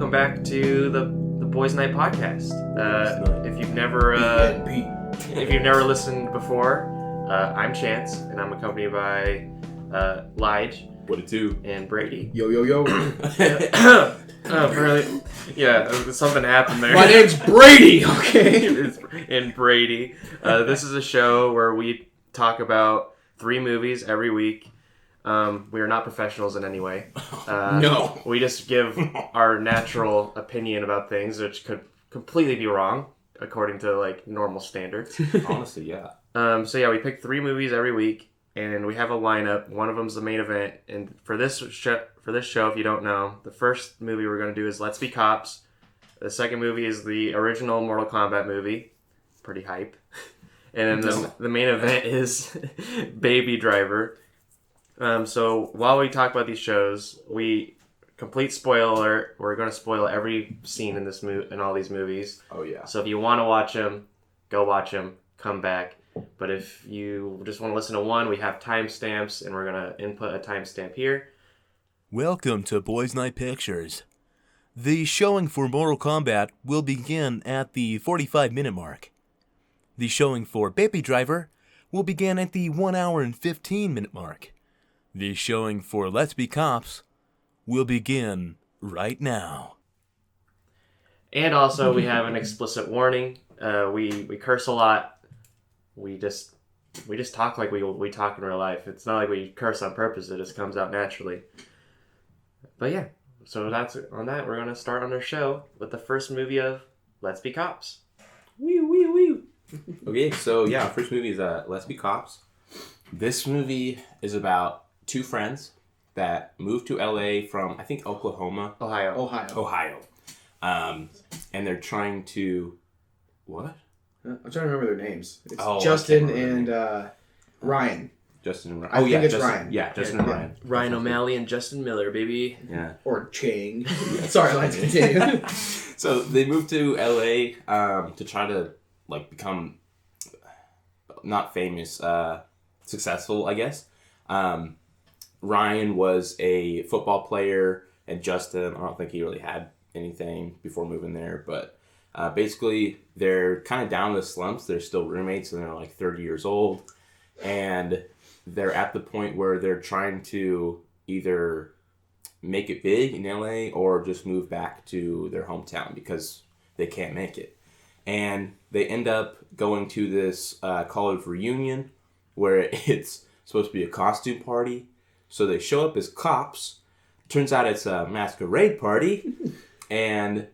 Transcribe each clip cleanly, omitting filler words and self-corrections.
welcome back to the Boys Night podcast. If you've never listened before, I'm Chance, and I'm accompanied by Lige. What it do? And Brady. Yo, yo, yo. Something happened there. My name's Brady, okay? And Brady. This is a show where we talk about 3 movies every week. We are not professionals in any way. No. We just give our natural opinion about things, which could completely be wrong, according to, like, normal standards. Honestly, yeah. We pick 3 movies every week, and we have a lineup. One of them's the main event. And for this show, if you don't know, the first movie we're going to do is Let's Be Cops. The second movie is the original Mortal Kombat movie. Pretty hype. And then the main event is Baby Driver. So while we talk about these shows, complete spoiler, we're going to spoil every scene in this in all these movies. Oh yeah. So if you want to watch them, go watch them, come back. But if you just want to listen to one, we have timestamps, and we're going to input a timestamp here. Welcome to Boys Night Pictures. The showing for Mortal Kombat will begin at the 45-minute mark. The showing for Baby Driver will begin at the 1 hour and 15-minute mark. The showing for Let's Be Cops will begin right now. And also, we have an explicit warning. We curse a lot. We just talk like we talk in real life. It's not like we curse on purpose. It just comes out naturally. But yeah, so that's on that. We're going to start on our show with the first movie of Let's Be Cops. Wee, wee, wee. Okay, so yeah, first movie is Let's Be Cops. This movie is about 2 friends that moved to LA from, I think, Ohio. And they're trying to... What? I'm trying to remember their names. It's Justin and Ryan. Justin and Ryan. I think it's Ryan. Yeah, Justin and Ryan. Ryan O'Malley and Justin Miller, baby. Yeah. Or Chang. Sorry, let's continue. So they moved to LA to try to become not famous, successful, I guess. Ryan was a football player, and Justin, I don't think he really had anything before moving there, but basically they're kind of down in the slumps. They're still roommates, and they're like 30 years old, and they're at the point where they're trying to either make it big in LA or just move back to their hometown because they can't make it. And they end up going to this college reunion where it's supposed to be a costume party. So they show up as cops. Turns out it's a masquerade party. And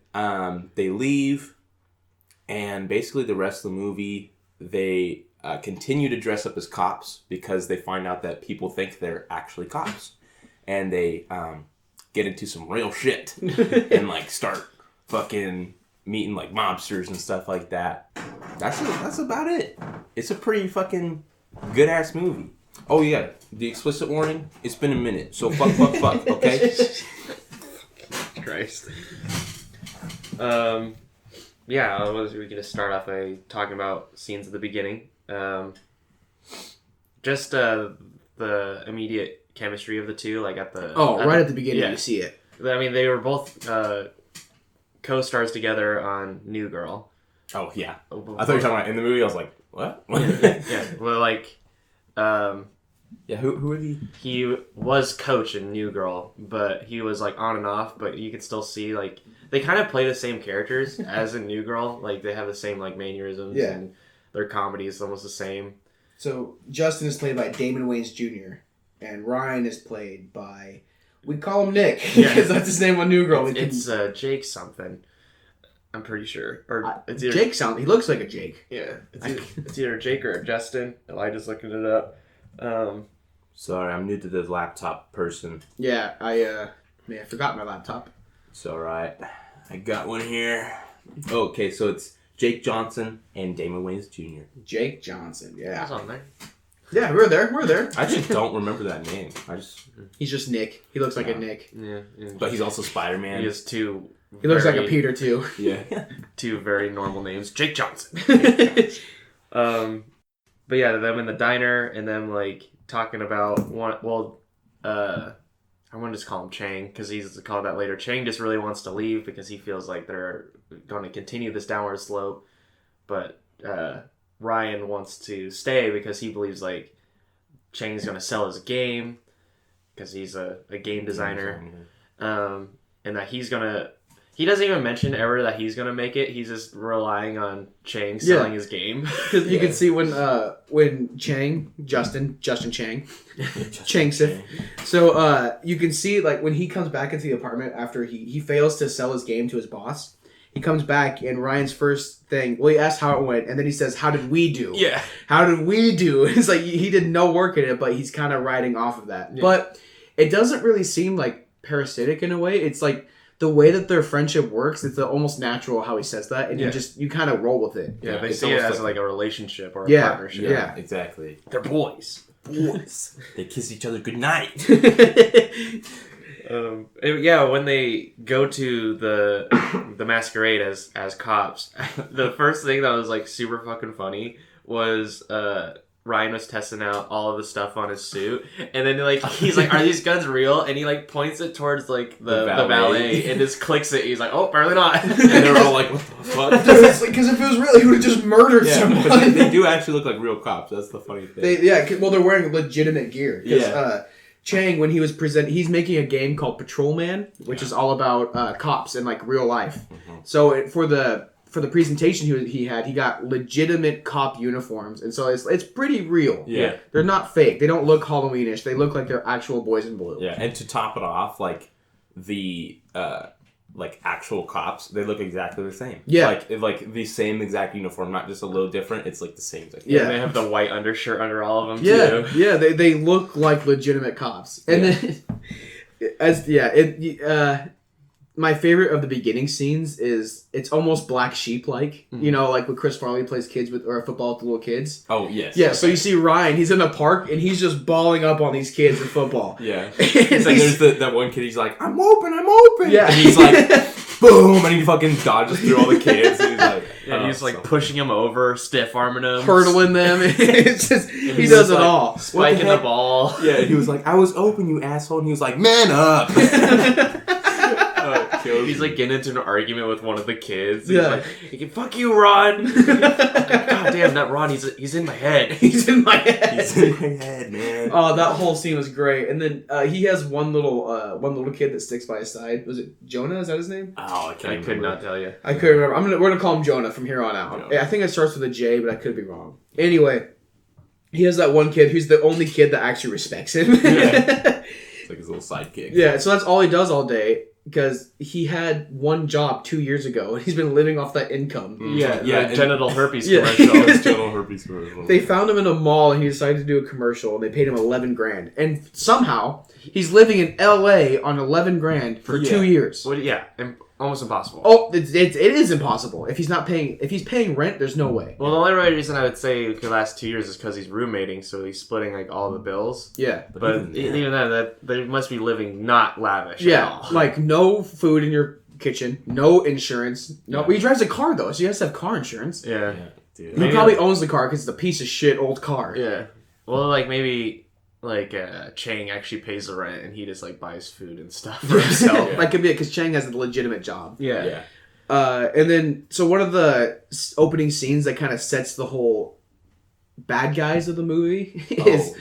they leave. And basically the rest of the movie, they continue to dress up as cops because they find out that people think they're actually cops. And they get into some real shit and start fucking meeting mobsters and stuff like that. That's about it. It's a pretty fucking good ass movie. Oh yeah, the explicit warning. It's been a minute, so fuck, okay? Christ. We can just start off by talking about scenes at the beginning. Just the immediate chemistry of the two, at the beginning, you see it. I mean, they were both co-stars together on New Girl. Oh yeah, I thought you were talking about in the movie. I was like, what? Yeah, well, who are they? He was coach in New Girl, but he was on and off. But you could still see they kind of play the same characters as in New Girl. They have the same mannerisms, and their comedy is almost the same. So Justin is played by Damon Wayans Jr. and Ryan is played by, we call him Nick because that's his name on New Girl. It's Jake something. I'm pretty sure. Or it's either Jake something. He looks like a Jake. Yeah, it's either Jake or Justin. Elijah's looking it up. Sorry, I'm new to the laptop person. Yeah, I forgot my laptop. It's alright. I got one here. Okay, so it's Jake Johnson and Damon Wayans Jr. Jake Johnson, yeah. That's on there. Yeah, we're there. I just don't remember that name. He's just Nick. He looks like a Nick. Yeah. But he's also Spider-Man. He has two. He looks like a Peter too. Yeah. 2 very normal names. Jake Johnson. But yeah, them in the diner and them talking about one. Well, I want to just call him Chang because he's called that later. Chang just really wants to leave because he feels like they're going to continue this downward slope. But Ryan wants to stay because he believes like Chang's going to sell his game because he's a game designer. And that he's going to... He doesn't even mention ever that he's going to make it. He's just relying on Chang selling his game. Because you can see when Chang, Justin Chang, Changsif. So you can see like when he comes back into the apartment after he fails to sell his game to his boss. He comes back and Ryan's first thing, he asks how it went, and then he says, "How did we do?" Yeah. How did we do? It's like he did no work in it, but he's kind of riding off of that. Yeah. But it doesn't really seem like parasitic in a way. It's like the way that their friendship works, it's almost natural how he says that, and you kind of roll with it. Yeah, they see it as like a relationship or a partnership. Yeah, exactly. They're boys. They kiss each other goodnight. When they go to the masquerade as cops, the first thing that was like super fucking funny was Ryan was testing out all of the stuff on his suit, and then like he's like, "Are these guns real?" And he like points it towards like the valet and just clicks it. He's like, "Oh, apparently not." And they're all like, "What the fuck?" Because if it was real, he would have just murdered someone. But they do actually look like real cops. That's the funny thing. They're wearing legitimate gear. Because Chang, when he was he's making a game called Patrolman, which is all about cops in like real life. Mm-hmm. So for the presentation he got legitimate cop uniforms, and so it's pretty real. Yeah, they're not fake. They don't look Halloweenish. They look like they're actual boys in blue. Yeah, and to top it off, like the actual cops, they look exactly the same. Yeah, like the same exact uniform, not just a little different. It's like the same thing. Yeah, and they have the white undershirt under all of them too. Yeah, they look like legitimate cops. And then my favorite of the beginning scenes is it's almost Black Sheep like, like when Chris Farley plays kids or football with the little kids. Oh yes. Yeah. Okay. So you see Ryan, he's in a park and he's just balling up on these kids in football. Yeah. It's like there's that one kid. He's like, I'm open. Yeah. And he's like, boom, and he fucking dodges through all the kids. And he's like, he's like pushing him over, stiff arming him, hurdling them. It's just he does it all, spiking the ball. Yeah. And he was like, I was open, you asshole. And he was like, man up. He's like getting into an argument with one of the kids. He's like, "Fuck you, Ron!" God damn, not Ron. He's in my head. He's in my head. He's in my head, man. Oh, that whole scene was great. And then he has one little kid that sticks by his side. Was it Jonah? Is that his name? Oh, I could not tell you. I couldn't remember. We're gonna call him Jonah from here on out. Yeah. I think it starts with a J, but I could be wrong. Anyway, he has that one kid who's the only kid that actually respects him. Yeah. It's like his little sidekick. Yeah, so that's all he does all day. Because he had one job 2 years ago, and he's been living off that income. Yeah, genital herpes commercial. Genital herpes commercial. They found him in a mall, and he decided to do a commercial, and they paid him $11,000. And somehow, he's living in L.A. on $11,000 for 2 years. Well, almost impossible. Oh, it is impossible. If he's paying rent, there's no way. Well, the only reason I would say it could last 2 years is because he's roommating, so he's splitting like all the bills. Yeah, but even then, that they must be living not lavish. Yeah, at all. Like no food in your kitchen, no insurance. No, he drives a car though, so he has to have car insurance. Yeah, dude. He probably owns the car because it's a piece of shit old car. Yeah. Well, like maybe. Chang actually pays the rent and he just like buys food and stuff for himself. That could be it because Chang has a legitimate job. Yeah. And then so one of the opening scenes that kind of sets the whole bad guys of the movie is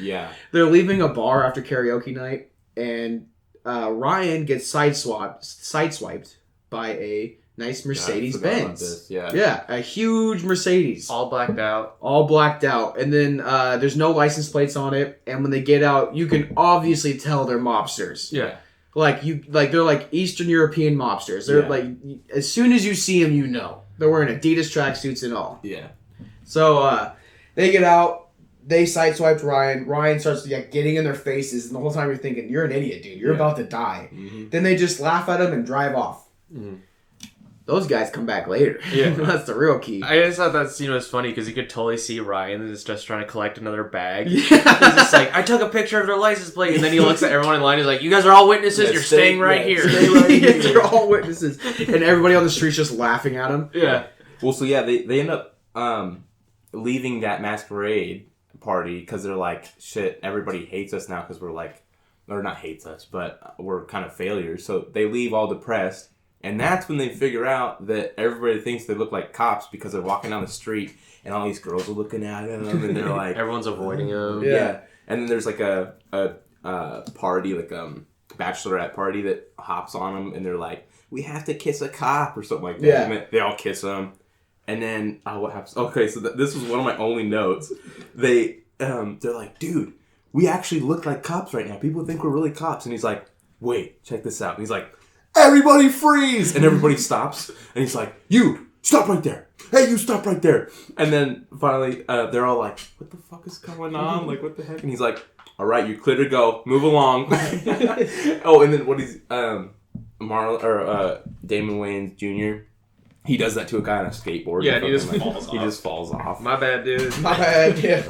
they're leaving a bar after karaoke night, and Ryan gets sideswiped by a nice Mercedes Benz. Yeah, a huge Mercedes. All blacked out. And then there's no license plates on it, and when they get out, you can obviously tell they're mobsters. Yeah. They're like Eastern European mobsters. They're like, as soon as you see them, you know. They're wearing Adidas tracksuits and all. Yeah. So they get out, they sideswiped Ryan. Ryan starts getting in their faces, and the whole time you're thinking, you're an idiot, dude. You're about to die. Mm-hmm. Then they just laugh at him and drive off. Mm-hmm. Those guys come back later. Yeah. That's the real key. I just thought that scene was funny because you could totally see Ryan is just trying to collect another bag. Yeah. He's just like, I took a picture of their license plate. And then he looks at everyone in line. He's like, you guys are all witnesses. You're staying right here. Stay right here. You're all witnesses. And everybody on the street's just laughing at him. Yeah. Well, so they end up leaving that masquerade party because they're like, shit, everybody hates us now because we're like or not hates us, but we're kind of failures. So they leave all depressed. And that's when they figure out that everybody thinks they look like cops because they're walking down the street and all these girls are looking at them and they're like... Everyone's avoiding them. Yeah. And then there's like a party, like bachelorette party that hops on them and they're like, we have to kiss a cop or something like that. Yeah. And they all kiss them. And then, what happens? Okay, so this was one of my only notes. They're like, dude, we actually look like cops right now. People think we're really cops. And he's like, wait, check this out. And he's like, everybody freeze! And everybody stops. And he's like, you, stop right there. Hey, you stop right there. And then finally, they're all like, what the fuck is going on? Like, what the heck? And he's like, all right, you're clear to go. Move along. Oh, and then what he's, Damon Wayans Jr., he does that to a guy on a skateboard. Yeah, and he just falls off. He just falls off. My bad, dude. My bad, yeah.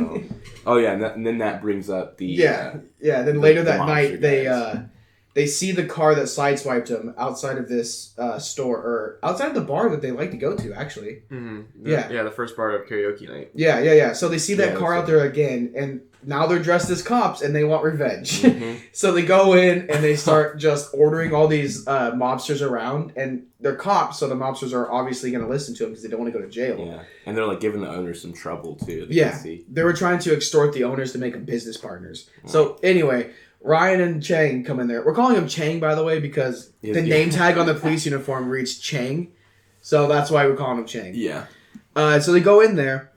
Oh, yeah, and then that brings up the... Then later that night, guys. they see the car that sideswiped him outside of this store, or outside of the bar that they like to go to, actually. Mm-hmm. Yeah, the first part of karaoke night. Yeah. So they see that car out there again, and now they're dressed as cops, and they want revenge. Mm-hmm. So they go in, and they start just ordering all these mobsters around, and they're cops, so the mobsters are obviously going to listen to them because they don't want to go to jail. Yeah, and they're like giving the owners some trouble, too. They were trying to extort the owners to make them business partners. Oh. So anyway... Ryan and Chang come in there. We're calling him Chang, by the way, because the name tag on the police uniform reads Chang. So that's why we're calling him Chang. Yeah. So they go in there,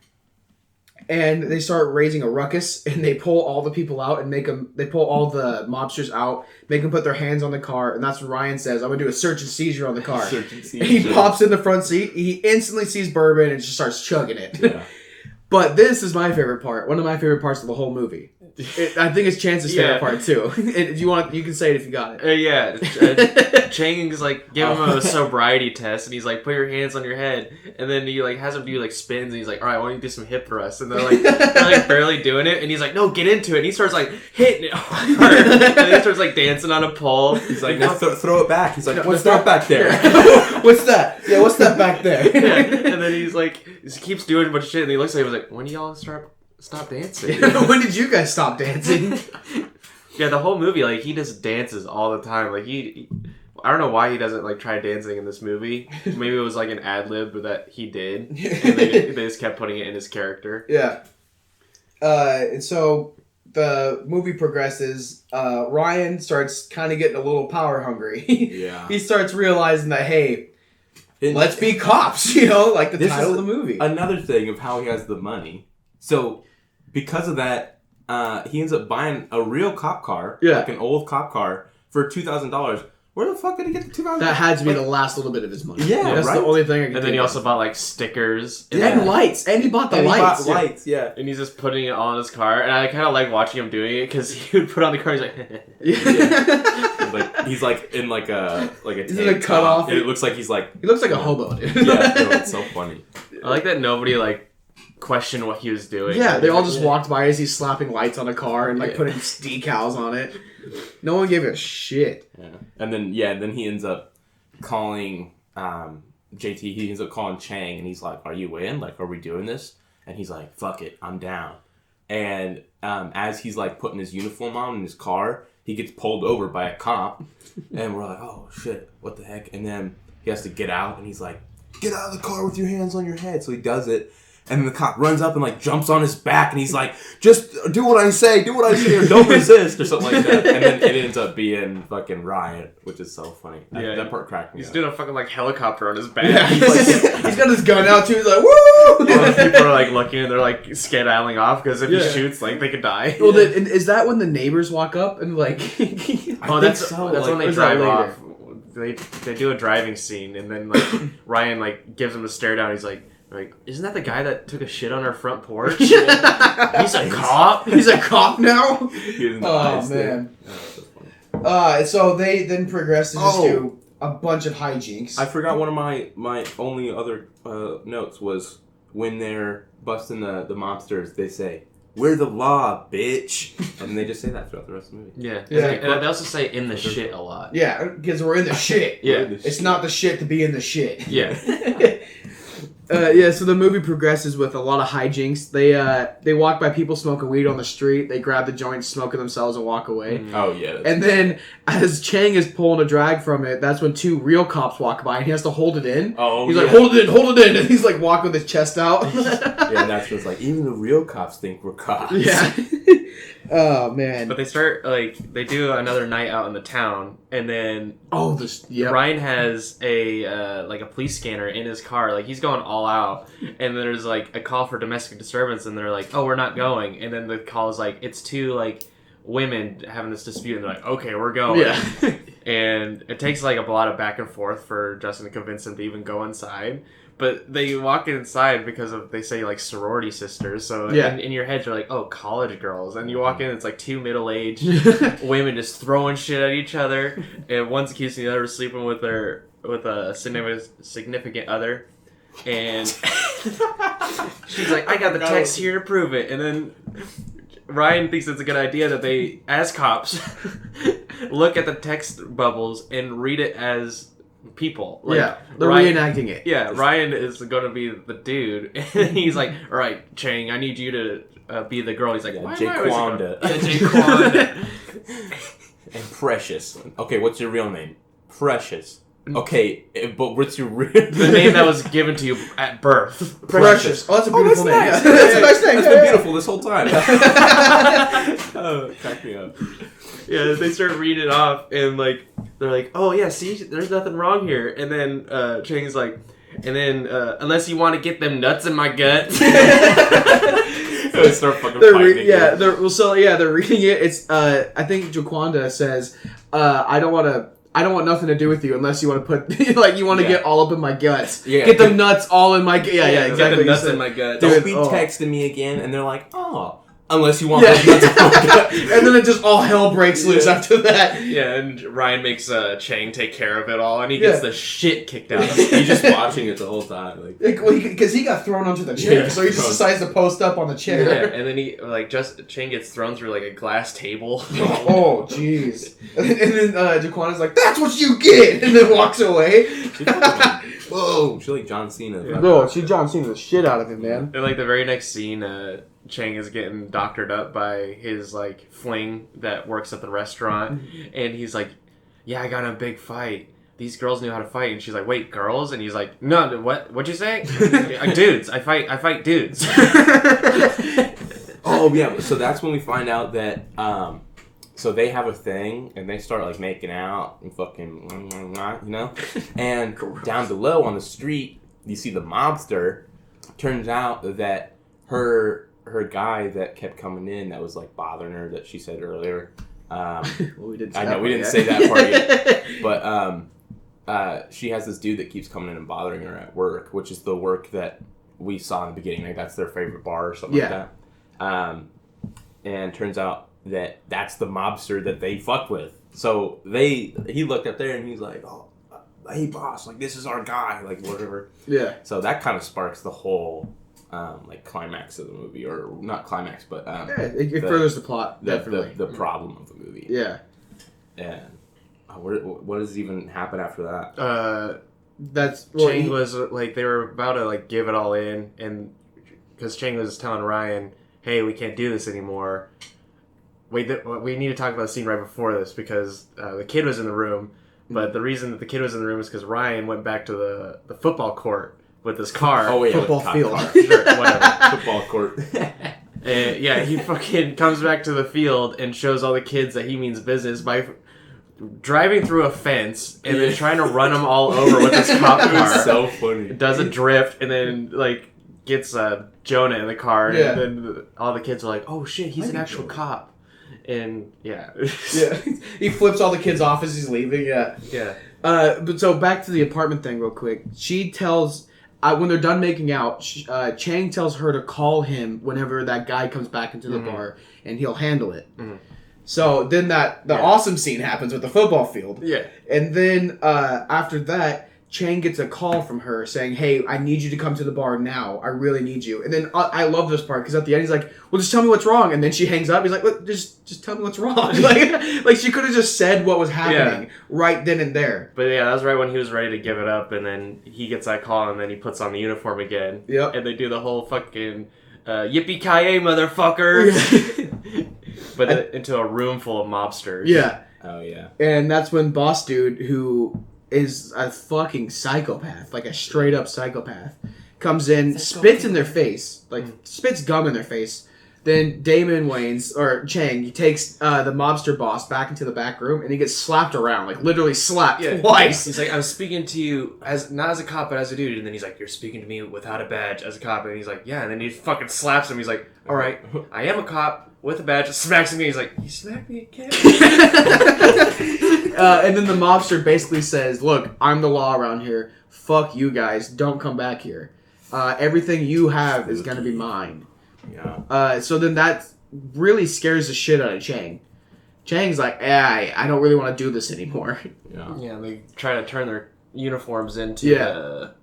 and they start raising a ruckus, and they pull all the people out and they pull all the mobsters out, make them put their hands on the car, and that's when Ryan says, I'm going to do a search and seizure on the car. Search and seizure. And he pops in the front seat, he instantly sees bourbon, and just starts chugging it. Yeah. But this is my favorite part. One of my favorite parts of the whole movie. I think it's Chance's favorite part too. If you want, you can say it if you got it. Chang is like giving him a sobriety test, and he's like, "Put your hands on your head," and then he like has him do like spins, and he's like, "All right, I want you to do some hip thrusts," and they're like barely doing it, and he's like, "No, get into it." And he starts like hitting it hard, and then he starts like dancing on a pole. He's like, "Throw it back." He's like, "What's that back there?" What's that? Yeah, what's that back there? And then he's like, he keeps doing a bunch of shit, and he looks at him and was like, "When do y'all stop dancing?" When did you guys stop dancing? Yeah, the whole movie, like, he just dances all the time. Like, I don't know why he doesn't, like, try dancing in this movie. Maybe it was, like, an ad-lib that he did. And they just kept putting it in his character. Yeah. And so the movie progresses. Ryan starts kind of getting a little power hungry. Yeah. He starts realizing that, hey, let's be cops, like the title of the movie. Another thing of how he has the money. So, because of that, he ends up buying a real cop car, like an old cop car, for $2,000. Where the fuck did he get the $2,000? That had to be the last little bit of his money. Yeah, that's the only thing I can And then he also bought, like, stickers. And lights. And he bought the lights. And he's just putting it on his car. And I kind of like watching him doing it, because he would put on the car, he's like... Like, he's like in like a he's in a cutoff. It looks like he's like... He looks like a hobo, dude. Yeah, it's so funny. I like that nobody, like, questioned what he was doing. Yeah, they all just walked by as he's slapping lights on a car and like putting decals on it. No one gave a shit. Yeah. And then he ends up calling JT. He ends up calling Chang, and he's like, "Are you in? Like, are we doing this?" And he's like, "Fuck it, I'm down." And as he's like putting his uniform on in his car, he gets pulled over by a cop, and we're like, "Oh shit, what the heck?" And then he has to get out, and he's like, "Get out of the car with your hands on your head." So he does it. And then the cop runs up and like jumps on his back, and he's like, "Just do what I say, or don't resist," or something like that. And then it ends up being fucking Riot, which is so funny. That part cracked me up. He's doing a fucking like helicopter on his back. Yeah, he's got his gun out too. He's like, "Woo!" People are like looking, and they're like skedaddling off because if he shoots, like they could die. Well, is that when the neighbors walk up and like? That's when they drive off. They do a driving scene, and then like Ryan like gives him a stare down. He's like, isn't that the guy that took a shit on our front porch? He's a cop. He's a cop now. Oh man. So they then progress to just do a bunch of hijinks. I forgot one of my only other notes was when they're busting the mobsters. They say, "We're the law, bitch," and they just say that throughout the rest of the movie. Yeah. And they also say "in the shit" a lot. Yeah, because we're in the shit. Yeah. It's not the shit to be in the shit. Yeah. So the movie progresses with a lot of hijinks. They walk by people smoking weed on the street. They grab the joint, smoke it themselves, and walk away. Oh, yeah. And then, as Chang is pulling a drag from it, that's when 2 real cops walk by, and he has to hold it in. Oh, he's like, hold it in, and he's like walking with his chest out. Yeah, and that's just like, even the real cops think we're cops. Yeah. Oh, man. But they start, they do another night out in the town, and then Ryan has a police scanner in his car. Like, he's going all out, and there's, a call for domestic disturbance, and they're like, oh, we're not going. And then the call is like, it's 2, women having this dispute, and they're like, okay, we're going. Yeah. And it takes, a lot of back and forth for Justin to convince them to even go inside. But they walk inside because they say sorority sisters. So in your head you're like, oh, college girls. And you walk in, it's 2 middle-aged women just throwing shit at each other. And one's accusing the other of sleeping with a significant other. And she's like, I got the text here to prove it. And then Ryan thinks it's a good idea that they, as cops, look at the text bubbles and read it as people. They're reenacting it. Yeah, Ryan is going to be the dude. And he's like, all right, Chang, I need you to be the girl. He's like, Jaquanda. Jaquanda. And Precious. Okay, what's your real name? Precious. Okay, but what's your real the name that was given to you at birth? Precious. Oh, that's a beautiful name. Nice. Yeah. That's a nice name. That's been beautiful this whole time. Oh, crack me up. Yeah, they start reading it off, and they're like, oh yeah, see, there's nothing wrong here. And then Chang's like, and then unless you want to get them nuts in my gut. They start fucking fighting. They're reading it. It's I think Jaquanda says, I don't want nothing to do with you unless you want to put you want to get all up in my guts. Yeah, get the nuts all in my gut. Yeah, exactly. Get the nuts in my gut. Don't be texting me again, and they're like, oh. Unless you want those nuts in my gut. And then it just all hell breaks loose after that. Yeah, and Ryan makes Chang take care of it all, and he gets the shit kicked out of him. He's just watching it the whole time. Because he got thrown onto the chair, so he just decides to post up on the chair. Yeah, and then Chang gets thrown through a glass table. Oh, jeez. And then Jaquana's like, that's what you get! And then walks away. Whoa! She's like John Cena. No, she John Cena the shit out of him, man. And the very next scene, Chang is getting doctored up by his fling that works at the restaurant, and he's like, yeah, I got in a big fight. These girls knew how to fight. And she's like, wait, girls? And he's like, no, what'd you say? Dudes. I fight dudes. Oh yeah, so that's when we find out that so they have a thing, and they start making out and fucking, and down below on the street, you see the mobster. Turns out that her guy that kept coming in that was bothering her, that she said earlier. We didn't say that part yet. But she has this dude that keeps coming in and bothering her at work, which is the work that we saw in the beginning. That's their favorite bar or something like that. And turns out that that's the mobster that they fucked with. So he looked up there and he's like, oh, hey boss, this is our guy, whatever. Yeah. So that kind of sparks the whole climax of the movie, or not climax, but it furthers the plot. Definitely the problem of the movie. Yeah. And what does even happen after that? Chang was they were about to give it all in, and because Chang was telling Ryan, hey, we can't do this anymore. Wait, we need to talk about the scene right before this, because the kid was in the room, but the reason that the kid was in the room is because Ryan went back to the football court with his car. Oh, yeah. Football field. Sure, whatever. Football court. And, he fucking comes back to the field and shows all the kids that he means business by driving through a fence and then trying to run them all over with his cop car. It's so funny. Does a drift and then, gets Jonah in the car. And then all the kids are like, oh, shit, he's an actual cop. And, yeah. He flips all the kids off as he's leaving, Yeah. But so back to the apartment thing real quick. She tells... when they're done making out, Chang tells her to call him whenever that guy comes back into the bar, and he'll handle it. Mm-hmm. So then the awesome scene happens with the football field. Yeah. And then after that, Chang gets a call from her saying, "Hey, I need you to come to the bar now. I really need you." And then I love this part because at the end he's like, "Well, just tell me what's wrong." And then she hangs up. He's like, "Look, just tell me what's wrong." like she could have just said what was happening right then and there. But yeah, that was right when he was ready to give it up, and then he gets that call, and then he puts on the uniform again. Yep. And they do the whole fucking yippee-ki-yay, motherfuckers! But into a room full of mobsters. Yeah. Oh yeah. And that's when Boss Dude, who is a fucking psychopath, like a straight up psychopath, comes in, spits in their face, like spits gum in their face. Then Damon Wayans, or Chang, he takes the mobster boss back into the back room and he gets slapped around, like literally slapped twice. He's like, I'm speaking to you as not as a cop but as a dude, and then he's like, you're speaking to me without a badge as a cop, and he's like, yeah, and then he fucking slaps him. He's like, all right, I am a cop with a badge. Smacks him. He's like, you smacked me again. And then the mobster basically says, look, I'm the law around here. Fuck you guys. Don't come back here. Everything you have is going to be mine. Yeah. So then that really scares the shit out of Chang. Chang's like, I don't really want to do this anymore. Yeah. Yeah, they try to turn their uniforms into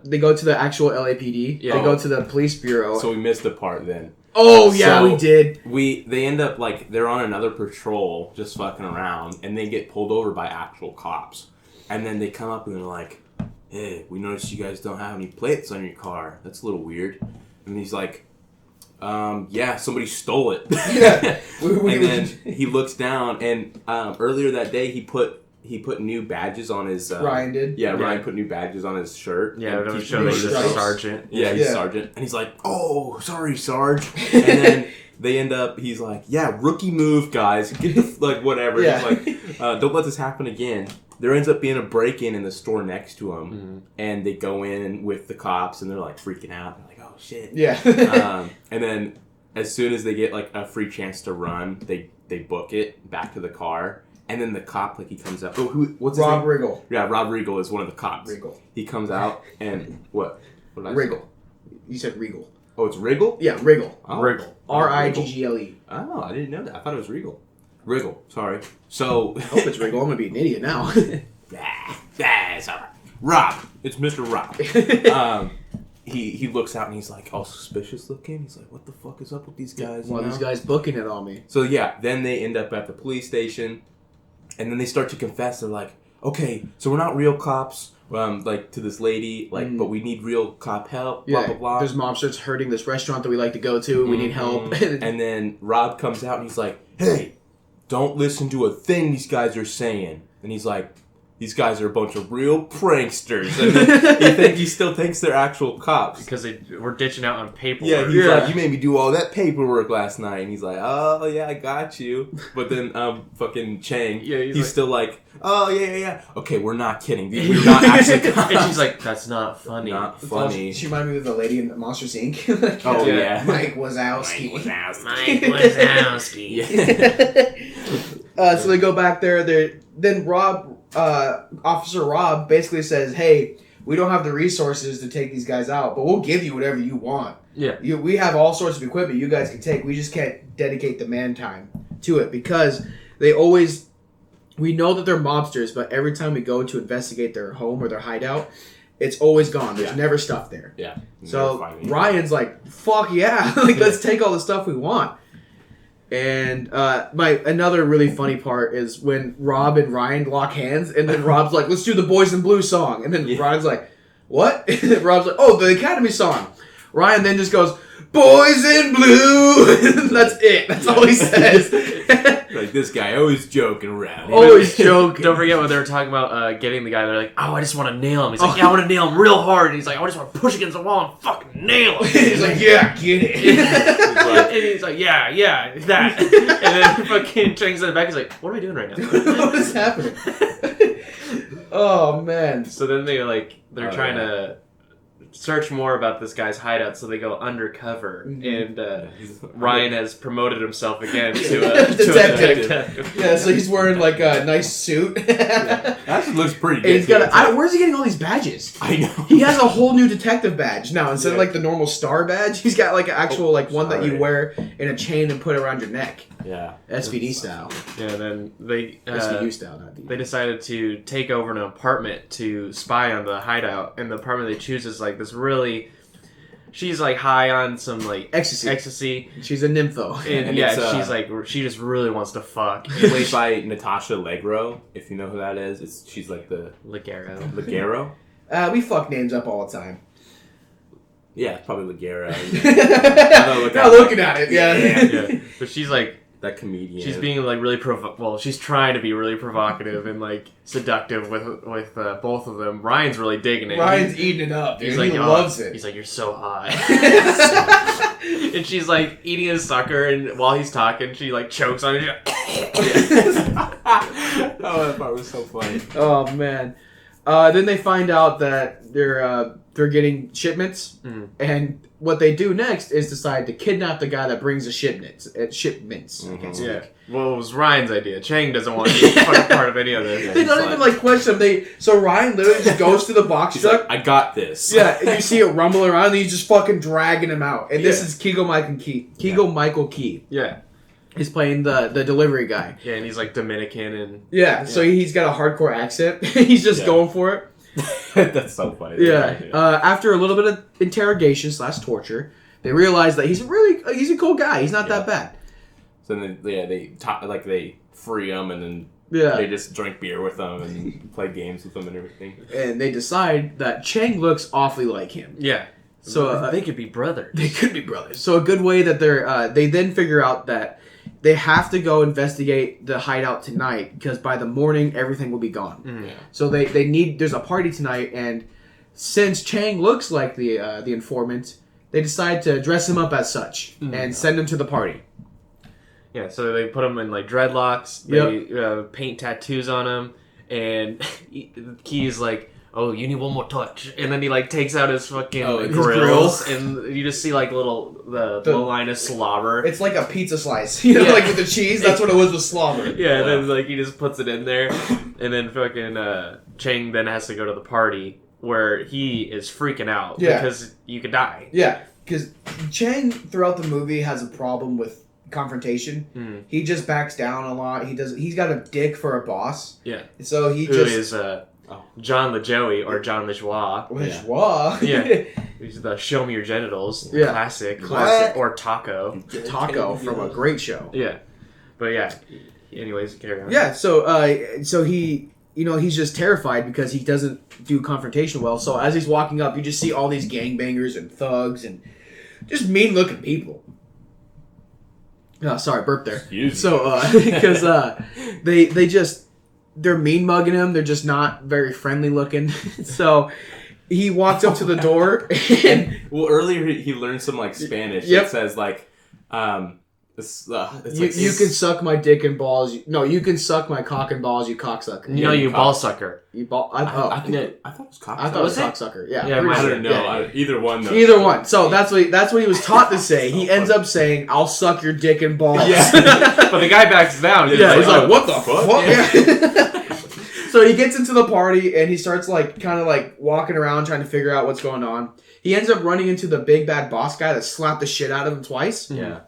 They go to the actual LAPD. Yeah. They go to the police bureau. So we missed a part then. Oh, yeah, So we did. They end up like they're on another patrol just fucking around, and they get pulled over by actual cops. And then they come up and they're like, "Hey, we noticed you guys don't have any plates on your car. That's a little weird." And he's like, "Yeah, somebody stole it." Yeah. And then he looks down, and earlier that day he put new badges on his. Ryan did. Yeah, Ryan put new badges on his shirt. Yeah, and to he's show that he's a stripes. sergeant. Yeah, he's a sergeant. And he's like, "Oh, sorry, Sarge." And then they end up, he's like, "Yeah, rookie move, guys. Get the, like, whatever." Yeah. He's like, "Don't let this happen again." There ends up being a break-in in the store next to him. And they go in with the cops, and they're, like, freaking out. They're like, "Oh, shit." Yeah. And then as soon as they get, like, a free chance to run, they book it back to the car. And then the cop, like, he comes out. Oh, what's his name? Rob Riggle. Yeah, Rob Riggle is one of the cops. Riggle. He comes out, and what? What did I say? Riggle. You said Regal. Oh, it's Riggle? Yeah, Riggle. Oh. Riggle. Riggle. Oh, I didn't know that. I thought it was Regal. Riggle, sorry. So... I hope it's Riggle. I'm going to be an idiot now. It's all right. Rob. It's Mr. Rob. He looks out and he's like all suspicious looking. He's like, what the fuck is up with these guys? Well, these guys booking it on me. So yeah, then they end up at the police station, and then they start to confess. They're like, okay, so we're not real cops, like to this lady, like, but we need real cop help, blah, blah, blah. There's mobsters hurting this restaurant that we like to go to. We need help. And then Rob comes out and he's like, hey, don't listen to a thing these guys are saying. And he's like, these guys are a bunch of real pranksters. And then he still thinks they're actual cops. Because we're ditching out on paperwork. Yeah, he's like, you made me do all that paperwork last night. And he's like, oh, yeah, I got you. But then fucking Chang, he's still like, oh, yeah. Okay, we're not kidding. We're not actually cops. And she's like, that's not funny. Not funny. She reminded me of the lady in Monsters, Inc. Like, Oh, yeah. Mike Wazowski. Mike Wazowski. So they go back there. Then Officer Rob basically says, hey, we don't have the resources to take these guys out, but we'll give you whatever you want. Yeah. We have all sorts of equipment you guys can take. We just can't dedicate the man time to it because we know that they're mobsters, but every time we go to investigate their home or their hideout, it's always gone. There's never stuff there. Yeah. So Ryan's like, fuck yeah. Like, let's take all the stuff we want. And another really funny part is when Rob and Ryan lock hands, and then Rob's like, let's do the Boys in Blue song. And then Ryan's like, what? And then Rob's like, oh, the Academy song. Ryan then just goes, Boys in Blue. That's it. That's all he says. Like, this guy always joking around. Always joking. Don't forget when they were talking about getting the guy. They're like, oh, I just want to nail him. He's like, yeah, I want to nail him real hard. And he's like, I just want to push against the wall and fucking nail him. He's like, yeah, get it. And he's like, yeah, that. And then fucking Chang's in the back. He's like, what are we doing right now? What is happening? Oh, man. So then they're trying to search more about this guy's hideout, so they go undercover, and Ryan has promoted himself again to a detective. Yeah, so he's wearing like a nice suit. That looks pretty good. He's got where's he getting all these badges? I know. He has a whole new detective badge now. Instead of like the normal star badge, he's got like an actual one that you wear in a chain and put around your neck. Yeah. SVD style. Yeah, then they SVU style, not they decided to take over an apartment to spy on the hideout, and the apartment they choose is like this really. She's like high on some like ecstasy. She's a nympho. And yeah, she's like she just really wants to fuck. Played by Natasha Leggero, if you know who that is. She's like the Leggero. We fuck names up all the time. Yeah, it's probably Leggero. Not looking at it. Yeah. But she's like that comedian. She's being like really she's trying to be really provocative and like seductive with both of them. Ryan's really digging it. Ryan's eating it up, dude. He's like, he loves it. He's like, you're so hot. And she's like eating a sucker, and while he's talking, she like chokes on it. Oh, that part was so funny. Oh man. Then they find out that they're getting shipments, and what they do next is decide to kidnap the guy that brings the shipments. Yeah. Well, it was Ryan's idea. Chang doesn't want to be part of any of this. They don't even like question him. So Ryan literally just goes to the box truck. Like, I got this. Yeah, and you see it rumble around, and he's just fucking dragging him out. And this is Keegan-Michael Key. Yeah. He's playing the delivery guy. Yeah, and he's like Dominican and... Yeah, so he's got a hardcore accent. He's just going for it. That's so funny. Yeah. After a little bit of interrogation / torture, they realize that he's a cool guy. He's not that bad. So then they free him, and then they just drink beer with them and play games with them and everything. And they decide that Chang looks awfully like him. Yeah. So they could be brothers. They could be brothers. So a good way that they then figure out that they have to go investigate the hideout tonight because by the morning everything will be gone. Yeah. So there's a party tonight, and since Chang looks like the informant, they decide to dress him up as such and send him to the party. Yeah, so they put him in like dreadlocks. They paint tattoos on him, and Key's like, "Oh, you need one more touch," and then he like takes out his fucking grills, and you just see like the low line of slobber. It's like a pizza slice, like with the cheese. That's what it was with slobber. Yeah, and then like he just puts it in there, and then fucking Chang then has to go to the party where he is freaking out because you could die. Yeah, because Chang throughout the movie has a problem with confrontation. He just backs down a lot. He's got a dick for a boss. Yeah, so who is John the Joey or John the Joie. Yeah. He's the Show Me Your Genitals. Yeah. Classic. Or Taco. Taco from a great show. Yeah. But yeah. Anyways, carry on. Yeah, so he he's just terrified because he doesn't do confrontation well. So as he's walking up, you just see all these gangbangers and thugs and just mean looking people. Oh, sorry, burp there. So because they're mean mugging him. They're just not very friendly looking. So he walks up to the door. Earlier he learned some like Spanish. Yep. It says like, you can suck my dick and balls. No, you can suck my cock and balls, you cocksucker. No, you ball sucker. You ball. I thought it was cocksucker. I thought it was cocksucker. Yeah. I don't know. Either one. Though. Either one. So that's what he was taught to say. He ends up saying, "I'll suck your dick and balls." Yeah. But the guy backs down. He's like, "What the fuck?" Yeah. So he gets into the party and he starts kind of walking around trying to figure out what's going on. He ends up running into the big bad boss guy that slapped the shit out of him twice. Yeah.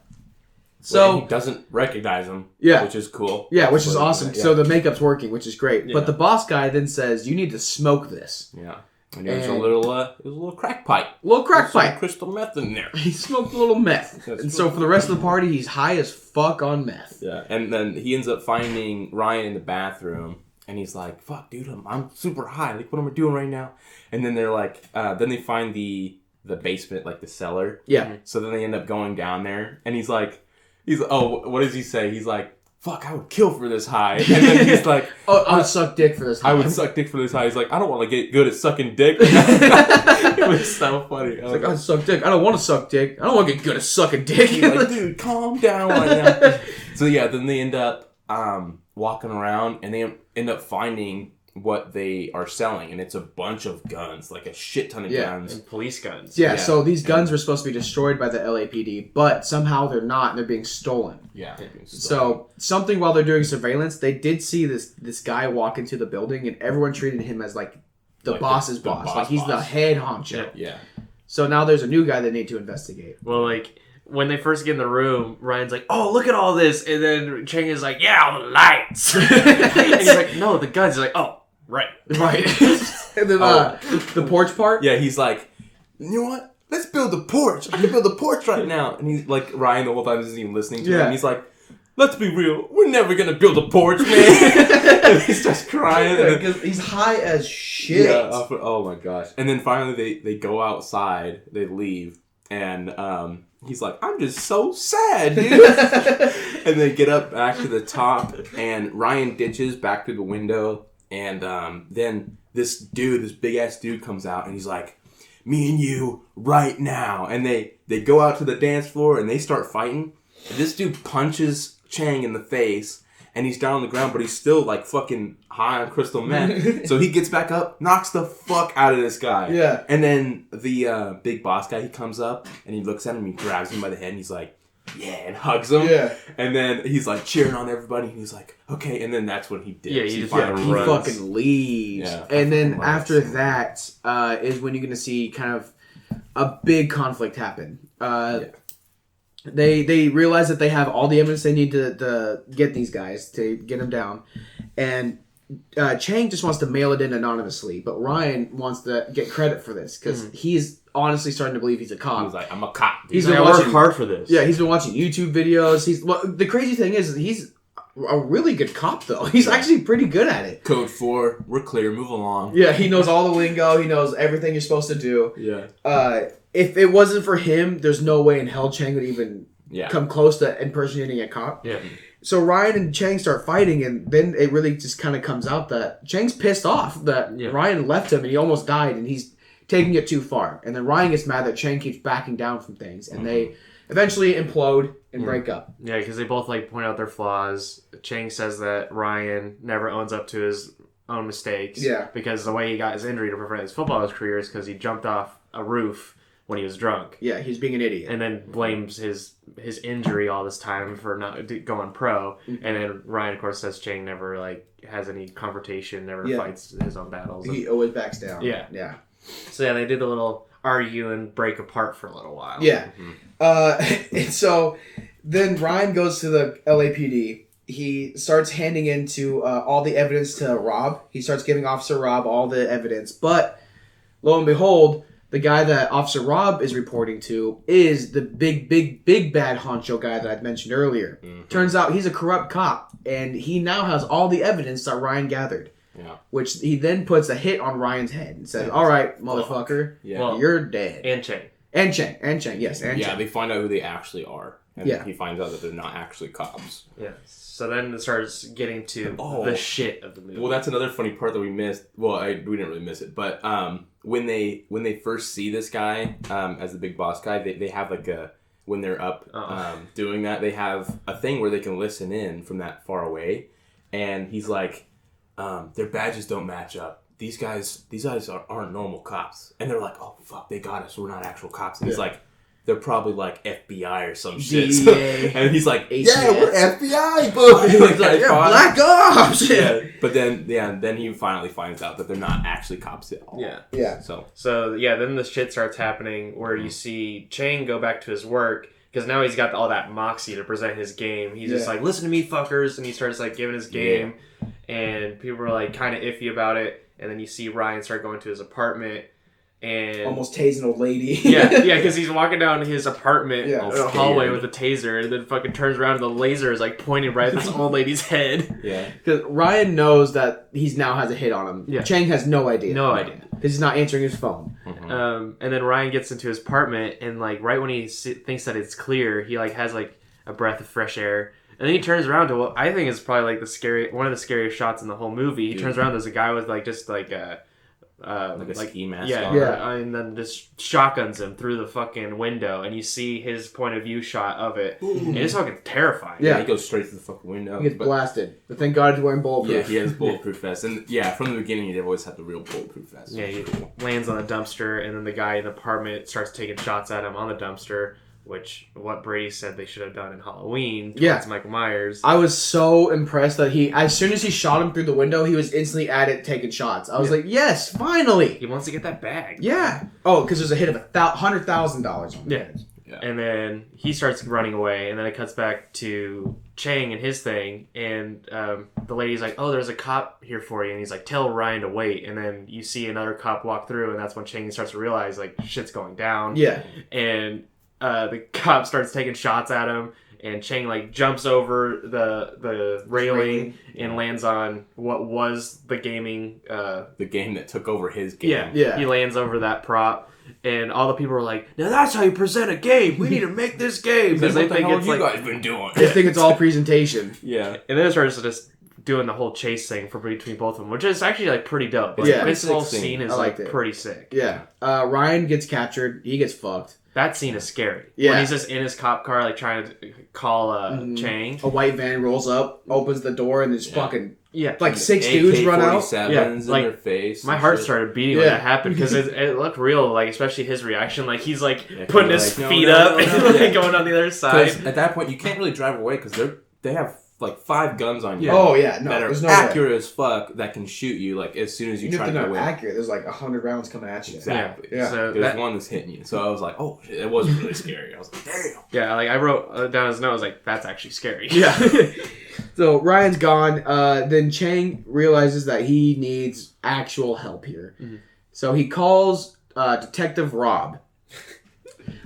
So he doesn't recognize him. Yeah. Which is cool. Yeah, which is awesome. Yeah. So the makeup's working, which is great. Yeah. But the boss guy then says, "You need to smoke this." Yeah. And there's a little crack pipe. Pipe. Crystal meth in there. He smoked a little meth. So for the rest of the party, he's high as fuck on meth. Yeah. And then he ends up finding Ryan in the bathroom. And he's like, "Fuck, dude, I'm super high. Like, what am I doing right now?" And then they're like, then they find the basement, like the cellar. Yeah. So then they end up going down there, and he's like, oh, what does he say? He's like, "Fuck, I would kill for this high." And then he's like, "Oh, I would suck dick for this high." I would suck dick for this high. He's like, "I don't want to get good at sucking dick." It was so funny. He's like, "I suck dick. I don't want to suck dick. I don't want to get good at sucking dick." He's like, "Dude, calm down right now." So yeah, then they end up walking around, and they end up finding what they are selling, and it's a bunch of guns, like a shit ton of guns. And police guns. Yeah, so these guns were supposed to be destroyed by the LAPD, but somehow they're not, and they're being stolen. Yeah. So something while they're doing surveillance, they did see this guy walk into the building, and everyone treated him as the boss's boss. Like he's the head honcho. Yeah. So now there's a new guy they need to investigate. Well, when they first get in the room, Ryan's like, "Oh, look at all this," and then Chang is like, "Yeah, all the lights." And he's like, "No, the guns." He's like, "Oh, right." And then the porch part. Yeah, he's like, "You know what? Let's build a porch. I can build a porch right now." And he's like, Ryan the whole time isn't even listening to him. And he's like, "Let's be real. We're never gonna build a porch, man." And he starts crying because he's high as shit. Yeah. Oh my gosh. And then finally they go outside. They leave, and he's like, "I'm just so sad, dude." And they get up back to the top, and Ryan ditches back through the window, and then this big ass dude comes out, and he's like, "Me and you right now." And they go out to the dance floor, and they start fighting. And this dude punches Chang in the face, and he's down on the ground, but he's still like fucking high on crystal meth. So he gets back up, knocks the fuck out of this guy. Yeah. And then the big boss guy, he comes up and he looks at him, he grabs him by the head, and he's like, "Yeah," and hugs him. Yeah. And then he's like cheering on everybody, and he's like, "Okay." And then that's when he dips. Yeah, he runs. fucking leaves. Yeah. And then after that is when you're gonna see kind of a big conflict happen. They realize that they have all the evidence they need to get these guys, to get them down. And Chang just wants to mail it in anonymously, but Ryan wants to get credit for this because he's honestly starting to believe he's a cop. He's like, "I'm a cop." He's like, been "I watching work hard for this." Yeah, he's been watching YouTube videos. The crazy thing is he's a really good cop though. He's actually pretty good at it. Code 4, we're clear, move along. Yeah, he knows all the lingo. He knows everything you're supposed to do. Yeah. If it wasn't for him, there's no way in hell Chang would even come close to impersonating a cop. Yeah. So Ryan and Chang start fighting, and then it really just kind of comes out that Chang's pissed off that Ryan left him and he almost died, and he's taking it too far. And then Ryan gets mad that Chang keeps backing down from things, and they eventually implode and break up. Yeah, because they both like point out their flaws. Chang says that Ryan never owns up to his own mistakes. Yeah. Because the way he got his injury to prevent his football career is because he jumped off a roof when he was drunk. Yeah, he's being an idiot. And then blames his injury all this time for not going pro. And then Ryan, of course, says Chang never like has any confrontation, never fights his own battles. He always backs down. Yeah. Yeah. So yeah, they did a little argue and break apart for a little while. Yeah. And so then Ryan goes to the LAPD. He starts handing into all the evidence to Rob. He starts giving Officer Rob all the evidence. But lo and behold, the guy that Officer Rob is reporting to is the big bad honcho guy that I'd mentioned earlier. Turns out he's a corrupt cop, and he now has all the evidence that Ryan gathered. Yeah. Which he then puts a hit on Ryan's head and says, "All right, motherfucker, you're dead." And Chang. And Chang, yes. Yeah, they find out who they actually are. And he finds out that they're not actually cops. Yeah. So then it starts getting to the shit of the movie. Well, that's another funny part that we missed. Well, we didn't really miss it. But when they first see this guy as the big boss guy, they have like when they're up doing that, they have a thing where they can listen in from that far away. And he's like, their badges don't match up. These guys aren't normal cops. And they're like, "Oh, fuck, they got us. We're not actual cops." And he's like, "They're probably like FBI or some shit." So, and he's like, "Yeah, we're FBI, boy." He's like, Black Ops. Yeah. But then he finally finds out that they're not actually cops at all. Yeah. So then the shit starts happening where you see Chang go back to his work because now he's got all that moxie to present his game. He's just like, "Listen to me, fuckers," and he starts like giving his game, and people are like kind of iffy about it. And then you see Ryan start going to his apartment. And almost tasing an old lady. because he's walking down his apartment in a hallway with a taser, and then fucking turns around and the laser is like pointing right at this old lady's head. Yeah. Because Ryan knows that he now has a hit on him. Yeah. Chang has no idea. Because he's not answering his phone. And then Ryan gets into his apartment, and like right when he thinks that it's clear, he like has like a breath of fresh air. And then he turns around to what I think is probably like one of the scariest shots in the whole movie. He turns around, there's a guy with like just like a ski mask. And then just shotguns him through the fucking window, and you see his point of view shot of it. And it's fucking terrifying. Yeah, he goes straight through the fucking window. He gets blasted. But thank God he's wearing bulletproof. Yeah, he has bulletproof vest. And from the beginning, he'd always had the real bulletproof vest. Yeah, he lands on a dumpster, and then the guy in the apartment starts taking shots at him on the dumpster. What Brady said they should have done in Halloween towards Michael Myers. I was so impressed that as soon as he shot him through the window, he was instantly at it taking shots. I was like, yes, finally. He wants to get that bag. Yeah. Oh, because there's a hit of $100,000 on it. Yeah. And then he starts running away, and then it cuts back to Chang and his thing, and the lady's like, "Oh, there's a cop here for you," and he's like, "Tell Ryan to wait." And then you see another cop walk through, and that's when Chang starts to realize like shit's going down. Yeah. And the cop starts taking shots at him, and Chang like jumps over the railing and lands on what was the gaming the game that took over his game. Yeah. He lands over that prop, and all the people are like, "Now that's how you present a game. We need to make this game," because they think it's you like guys been doing. They think it's all presentation. Yeah. and then it starts just doing the whole chase thing for between both of them, which is actually like pretty dope. Like, Yeah. this whole Sick scene is I like liked it. pretty sick. Yeah. Ryan gets captured. He gets fucked. That scene is scary. Yeah. When he's just in his cop car, like trying to call Chang. A white van rolls up, opens the door, and there's fucking Yeah. like 6 dudes run out. AK-47s in like, their face. My and heart shit. started beating when Yeah. that happened because it looked real, like especially his reaction. Like he's like Yeah, putting he's his like, feet no, up no, and no. like going on the other side. Because at that point, you can't really drive away because they have like 5 guns on you. Yeah. Oh yeah, no, that there's are no accurate as fuck that can shoot you like as soon as you Even try if to they're go not in. accurate, there's like 100 rounds coming at you. Exactly. Yeah. So There's that, one that's hitting you. So I was like, oh shit, it was really scary. I was like, damn. yeah, like I wrote down his note. I was like, that's actually scary. Yeah. So Ryan's gone. Then Chang realizes that he needs actual help here. Mm-hmm. So he calls Detective Rob.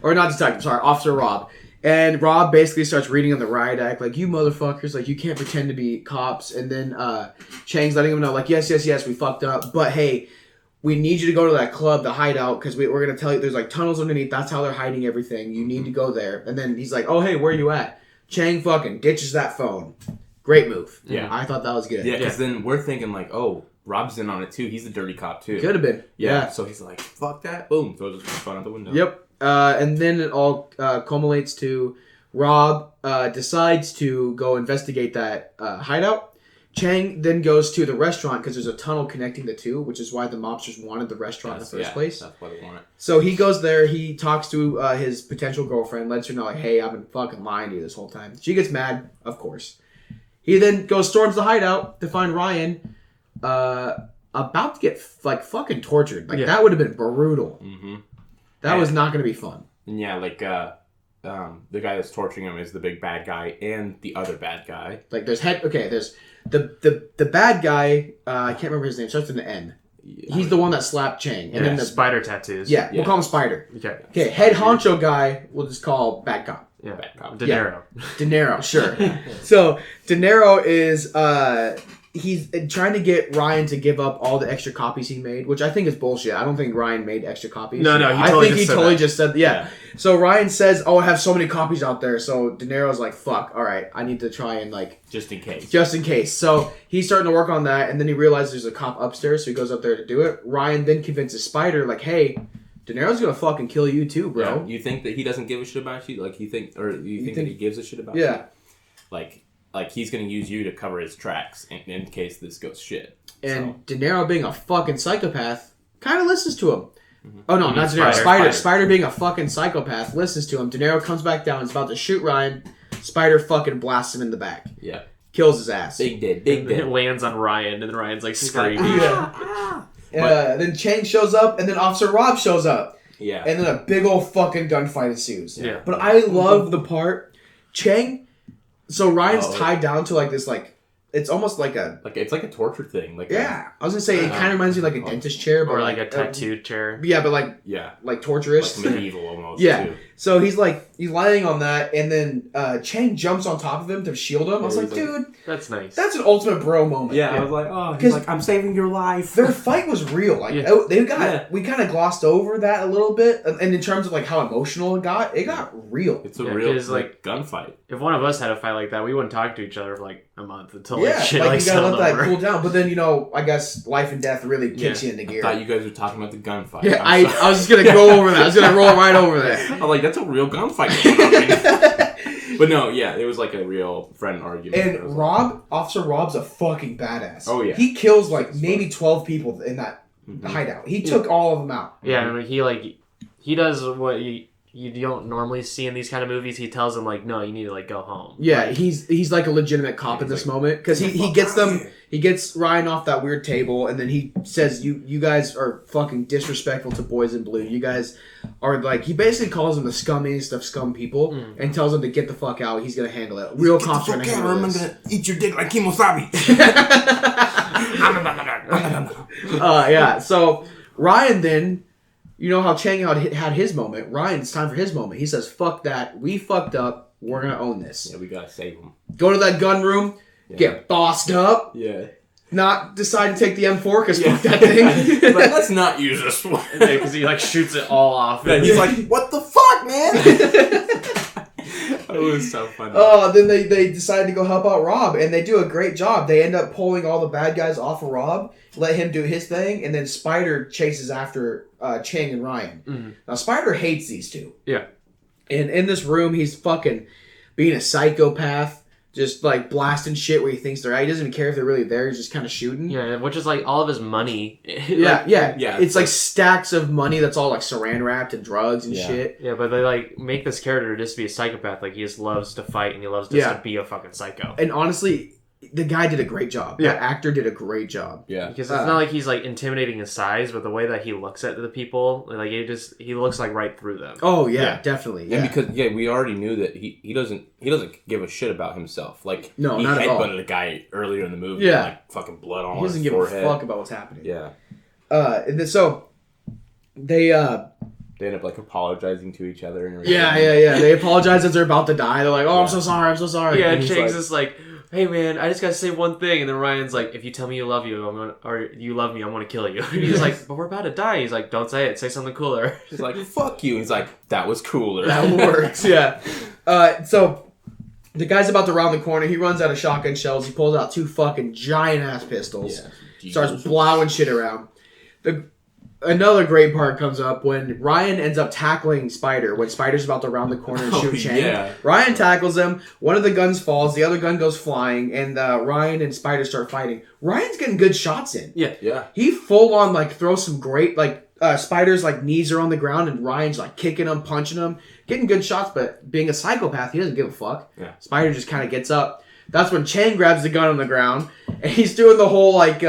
Or not detective, sorry, Officer Rob. And Rob basically starts reading on the riot act, like, you motherfuckers, like, you can't pretend to be cops. And then Chang's letting him know, like, yes, we fucked up. But, hey, we need you to go to that club, the hideout, because we're going to tell you there's, like, tunnels underneath. That's how they're hiding everything. You need to go there. And then he's like, oh, hey, where are you at? Chang fucking ditches that phone. Great move. Yeah. I thought that was good. Yeah, because then we're thinking like, oh, Rob's in on it too. He's a dirty cop too. Could have been. Yeah. So he's like, fuck that. Boom. Throws his phone out the window. Yep. And then it all culminates to Rob decides to go investigate that hideout. Chang then goes to the restaurant because there's a tunnel connecting the two, which is why the mobsters wanted the restaurant in the first place. That's why they want it. So he goes there. He talks to his potential girlfriend, lets her know, like, hey, I've been fucking lying to you this whole time. She gets mad, of course. He then storms the hideout to find Ryan about to get, like, fucking tortured. Like, that would have been brutal. Mm-hmm. That was not going to be fun. And yeah, like, the guy that's torturing him is the big bad guy and the other bad guy. Like, there's the bad guy, I can't remember his name, starts with an N. Yeah. He's the one that slapped Chang. And then the spider tattoos. Yeah, we'll call him Spider. Okay, Head honcho guy, we'll just call Bad Cop. yeah, Bad cop. De Niro. De Niro, sure. So, De Niro is, he's trying to get Ryan to give up all the extra copies he made, which I think is bullshit. I don't think Ryan made extra copies. No, he I totally think he just said totally that. just said, yeah. So Ryan says, oh, I have so many copies out there. So De Niro's like, fuck, all right, I need to try and, like, Just in case. just in case. So he's starting to work on that, and then he realizes there's a cop upstairs, so he goes up there to do it. Ryan then convinces Spider, like, hey, De Niro's gonna fucking kill you too, bro. Yeah. You think that he doesn't give a shit about you? Like, you think that he gives a shit about Yeah. you? Like he's gonna use you to cover his tracks in case this goes shit. And De Niro, being a fucking psychopath, kind of listens to him. Mm-hmm. Oh no, not De Niro. Spider. Spider being a fucking psychopath listens to him. De Niro comes back down, is about to shoot Ryan. Spider fucking blasts him in the back. Yeah. Kills his ass. Big dead. And then it lands on Ryan, and then Ryan's like screaming. Then Chang shows up, and then Officer Rob shows up. Yeah. And then a big old fucking gunfight ensues. Yeah. But I love the part Chang. So Ryan's tied down to like this, like, it's almost like a, Like it's like a torture thing. Like yeah. I was gonna say it kind of reminds me of like a dentist chair, but Or like a tattooed chair. Yeah, but like like torturous. Like medieval almost. Yeah. Too. So he's laying on that, and then Chang jumps on top of him to shield him. I was Yeah, like, he's dude, That's nice. that's an ultimate bro moment. Yeah, I was like, oh, he's 'Cause like, I'm saving your life. Their fight was real. Like we kind of glossed over that a little bit, and in terms of like how emotional it got real. It's a Yeah, real 'cause, like, gunfight. If one of us had a fight like that, we wouldn't talk to each other for like a month until Yeah, like shit like you gotta settled let that over. cool down. But then I guess life and death really kicks you into I gear. thought you guys were talking about the gunfight. Yeah, I'm I sorry. was just gonna go over that. I was gonna roll right over that. I'm like, that's a real gunfight going on. But no, yeah, it was like a real friend argument. It was And Officer Rob's a fucking badass. Oh, yeah. He kills like maybe 12 people in that hideout. He took all of them out. Yeah, I mean, he does what you don't normally see in these kind of movies. He tells them like, no, you need to like go home. Yeah, he's like a legitimate cop in this moment because he gets them. He gets Ryan off that weird table, and then he says, "You guys are fucking disrespectful to boys in blue. You guys are like, he basically calls them the scummiest of scum people and tells them to get the fuck out. He's gonna handle it. Real cops are gonna handle this. I'm gonna eat your dick like Kimosabi. Yeah. So Ryan then, you know how Chang had his moment. Ryan, it's time for his moment. He says, "Fuck that. We fucked up. We're gonna own this. Yeah, we gotta save him. Go to that gun room, get bossed up. Yeah. Not decide to take the M4 because fuck that thing. But let's not use this one. Because he like shoots it all off. And he's like, "What the fuck, man?" It was so funny. Then they decide to go help out Rob, and they do a great job. They end up pulling all the bad guys off of Rob, let him do his thing, and then Spider chases after Chang and Ryan. Mm-hmm. Now Spider hates these two. Yeah. And in this room, he's fucking being a psychopath. Just like blasting shit where he thinks they're out. He doesn't even care if they're really there. He's just kind of shooting. Yeah, which is like all of his money. Yeah. It's like stacks of money that's all like saran wrapped and drugs and shit. Yeah, but they like make this character just be a psychopath. Like he just loves to fight and he loves just to be a fucking psycho. And honestly, the guy did a great job. Yeah. The actor did a great job. Yeah. Because it's not like he's like intimidating in size, but the way that he looks at the people, like he looks like right through them. Oh yeah. Definitely. Yeah. And because we already knew that he doesn't give a shit about himself. Like no, he not at all. headbutted a guy earlier in the movie. Yeah. Like fucking blood on his forehead. He doesn't give a fuck about what's happening. Yeah. And then, so they end up like apologizing to each other and everything. Yeah. They apologize as they're about to die. They're like, "Oh, I'm so sorry." Yeah, and Chang's just like, "Hey man, I just gotta say one thing," and then Ryan's like, "If you tell me you love you, you love me, I'm gonna kill you." And he's like, "But we're about to die." He's like, "Don't say it. Say something cooler." He's like, "Fuck you." He's like, "That was cooler." That works. Yeah. So the guy's about to round the corner. He runs out of shotgun shells. He pulls out 2 fucking giant ass pistols. Yeah. Starts blowing shit around. Another great part comes up when Ryan ends up tackling Spider. When Spider's about to round the corner and shoot Chang. Yeah. Ryan tackles him. One of the guns falls. The other gun goes flying. And Ryan and Spider start fighting. Ryan's getting good shots in. Yeah. He full on like throws some great Spider's like knees are on the ground and Ryan's like kicking him, punching him, getting good shots. But being a psychopath, he doesn't give a fuck. Yeah. Spider just kind of gets up. That's when Chang grabs the gun on the ground and he's doing the whole like.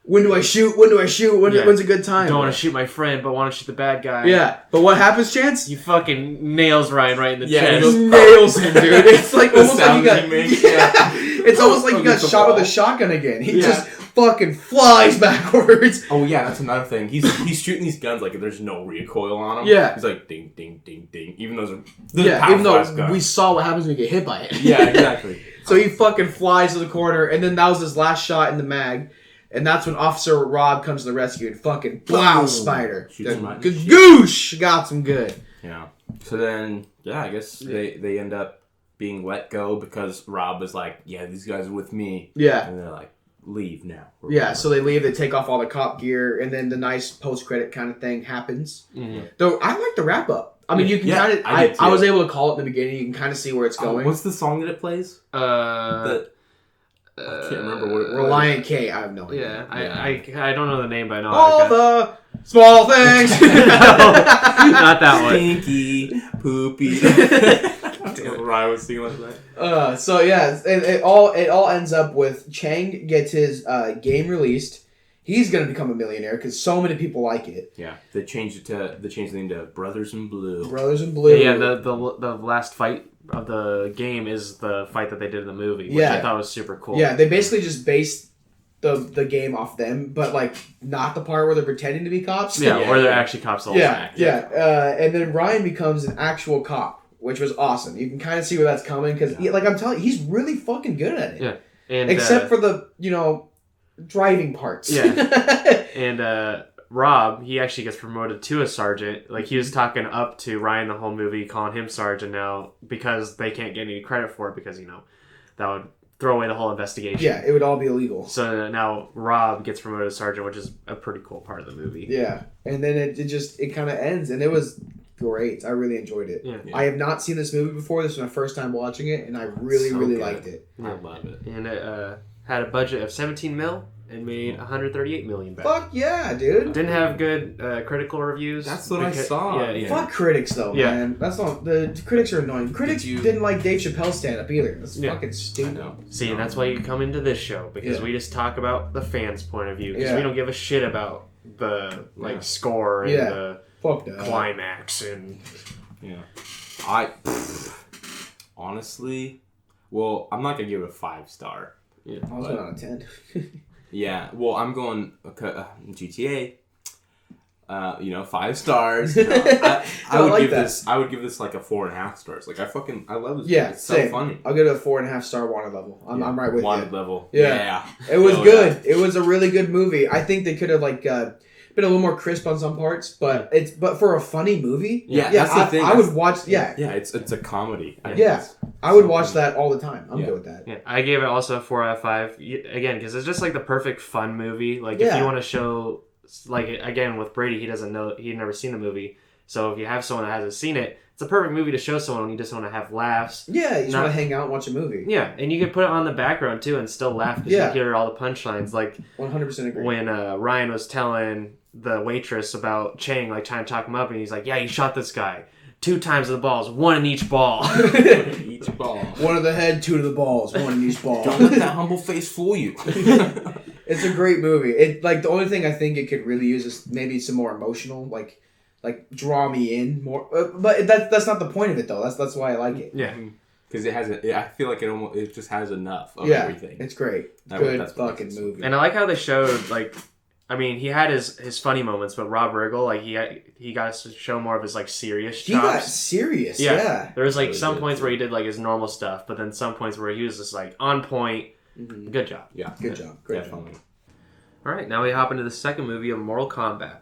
When do I shoot? When's a good time? Don't want to shoot my friend, but want to shoot the bad guy. Yeah, but what happens, Chance? He fucking nails Ryan right in the chest. He nails him, dude. It's like almost like it's almost like you got shot with a shotgun again. He just fucking flies backwards. Oh yeah, that's another thing. He's shooting these guns like there's no recoil on them. Yeah, he's like ding ding ding ding. Even though even though we saw what happens when you get hit by it. Yeah, exactly. So he fucking flies to the corner, and then that was his last shot in the mag. And that's when Officer Rob comes to the rescue and fucking blows Spider. Goosh! Got some good. Yeah. So then, I guess they end up being let go because Rob was like, "Yeah, these guys are with me." Yeah. And they're like, "Leave now." So they leave. They take off all the cop gear, and then the nice post-credit kind of thing happens. Mm-hmm. Though I like the wrap-up. I mean, you can kind of... I was able to call it in the beginning. You can kind of see where it's going. What's the song that it plays? I can't remember what it was. Reliant K. I have no idea. Yeah, I don't know the name, but I know all the small things. Not that one. Pinky, poopy. Ryan was singing like that. So yeah, it all ends up with Chang gets his game released. He's gonna become a millionaire because so many people like it. Yeah, they changed the name to Brothers in Blue. Brothers in Blue. Yeah, the last fight of the game is the fight that they did in the movie, which I thought was super cool. Yeah, they basically just based the game off them, but like not the part where they're pretending to be cops. Yeah, where they're actually cops all the time. And then Ryan becomes an actual cop, which was awesome. You can kind of see where that's coming because, like I'm telling you, he's really fucking good at it. Yeah, and except for the driving parts. Yeah, and Rob, he actually gets promoted to a sergeant. Like, he was talking up to Ryan the whole movie, calling him sergeant now because they can't get any credit for it because, that would throw away the whole investigation. Yeah, it would all be illegal. So now Rob gets promoted to sergeant, which is a pretty cool part of the movie. Yeah, and then it kind of ends, and it was great. I really enjoyed it. Yeah. I have not seen this movie before. This was my first time watching it, and I really liked it. I love it. And it had a budget of $17 million. And made $138 million back. Fuck yeah, dude! Didn't have good critical reviews. That's what I saw. Yeah. Fuck critics though, man. That's not the critics are annoying. Critics didn't like Dave Chappelle's stand up either. That's fucking stupid. See, that's why you come into this show because we just talk about the fans' point of view because we don't give a shit about the score and Fuck that. climax and Honestly, well, I'm not gonna give it a 5-star. I was going on a 10. Yeah, well, I'm going GTA. 5 stars. I would give this like a 4.5 stars. Like I love this. Yeah, it's same. so funny. I'll give it a 4.5 star wanted level. I'm right with wanted you. level. Yeah. It was good. Yeah. It was a really good movie. I think they could have been a little more crisp on some parts, but for a funny movie. Yeah, that's the thing. I would watch. Yeah, it's a comedy. I would watch that all the time. I'm good with that. Yeah, I gave it also a 4 out of 5 again because it's just like the perfect fun movie. Like if you want to show. Like, again, with Brady, he'd never seen the movie. So if you have someone that hasn't seen it, it's a perfect movie to show someone when you just want to have laughs. Yeah, you just want to hang out and watch a movie. Yeah, and you can put it on the background, too, and still laugh because you hear all the punchlines. Like, 100% agree. When Ryan was telling the waitress about Chang, like, trying to talk him up, and he's like, yeah, you shot this guy. 2 times the balls, 1 in each ball. Each ball. 1 to the head, 2 to the balls, 1 in each ball. Don't let that humble face fool you. It's a great movie. It the only thing I think it could really use is maybe some more emotional, like draw me in more. But that's not the point of it though. That's why I like it. Yeah, because it has. I feel like it just has enough of everything. It's great. Good fucking movie. And I like how they showed like. I mean, he had his funny moments, but Rob Riggle, he got to show more of his like serious chops. He got serious. Yeah. There was like some points where he did like his normal stuff, but then some points where he was just like on point. Mm-hmm. Good job. Yeah. Good job. Great job. All right, now we hop into the second movie of Mortal Kombat.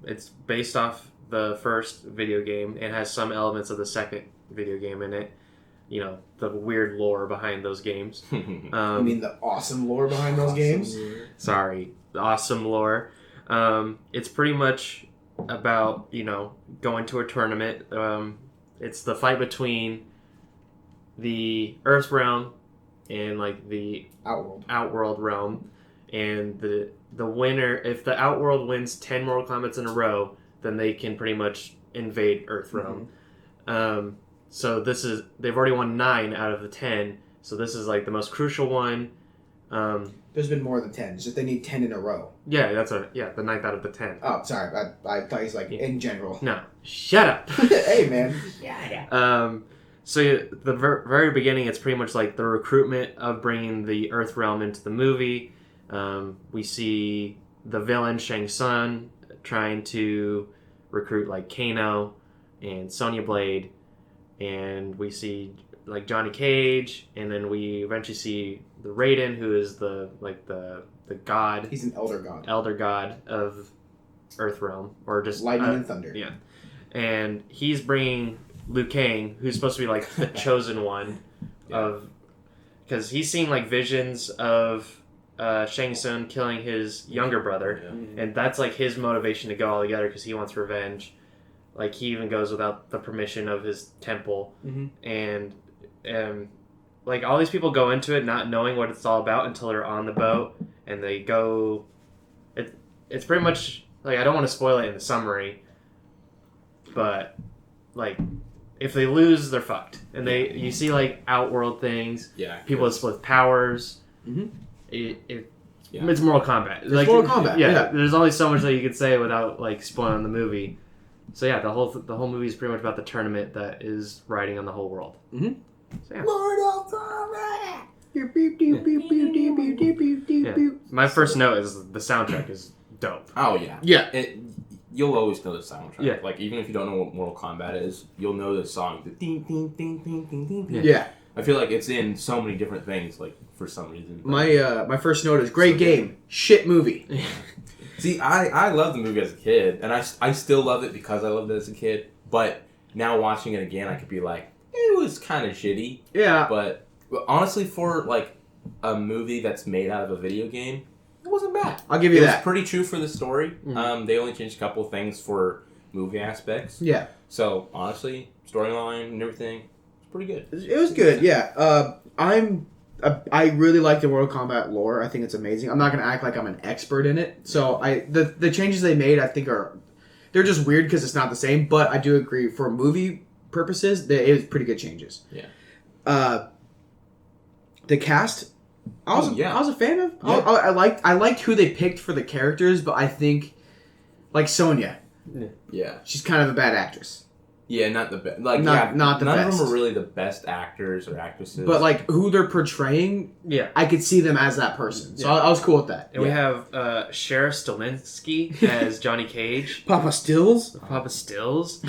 It's based off the first video game and has some elements of the second video game in it. You know, the weird lore behind those games. You mean the awesome lore behind those games? Sorry, the awesome lore. It's pretty much about, going to a tournament. It's the fight between the Earth realm and like the Outworld realm. And the winner, if the Outworld wins 10 Mortal Kombats in a row, then they can pretty much invade Earth realm. Mm-hmm. So they've already won 9 out of the 10. So this is like the most crucial one. There's been more than 10. It's just they need 10 in a row. Yeah, the 9th out of the 10. Oh, sorry. I thought he's like in general. No, shut up. Hey, man. Yeah. So the very beginning, it's pretty much like the recruitment of bringing the Earth realm into the movie. We see the villain Shang Tsung trying to recruit like Kano and Sonya Blade, and we see like Johnny Cage, and then we eventually see the Raiden, who is the god. He's an elder god of Earth realm, or just lightning and thunder. Yeah, and he's bringing Liu Kang, who's supposed to be like the chosen one because he's seeing like visions of Shang Tsung killing his younger brother, and that's like his motivation to go all together because he wants revenge. Like he even goes without the permission of his temple, and like all these people go into it not knowing what it's all about until they're on the boat, and they go. It's pretty much like, I don't want to spoil it in the summary, but like if they lose, they're fucked, and you see like outworld things. Yeah, people that split powers. It's Mortal Kombat. It's Mortal Kombat. Yeah, there's only so much that you could say without like spoiling the movie. So yeah, the whole movie is pretty much about the tournament that is riding on the whole world. So, yeah. Mortal Kombat. My first note is the soundtrack is dope. Oh yeah, yeah. You'll always know the soundtrack. Yeah. Like even if you don't know what Mortal Kombat is, you'll know the song. The ding ding ding ding ding ding. Yeah. I feel like it's in so many different things, like, for some reason. My first note is great game, shit movie. See, I loved the movie as a kid, and I still love it because I loved it as a kid, but now watching it again, I could be like, it was kind of shitty. Yeah. But honestly, for, like, a movie that's made out of a video game, it wasn't bad. I'll give you that. It was pretty true for the story. Mm-hmm. They only changed a couple things for movie aspects. Yeah. So, honestly, storyline and everything, pretty good. It was good, yeah. I really like the Mortal Kombat lore. I think it's amazing. I'm not gonna act like I'm an expert in it. So the changes they made, I think they're just weird because it's not the same. But I do agree for movie purposes, it was pretty good changes. Yeah. The cast, I was a fan of. Yeah. I liked who they picked for the characters, but I think like Sonya. Yeah. She's kind of a bad actress. Yeah, not the best. Not the none best. None of them are really the best actors or actresses. But like who they're portraying, I could see them as that person. So I was cool with that. And we have Sheriff Stalinsky as Johnny Cage. Papa Stills. Papa Stills.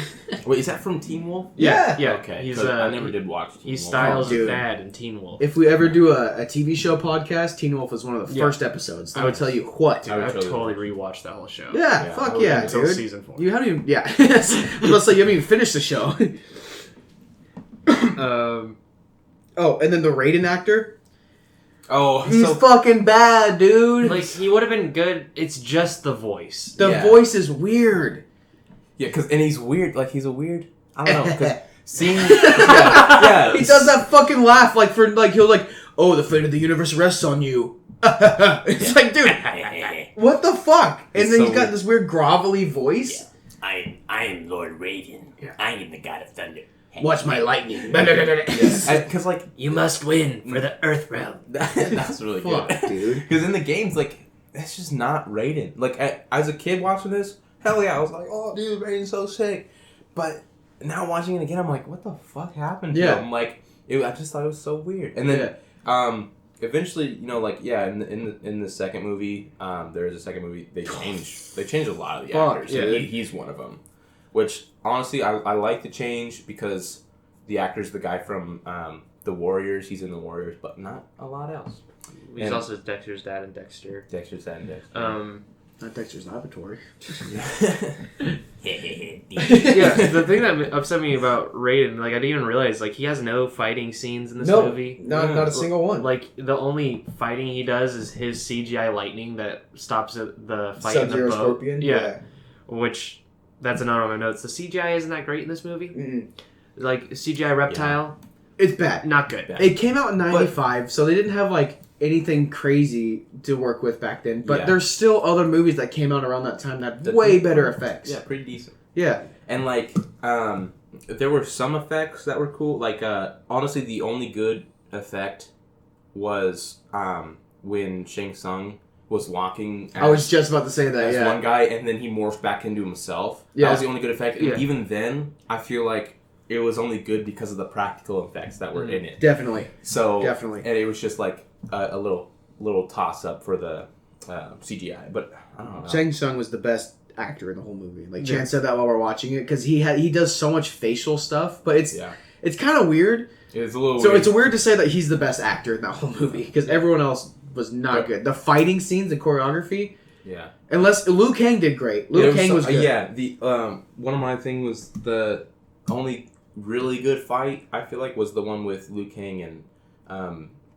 Wait, is that from Teen Wolf? Yeah. Okay. I never did watch Teen Wolf. He styles dad in Teen Wolf. If we ever do a TV show podcast, Teen Wolf is one of the first episodes. I would tell you what. Dude, I would totally rewatch that whole show. Yeah, fuck yeah, until dude. season 4. You haven't even. Yeah. Let's say you haven't even finished the show. And then the Raiden actor. Oh, he's fucking bad, dude. Like, he would have been good. It's just the voice. The voice is weird. Yeah, and he's weird. Like, he's a weird. I don't know. Cause seeing, he does that fucking laugh, like he'll oh, the fate of the universe rests on you. It's like, dude, what the fuck? And then he's got this weird grovelly voice. Yeah. I am Lord Raiden. Yeah. I am the god of thunder. Watch my lightning. Because like you must win for the Earth realm. That's really good, dude. Because in the games, like that's just not Raiden. Like as a kid watching this, hell yeah, I was like, oh dude, Raiden's so sick. But now watching it again, I'm like, what the fuck happened to him? Like, I just thought it was so weird. And then eventually, in the second movie, there is a second movie. They changed a lot of the actors. Yeah, he's one of them. Which honestly, I like the change because the actor's the guy from the Warriors. He's in the Warriors, but not a lot else. He's also Dexter's dad in Dexter. Not Dexter's Laboratory. Yeah, the thing that upset me about Raiden, like I didn't even realize, like he has no fighting scenes in this movie. Not a single one. Like the only fighting he does is his CGI lightning that stops the fight in the boat. Scorpion. Yeah, which that's a note on my notes. The CGI isn't that great in this movie. Mm-hmm. Like CGI reptile, it's bad. Not good. It came out in '95, so they didn't have like anything crazy to work with back then. But there's still other movies that came out around that time that had way better effects. Yeah, pretty decent. Yeah. And like, there were some effects that were cool. Like, honestly, the only good effect was when Shang Tsung was walking. I was just about to say that. As one guy, and then he morphed back into himself. Yeah. That was the only good effect. And even then, I feel like it was only good because of the practical effects that were in it. Definitely. And it was just like a little toss up for the CGI, but I don't know. Shang Tsung was the best actor in the whole movie. Like Chan said that while we're watching it because he does so much facial stuff, but it's kind of weird. It's a little. So weird. it's weird to say that he's the best actor in that whole movie because everyone else was not good. The fighting scenes and choreography. Yeah. Unless Liu Kang did great. Liu Kang was good. Yeah. The one of my things was the only really good fight I feel like was the one with Liu Kang and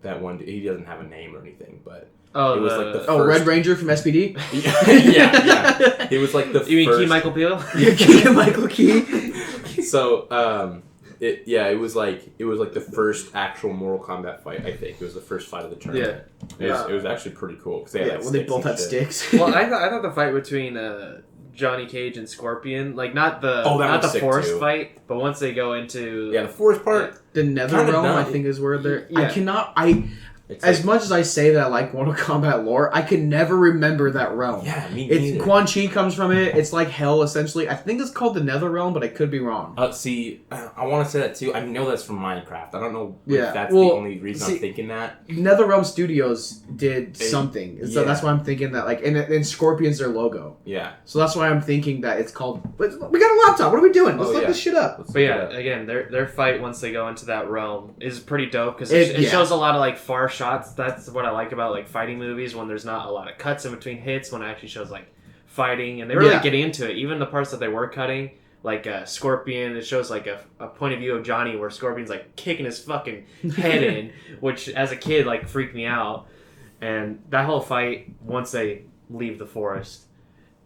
that one. He doesn't have a name or anything, but it was like the first... Red Ranger from SPD. yeah. It was like the. You mean Key Michael Peele? Yeah, Key Michael Key. So it was like the first actual Mortal Kombat fight. I think it was the first fight of the tournament. Yeah. It was actually pretty cool because they both had sticks. Well, I thought the fight between Johnny Cage and Scorpion, like not the forest fight, but once they go into the forest part, the Nether Realm, I think is where they're. As much as I say that I like Mortal Kombat lore, I can never remember that realm. Yeah, me neither. Quan Chi comes from it. It's like hell, essentially. I think it's called the Nether Realm, but I could be wrong. See, I want to say that too. I know that's from Minecraft. I don't know if that's the only reason I'm thinking that. Nether Realm Studios did something. So that's why I'm thinking that, like, and Scorpion's their logo. Yeah. So that's why I'm thinking that it's called... We got a laptop. What are we doing? Let's look this shit up. But again, their fight once they go into that realm is pretty dope because it shows a lot of, like, far shots. That's what I like about like fighting movies when there's not a lot of cuts in between hits, when it actually shows like fighting and they really getting into it. Even the parts that they were cutting, like Scorpion, it shows like a point of view of Johnny where Scorpion's like kicking his fucking head in, which as a kid like freaked me out. And that whole fight once they leave the forest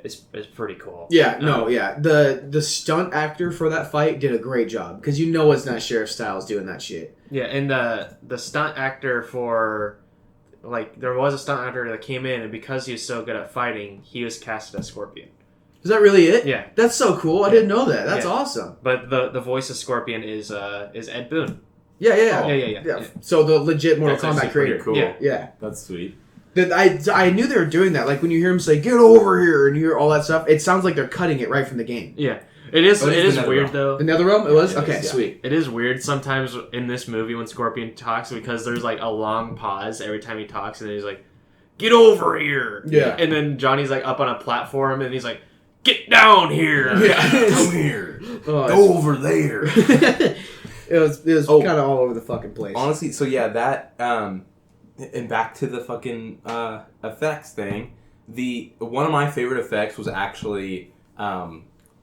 is pretty cool. The stunt actor for that fight did a great job because it's not Sheriff Styles doing that shit. Yeah, and the stunt actor for... Like, there was a stunt actor that came in, and because he was so good at fighting, he was casted as Scorpion. Is that really it? Yeah. That's so cool. I didn't know that. That's awesome. But the voice of Scorpion is Ed Boon. Yeah. So the legit Mortal Kombat creator. Cool. Yeah. That's sweet. I knew they were doing that. Like when you hear him say "get over here" and you hear all that stuff, it sounds like they're cutting it right from the game. Yeah, it is. It is weird though. The NetherRealm, it was okay. Yeah. Sweet. It is weird sometimes in this movie when Scorpion talks because there's like a long pause every time he talks, and then he's like, "Get over here." Yeah. And then Johnny's like up on a platform, and he's like, "Get down here." Yeah. Come here. Oh, Go over there. It was kind of all over the fucking place. Honestly, so yeah, that and back to the fucking effects thing. One of my favorite effects was actually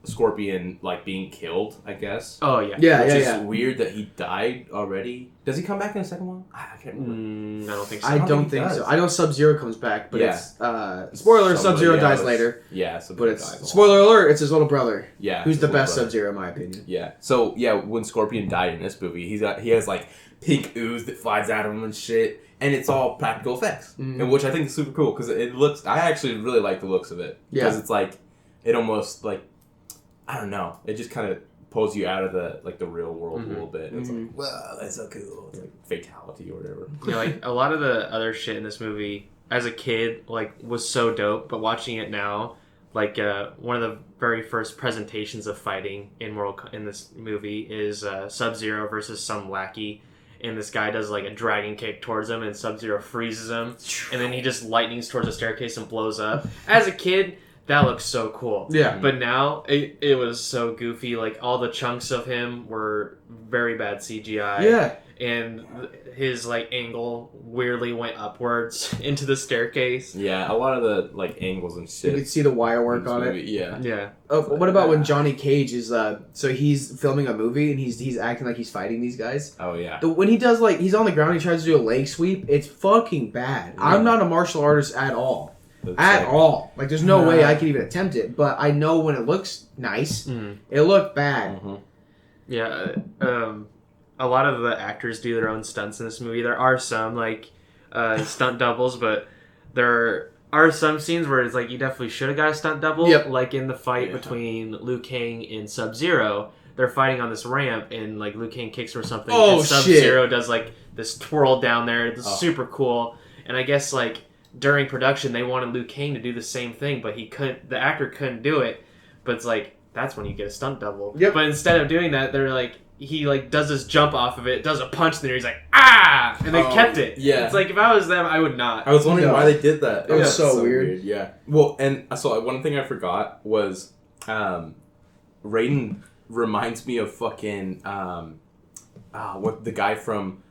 Scorpion like being killed, I guess. Oh yeah. Yeah, Which is weird that he died already. Does he come back in the second one? I can't remember. I don't think so. I don't think so. I know Sub-Zero comes back, but Yeah. it's spoiler: Somebody Sub-Zero dies else. later. Yeah, But it's spoiler alert: it's his little brother. Yeah, Who's his the little best brother. Sub-Zero in my opinion. Yeah. So yeah, when Scorpion died in this movie, he has like pink ooze that flies out of him and shit, and it's all practical effects, and which I think is super cool because it looks. I actually really like the looks of it because it's like it almost like I don't know. It just kind of pulls you out of the real world a little bit. It's like, wow, that's so cool. It's like fatality or whatever. Yeah, like a lot of the other shit in this movie as a kid like was so dope, but watching it now, like one of the very first presentations of fighting in this movie is Sub-Zero versus some lackey, and this guy does like a dragon kick towards him, and Sub-Zero freezes him, and then he just lightnings towards a staircase and blows up. As a kid, that looks so cool. Yeah. But now it was so goofy. Like all the chunks of him were very bad CGI. Yeah. And his like angle weirdly went upwards into the staircase. Yeah, a lot of the like angles and You shit. can see the wire in work this on movie. it. Yeah. Yeah. Oh, what about when Johnny Cage is so he's filming a movie and he's acting like he's fighting these guys? Oh yeah. When he does like he's on the ground, he tries to do a leg sweep. It's fucking bad. Yeah. I'm not a martial artist at all. That's At like- all. Like there's no way I could even attempt it. But I know when it looks nice, it looked bad. Yeah. A lot of the actors do their own stunts in this movie. There are some like stunt doubles, but there are some scenes where it's like you definitely should have got a stunt double. Yep. Like in the fight between Liu Kang and Sub-Zero, they're fighting on this ramp, and like Liu Kang kicks or something. Oh, and Sub-Zero does like this twirl down there. It's super cool. And I guess like during production they wanted Liu Kang to do the same thing, but he couldn't. The actor couldn't do it. But it's like that's when you get a stunt double. Yep. But instead of doing that, they're like. He like does this jump off of it, does a punch, and then he's like, ah! And they kept it. Yeah. It's like if I was them, I would not. I was wondering No. why they did that. It was That's so weird. Yeah. Well, and so one thing I forgot was Raiden reminds me of fucking what the guy from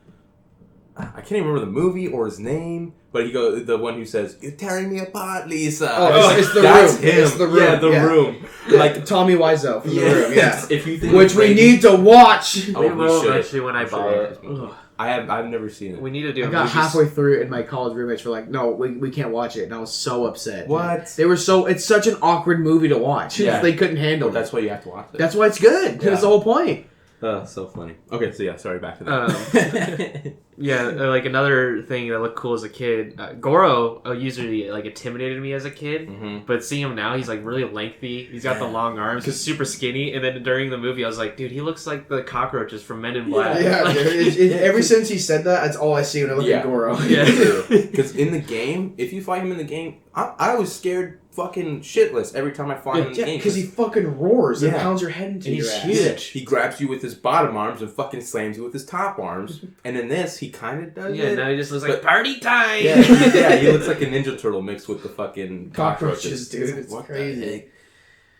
I can't even remember the movie or his name, but he goes the one who says, "You're tearing me apart, Lisa." Oh, it's the That's room. him. It's the room. Yeah, the room. Like Tommy Wiseau from the room. Yeah. If you think Which we need to watch. Oh, We we will should. eventually when I buy it. Ugh. I've never seen it. We need to do. I got halfway through it, and my college roommates were like, "No, we can't watch it," and I was so upset. What? They were so. It's such an awkward movie to watch. Yeah. They couldn't handle it. That's why you have to watch it. That's why it's good. Yeah. That's the whole point. Oh, so funny. Okay, so yeah, sorry, back to that. Yeah, like another thing that looked cool as a kid. Goro usually like intimidated me as a kid, but seeing him now, he's like really lengthy. He's got the long arms. He's super skinny. And then during the movie, I was like, dude, he looks like the cockroaches from Men in Black. Yeah, Like, ever since he said that, that's all I see when I look at Goro. Yeah. Because in the game, if you fight him in the game, I was scared fucking shitless every time I fought him in the game. because he fucking roars and Yeah. pounds your head into And your he's ass. huge. He grabs you with his bottom arms and fucking slams you with his top arms. And in this, he kind of does Yeah, it. now he just looks like But- party time. Yeah, he looks like a Ninja Turtle mixed with the fucking Cockroaches, dude. It's What the crazy.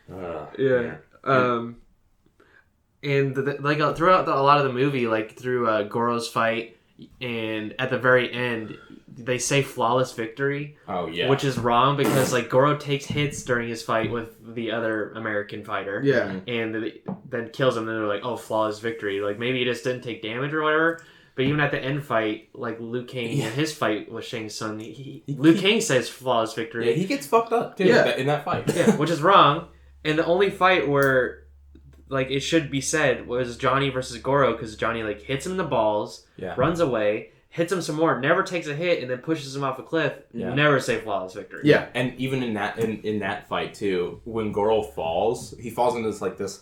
heck? Yeah. And throughout a lot of the movie, like through Goro's fight, and at the very end, they say flawless victory, Oh, yeah. which is wrong because like Goro takes hits during his fight with the other American fighter, Yeah. and then kills him. And they're like, "Oh, flawless victory!" Like maybe he just didn't take damage or whatever. But even at the end fight, like Liu Kang in his fight with Shang Tsung, Liu Kang says flawless victory. Yeah, he gets fucked up, too, Yeah. in that fight. Yeah, which is wrong. And the only fight where, like, it should be said was Johnny versus Goro, because Johnny, like, hits him in the balls, Yeah. runs away, hits him some more, never takes a hit, and then pushes him off a cliff. Yeah. Never say flawless victory. Yeah. And even in that fight too, when Goro falls, he falls into this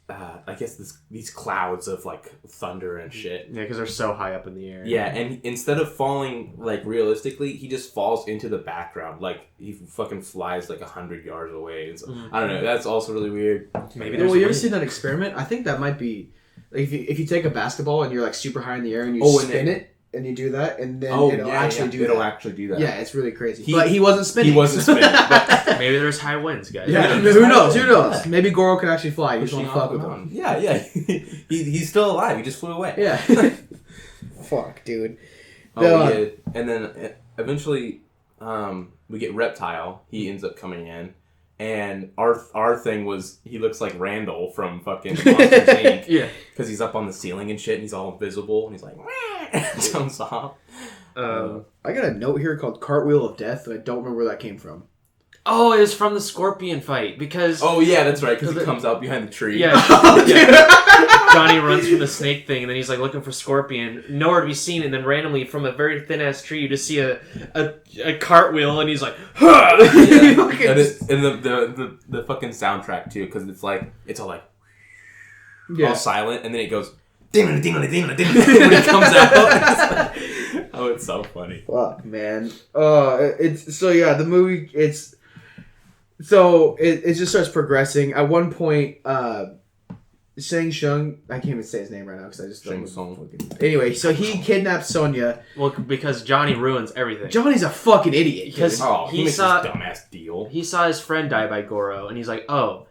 I guess these clouds of like thunder and shit. Yeah, because they're so high up in the air. Yeah, and instead of falling like realistically, he just falls into the background. Like he fucking flies like 100 yards away. And so, I don't know. That's also really weird. Maybe. Well, you ever seen that experiment? I think that might be like if you take a basketball and you're like super high in the air and you spin it. And you do that, and then it'll actually do that. Yeah, it's really crazy. But he wasn't spinning. He wasn't spinning. But maybe there's high winds, guys. Yeah, who knows? Who knows? Maybe Goro can actually fly. You just want to fuck with him. Yeah. He's still alive. He just flew away. Yeah. Fuck, dude. Yeah. And then eventually, we get Reptile. He ends up coming in. And our thing was he looks like Randall from fucking Monsters Inc. Yeah. Because he's up on the ceiling and shit, and he's all invisible, and he's like, jumps off. I got a note here called Cartwheel of Death, but I don't remember where that came from. Oh, it was from the scorpion fight because. Oh yeah, that's right. Because he comes out behind the tree. Yeah. Johnny runs from the snake thing, and then he's like looking for Scorpion, nowhere to be seen, and then randomly from a very thin ass tree, you just see a cartwheel, and he's like, yeah. And the fucking soundtrack too, because it's all like all silent, and then it goes when it comes out. Oh, it's so funny. Fuck, man. It's so yeah. The movie it just starts progressing. At one point, Shang Tsung, I can't even say his name right now because I just don't know. Anyway, so he kidnaps Sonya. Well, because Johnny ruins everything. Johnny's a fucking idiot. Because he makes this dumbass deal. He saw his friend die by Goro, and he's like, oh.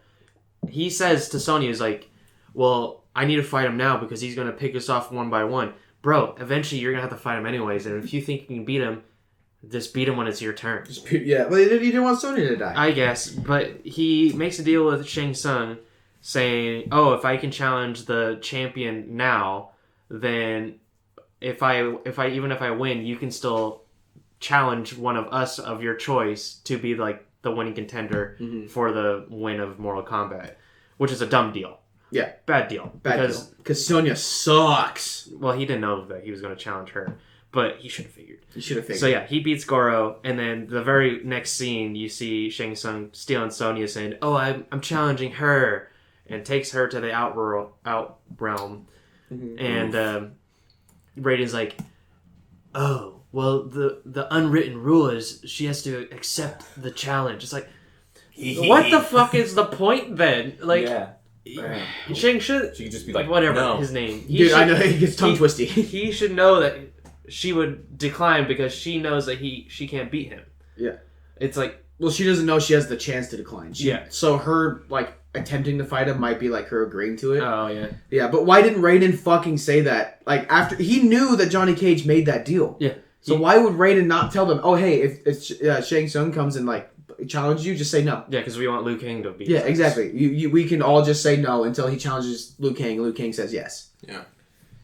He says to Sonya, he's like, well, I need to fight him now because he's going to pick us off one by one. Bro, eventually you're going to have to fight him anyways, and if you think you can beat him, just beat him when it's your turn. Yeah, well, he didn't want Sonya to die. I guess, but he makes a deal with Shang Tsung, saying, oh, if I can challenge the champion now, then if I win, you can still challenge one of us of your choice to be like the winning contender for the win of Mortal Kombat, which is a dumb deal. Yeah. Bad deal. Because Sonya sucks. Well, he didn't know that he was going to challenge her, but he should have figured. So yeah, he beats Goro, and then the very next scene, you see Shang Tsung stealing Sonya, saying, oh, I'm challenging her, and takes her to the out realm. And Raiden's like, oh, well, the unwritten rule is she has to accept the challenge. It's like, what the fuck is the point then? Like, Shang should... She could just be like, whatever his name. I know, he gets tongue twisty. He should know that she would decline because she knows that she can't beat him. Yeah. It's like... Well, she doesn't know she has the chance to decline. So her, like, attempting to fight him might be like her agreeing to it. Oh, yeah. Yeah, but why didn't Raiden fucking say that? Like, after... He knew that Johnny Cage made that deal. Yeah. So why would Raiden not tell them, oh, hey, if Shang Tsung comes and, like, challenges you, just say no. Yeah, because we want Liu Kang to beat us. Exactly. We can all just say no until he challenges Liu Kang, and Liu Kang says yes. Yeah.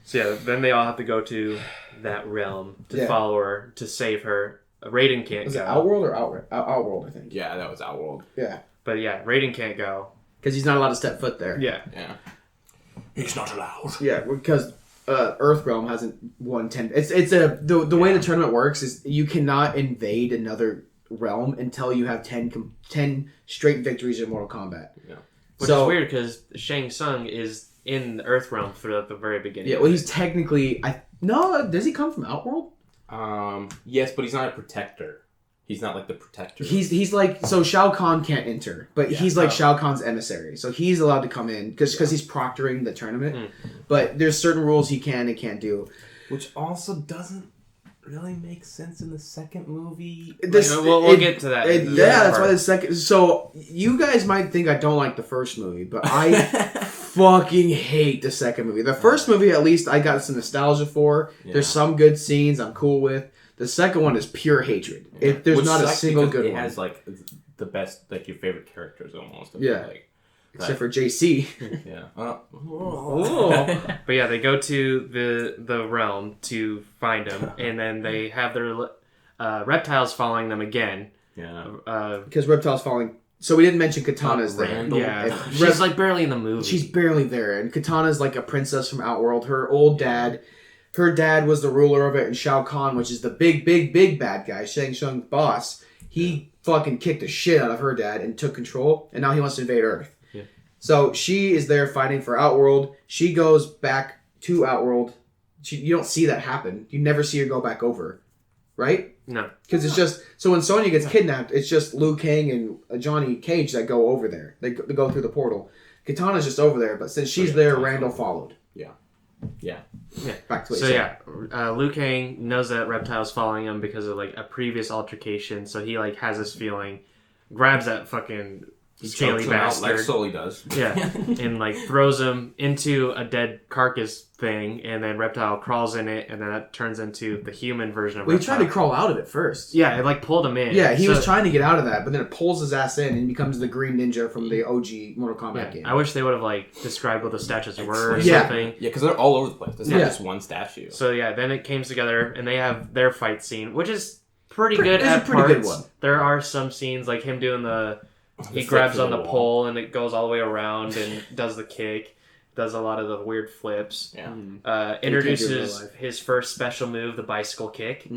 So yeah, then they all have to go to that realm to follow her, to save her. Raiden can't go. Was it Outworld or Outworld, I think. Yeah, that was Outworld. Yeah. But yeah, Raiden can't go. Because he's not allowed to step foot there. Yeah. Yeah. He's not allowed. Yeah, because Earthrealm hasn't won 10... The way the tournament works is you cannot invade another realm until you have 10 straight victories in Mortal Kombat. Yeah. Which is weird because Shang Tsung is in the Earthrealm throughout the very beginning. Yeah, well, he's technically... does he come from Outworld? Yes, but he's not a protector. He's not like the protector. He's like... So Shao Kahn can't enter, but he's like Shao Kahn's emissary. So he's allowed to come in because he's proctoring the tournament. But there's certain rules he can and can't do. Which also doesn't really make sense in the second movie. We'll get to that. That's why the second... So you guys might think I don't like the first movie, but I fucking hate the second movie. The first movie, at least, I got some nostalgia for. Yeah. There's some good scenes I'm cool with. The second one is pure hatred. Yeah. There's not a single good one. It has like the best, like your favorite characters almost. Except for JC. Yeah. But yeah, they go to the realm to find him, and then they have their reptiles following them again. Yeah. Because reptiles following. So we didn't mention Katana's there. Yeah. She's like barely in the movie. She's barely there, and Katana's like a princess from Outworld. Her old dad. Her dad was the ruler of it, and Shao Kahn, which is the big bad guy, Shang Tsung's boss, he fucking kicked the shit out of her dad and took control, and now he wants to invade Earth. Yeah. So she is there fighting for Outworld. She goes back to Outworld. You don't see that happen. You never see her go back over, right? No. Because it's just... So when Sonya gets kidnapped, it's just Liu Kang and Johnny Cage that go over there. They go through the portal. Katana's just over there, but since she's there, Randall followed. Yeah. Back to what So you said. Liu Kang knows that Reptile's following him because of like a previous altercation. So he like has this feeling, grabs that fucking scaly bastard, like Sully does. Yeah, and like throws him into a dead carcass thing, and then Reptile crawls in it, and then that turns into the human version of Well, he Reptile. tried to crawl out of it first. Yeah, it like pulled him in. Yeah, he was trying to get out of that, but then it pulls his ass in and he becomes the Green Ninja from the OG Mortal Kombat game. I wish they would have like described what the statues were or Yeah. something. Yeah, because they're all over the place. It's not just one statue. So yeah, then it came together, and they have their fight scene, which is pretty good it's at a pretty parts. good one. There are some scenes like him doing he grabs on the wall. pole and it goes all the way around and does the kick, does a lot of the weird flips. Yeah. Introduces his first special move, the bicycle kick,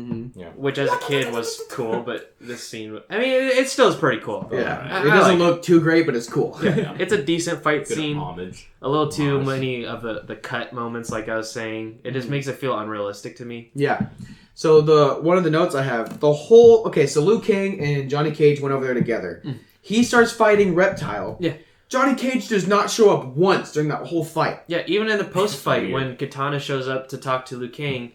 which as a kid was cool, but this scene, I mean, it still is pretty cool. Yeah, it doesn't look too great, but it's cool. Yeah. It's a decent fight Good scene. homage. A little too many of the cut moments, like I was saying. It just makes it feel unrealistic to me. Yeah. So one of the notes I have, so Liu Kang and Johnny Cage went over there together. He starts fighting Reptile. Yeah. Johnny Cage does not show up once during that whole fight. Yeah, even in the post-fight, when Katana shows up to talk to Liu Kang,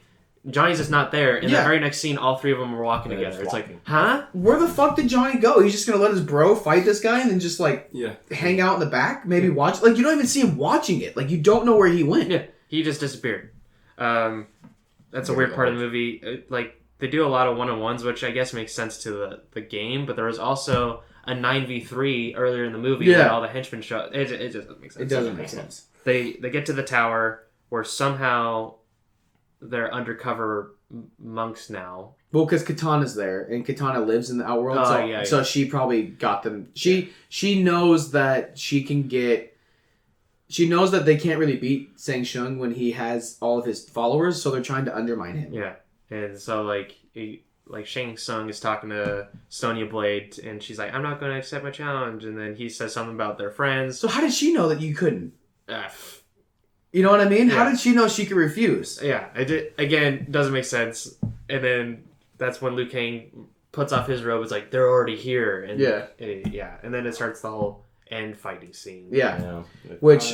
Johnny's just not there. In the very next scene, all three of them are walking together. It's like, huh? Where the fuck did Johnny go? He's just gonna let his bro fight this guy and then just like hang out in the back? Maybe watch? Like, you don't even see him watching it. Like, you don't know where he went. Yeah, he just disappeared. That's a weird part of the movie. Like, they do a lot of one-on-ones, which I guess makes sense to the game, but there was also a 9v3 earlier in the movie where all the henchmen show up. It just doesn't make sense. It doesn't make sense. They get to the tower where somehow they're undercover monks now. Well, because Katana's there, and Katana lives in the Outworld, so she probably got them. She knows that she can get... She knows that they can't really beat Shang Tsung when he has all of his followers, so they're trying to undermine him. Yeah, and so like Shang Tsung is talking to Sonya Blade, and she's like, "I'm not going to accept my challenge," and then he says something about their friends. So how did she know that you couldn't? You know what I mean? Yeah. How did she know she could refuse? Yeah, again, doesn't make sense. And then that's when Liu Kang puts off his robe. It's like, they're already here. And and then it starts the whole end fighting scene. Yeah. Which,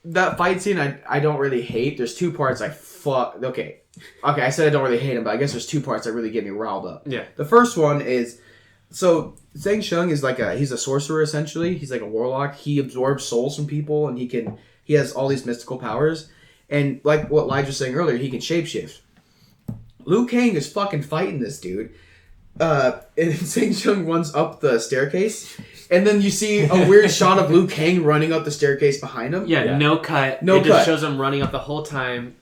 that fight scene I don't really hate. There's two parts I fuck... Okay, I said I don't really hate him, but I guess there's two parts that really get me riled up. Yeah. The first one is... So, Shang Tsung is he's a sorcerer, essentially. He's like a warlock. He absorbs souls from people, and he has all these mystical powers. And like what Lige was saying earlier, he can shapeshift. Liu Kang is fucking fighting this dude. And Shang Tsung runs up the staircase. And then you see a weird shot of Liu Kang running up the staircase behind him. Yeah, no cut. It just shows him running up the whole time,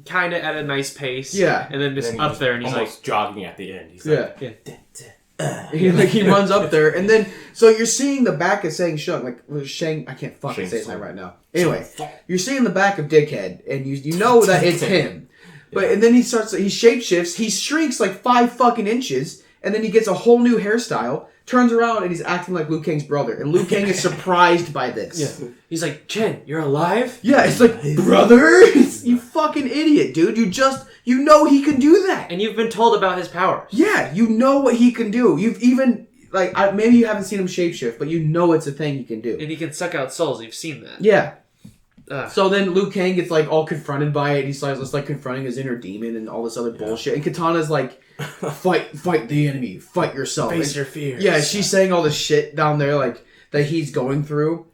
kind of at a nice pace. Yeah. And then just up there, and he's almost like... jogging at the end. He's he runs up there, and then so you're seeing the back of Shang Tsung, I can't fucking say that right now. Anyway, you're seeing the back of Dickhead, and you know that it's him. But and then he shapeshifts, he shrinks like 5 fucking inches, and then he gets a whole new hairstyle, turns around, and he's acting like Liu Kang's brother, and Liu Kang is surprised by this. Yeah. He's like, Chen, you're alive? Yeah, it's like, brother, you fucking idiot, dude. You know he can do that. And you've been told about his powers. Yeah, you know what he can do. You've even, maybe you haven't seen him shapeshift, but you know it's a thing he can do. And he can suck out souls. You've seen that. Yeah. So then Liu Kang gets all confronted by it. He's confronting his inner demon and all this other bullshit. And Katana's like, fight the enemy, fight yourself. Face your fears. Yeah, she's saying all this shit down there that he's going through.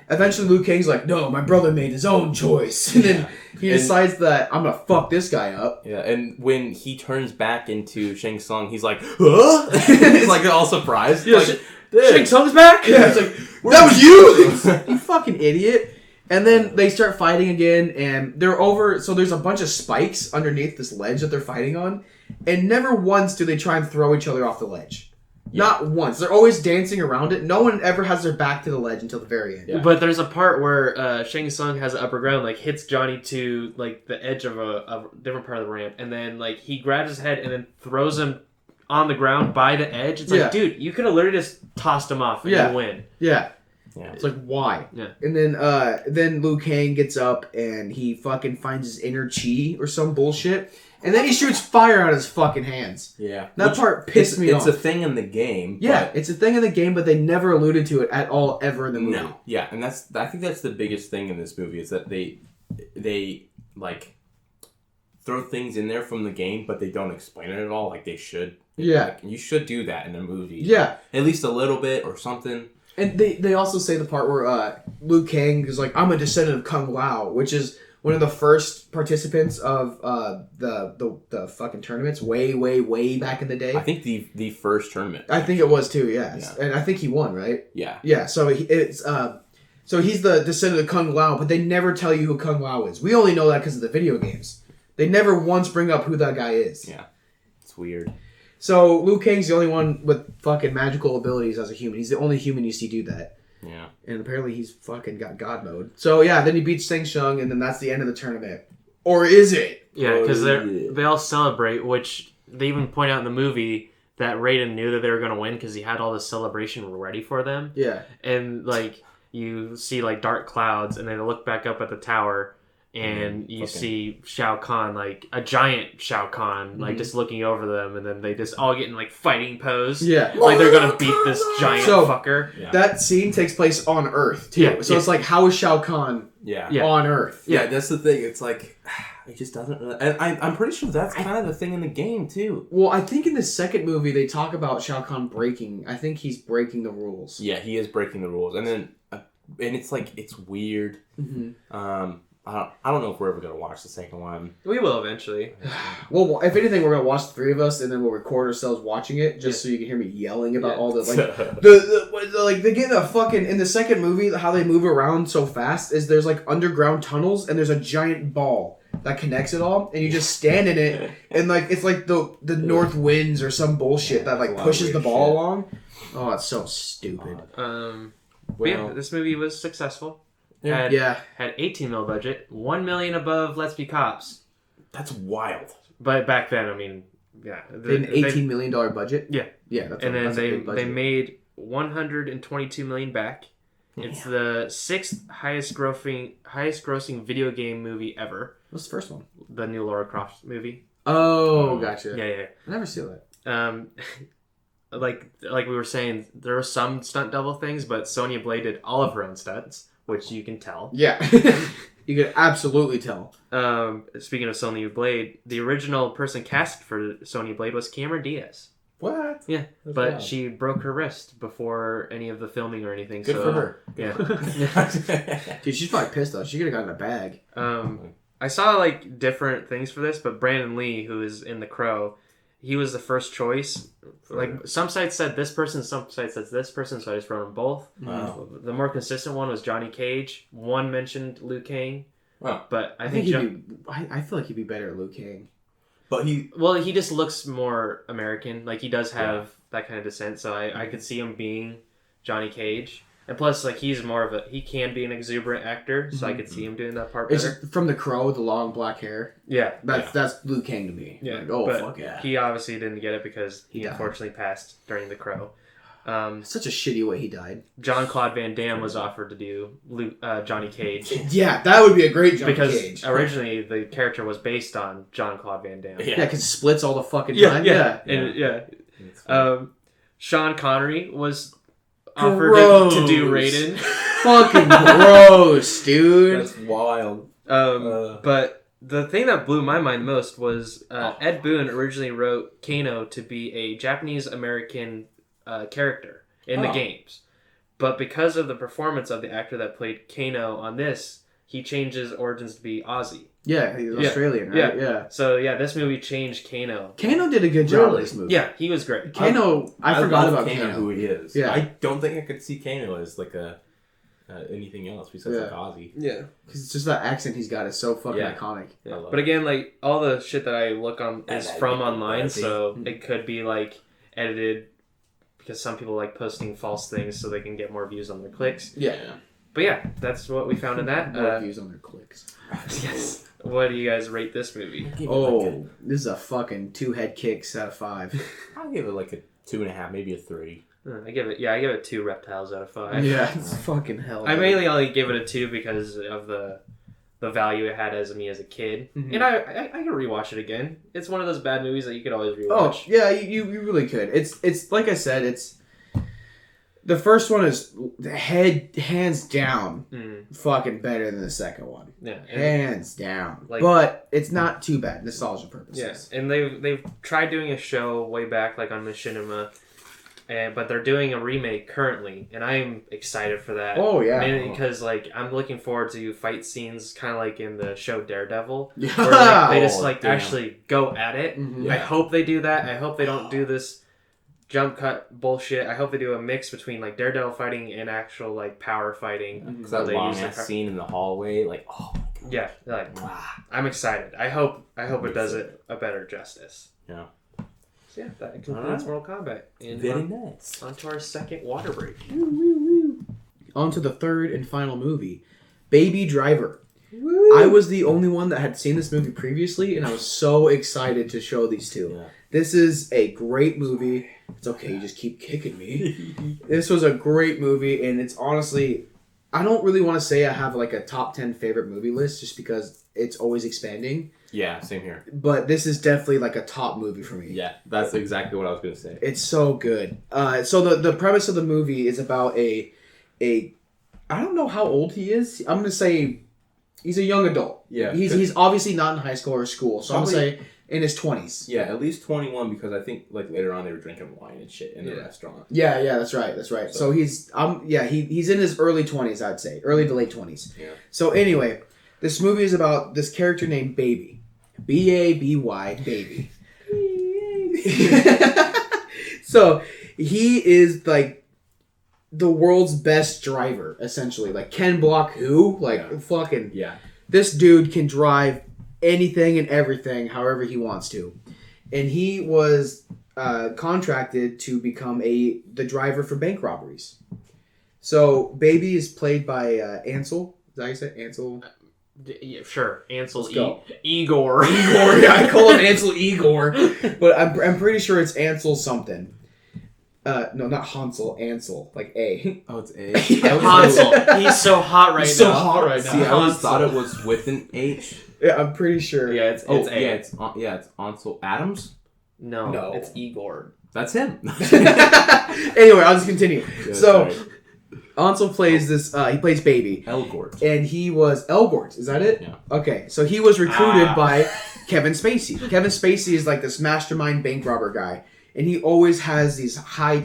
Eventually, Liu Kang's like, no, my brother made his own choice. And then he decides that I'm going to fuck this guy up. Yeah, and when he turns back into Shang Tsung, he's like, huh? He's like all surprised. Yeah, Shang Tsung's back? Yeah, it's like, that was you? You fucking idiot. And then they start fighting again, and they're over... So there's a bunch of spikes underneath this ledge that they're fighting on. And never once do they try and throw each other off the ledge. Yeah. Not once. They're always dancing around it. No one ever has their back to the ledge until the very end. Yeah. But there's a part where Shang Tsung has the upper ground, hits Johnny to the edge of a different part of the ramp, and then he grabs his head and then throws him on the ground by the edge. It's like, dude, you could have literally just tossed him off and you win. Yeah. Yeah. It's like, why? Yeah. And then Liu Kang gets up and he fucking finds his inner chi or some bullshit. And then he shoots fire out of his fucking hands. Yeah. That part pissed me off. It's a thing in the game. Yeah, it's a thing in the game, but they never alluded to it at all ever in the movie. No. Yeah, and I think that's the biggest thing in this movie is that they like throw things in there from the game, but they don't explain it at all like they should. Yeah. Like, you should do that in a movie. Yeah. Like, at least a little bit or something. And they also say the part where Liu Kang is like, I'm a descendant of Kung Lao, which is one of the first participants of the fucking tournaments way back in the day. I think the first tournament. I think it was too, yes. Yeah. And I think he won, right? Yeah. Yeah, so he's the descendant of Kung Lao, but they never tell you who Kung Lao is. We only know that because of the video games. They never once bring up who that guy is. Yeah. It's weird. So Liu Kang's the only one with fucking magical abilities as a human. He's the only human you see do that. Yeah. And apparently he's fucking got God mode. So yeah, then he beats Shang Tsung, and then that's the end of the tournament. Or is it? Yeah, because they all celebrate, which they even point out in the movie that Raiden knew that they were going to win because he had all this celebration ready for them. Yeah. And, like, you see, like, dark clouds, and then they look back up at the tower, and you see Shao Kahn, like, a giant Shao Kahn, like, just looking over them, and then they just all get in, like, fighting pose. Yeah. Like, they're going to beat this giant fucker. Yeah. That scene takes place on Earth, too. Yeah, so it's like, how is Shao Kahn Yeah. on Earth? Yeah, that's the thing. It's like, it just doesn't really... And I'm pretty sure that's kind of the thing in the game, too. Well, I think in the second movie, they talk about Shao Kahn breaking. I think he's breaking the rules. Yeah, he is breaking the rules. And then... and it's like, it's weird. Mm-hmm. I don't know if we're ever going to watch the second one. We will eventually. Well, if anything, we're going to watch the three of us, and then we'll record ourselves watching it, just so you can hear me yelling about all the, like, they get a fucking, in the second movie, how they move around so fast is there's, like, underground tunnels, and there's a giant ball that connects it all, and you just stand in it, and, like, it's like the north winds or some bullshit that, like, pushes the ball along. Oh, it's so stupid. Yeah, this movie was successful. Had 18 mil budget, 1 million above Let's Be Cops. That's wild. But back then, I mean, yeah, An $18 million budget. Yeah, yeah, that's they made 122 million back. Damn. It's the sixth highest grossing video game movie ever. What's the first one? The new Lara Croft movie. Oh, gotcha. Yeah. I never see that. Like we were saying, there were some stunt double things, but Sonya Blade did all of her own stunts, which you can tell. Yeah. You can absolutely tell. Speaking of Sonya Blade, the original person cast for Sonya Blade was Cameron Diaz. What? Yeah, That's but wild. She broke her wrist before any of the filming or anything. Good for her. Yeah. Dude, she's probably pissed though. She could have gotten a bag. I saw like different things for this, but Brandon Lee, who is in The Crow, he was the first choice. Like some sites said this person, some sites said this person, so I just wrote them both. Wow. The more consistent one was Johnny Cage. One mentioned Liu Kang. Wow. But I think I feel like he'd be better at Liu Kang. But he just looks more American. Like he does have that kind of descent, so I could see him being Johnny Cage. And plus, like he can be an exuberant actor, so I could see him doing that part better. It's from The Crow, the long black hair. Yeah, that's Liu Kang to me. Yeah, like, fuck yeah. He obviously didn't get it because he unfortunately passed during The Crow. Such a shitty way he died. Jean-Claude Van Damme was offered to do Johnny Cage. Yeah, that would be a great Johnny Because Cage. originally the character was based on Jean-Claude Van Damme. Yeah, because it splits all the fucking time. Sean Connery was offered to do Raiden. Fucking gross, dude. That's wild. But the thing that blew my mind most was Ed Boon originally wrote Kano to be a Japanese-American character in the games. But because of the performance of the actor that played Kano on this, he changed his origins to be Aussie. Yeah, he's Australian, right? Yeah. So, this movie changed Kano. Kano did a good job in this movie. Yeah, he was great. Kano, I forgot about Kano. Who he is. Yeah. I don't think I could see Kano as like anything else besides like Aussie. Yeah. Because it's just that accent he's got is so fucking iconic. Yeah. But again, like, all the shit that I look on is from online, so it could be, like, edited because some people like posting false things so they can get more views on their clicks. Yeah. But yeah, that's what we found in that. More views on their clicks. Yes. What do you guys rate this movie? This is a fucking 2 head kicks out of 5. I'll give it like a 2.5, maybe a 3. I give it 2 reptiles out of 5. Yeah, it's fucking hell. I mainly only give it a 2 because of the value it had as me as a kid, and I can rewatch it again. It's one of those bad movies that you could always rewatch. Oh yeah, you really could. It's like I said, it's the first one is hands down fucking better than the second one. Yeah, hands down. But it's not too bad, nostalgia purposes. Yes, and they've tried doing a show way back like on Machinima. But they're doing a remake currently, and I'm excited for that. Oh yeah, mainly because I'm looking forward to fight scenes, kind of like in the show Daredevil, yeah. where they just actually go at it. Mm-hmm. Yeah. I hope they do that. I hope they don't do this jump cut bullshit. I hope they do a mix between Daredevil fighting and actual power fighting. Because that long ass scene in the hallway, oh my god. Yeah, I'm excited. I hope it does it a better justice. Yeah. Yeah, that concludes Mortal Kombat. And very nice. On to our second water break. On to the third and final movie, Baby Driver. Woo. I was the only one that had seen this movie previously, and I was so excited to show these two. Yeah. This is a great movie. It's okay, you just keep kicking me. This was a great movie, and it's honestly, I don't really want to say I have a top 10 favorite movie list, just because it's always expanding. Yeah, same here. But this is definitely a top movie for me. Yeah, that's exactly what I was going to say. It's so good. So the premise of the movie is about a I don't know how old he is. I'm going to say he's a young adult. Yeah. He's obviously not in high school or school. So probably, I'm going to say in his 20s. Yeah, at least 21 because I think later on they were drinking wine and shit in the restaurant. Yeah, that's right. So he's he's in his early 20s, I'd say. Early to late 20s. Yeah. So anyway, this movie is about this character named Baby. B-A-B-Y, Baby. So, he is, the world's best driver, essentially. Ken Block who? Fucking... Yeah. This dude can drive anything and everything however he wants to. And he was contracted to become the driver for bank robberies. So, Baby is played by Ansel. Is that how you say it? Ansel... Yeah, sure. Ansel Igor. Yeah, I call him Ansel Igor, but I'm pretty sure it's Ansel something. No, not Hansel. Ansel, A. Oh, it's A. Hansel. He's so hot right now. So hot right now. See, I always thought it was with an H. Yeah, I'm pretty sure. Yeah, it's A. It's Ansel Adams. No, it's Igor. That's him. Anyway, I'll just continue. Yeah, so. Sorry. Ansel plays he plays Baby. Elgort. And he was Elgort, is that it? Yeah. Okay, so he was recruited by Kevin Spacey. Kevin Spacey is this mastermind bank robber guy. And he always has these not high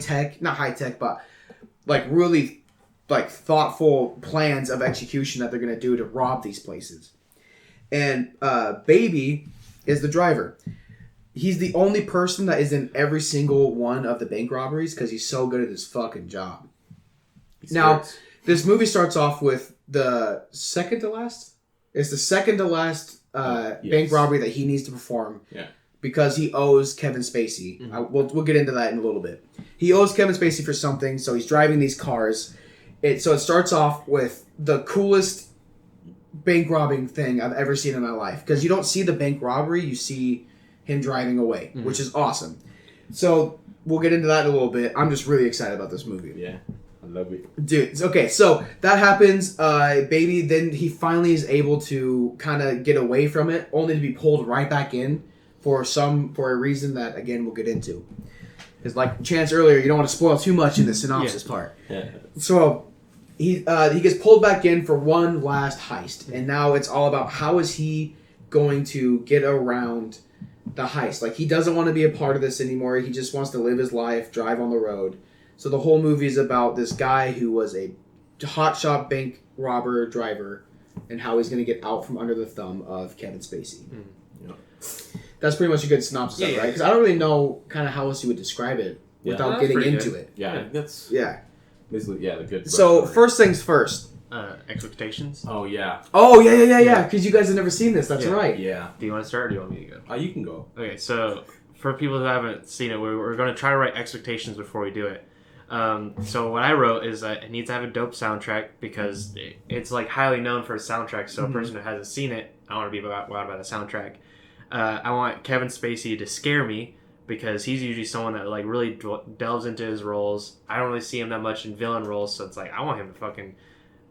tech, but really thoughtful plans of execution that they're going to do to rob these places. And Baby is the driver. He's the only person that is in every single one of the bank robberies because he's so good at his fucking job. Now, this movie starts off with the second to last. It's the second to last bank robbery that he needs to perform. Yeah. Because he owes Kevin Spacey. Mm-hmm. We'll get into that in a little bit. He owes Kevin Spacey for something, so he's driving these cars. So it starts off with the coolest bank robbing thing I've ever seen in my life. Because you don't see the bank robbery, you see him driving away, which is awesome. So we'll get into that in a little bit. I'm just really excited about this movie. Yeah. I love it. Dude, okay, so that happens. Baby, then he finally is able to kind of get away from it, only to be pulled right back in for a reason that, again, we'll get into. Because like Chance earlier, you don't want to spoil too much in the synopsis part. Yeah. So he gets pulled back in for one last heist, and now it's all about how is he going to get around the heist. He doesn't want to be a part of this anymore. He just wants to live his life, drive on the road. So the whole movie is about this guy who was a hotshot bank robber driver and how he's going to get out from under the thumb of Kevin Spacey. Yep. That's pretty much a good synopsis of it, right? Because I don't really know kind of how else you would describe it without getting into it. Yeah, that's basically the good. So first things first. Expectations. Oh yeah. Oh yeah. Because you guys have never seen this. That's right. Yeah. Do you want to start or do you want me to go? You can go. Okay, so for people who haven't seen it, we're going to try to write expectations before we do it. So what I wrote is that it needs to have a dope soundtrack because it's highly known for a soundtrack. So a person who hasn't seen it, I want to be wowed by the soundtrack. I want Kevin Spacey to scare me because he's usually someone that like really delves into his roles. I don't really see him that much in villain roles, so it's like I want him to fucking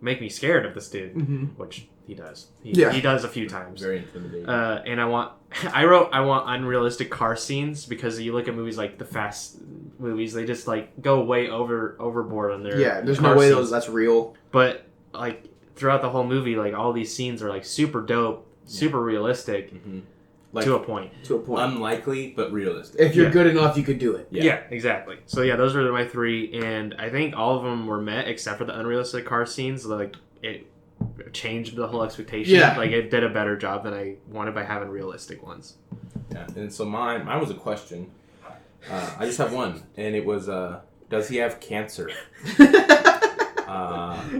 make me scared of this dude, which he does. He does a few times. Very intimidating. And I want unrealistic car scenes, because you look at movies like the Fast movies, they just like go way overboard on their There's car no way scenes. that's real. But like throughout the whole movie, like all these scenes are like super dope, super realistic. Like, to a point. Unlikely, but realistic. If you're good enough, you could do it. Yeah, exactly. So yeah, those were my 3, and I think all of them were met except for the unrealistic car scenes. Like it changed the whole expectation. Yeah. Like it did a better job than I wanted by having realistic ones. Yeah, and so mine was a question. I just have one, and it was, does he have cancer?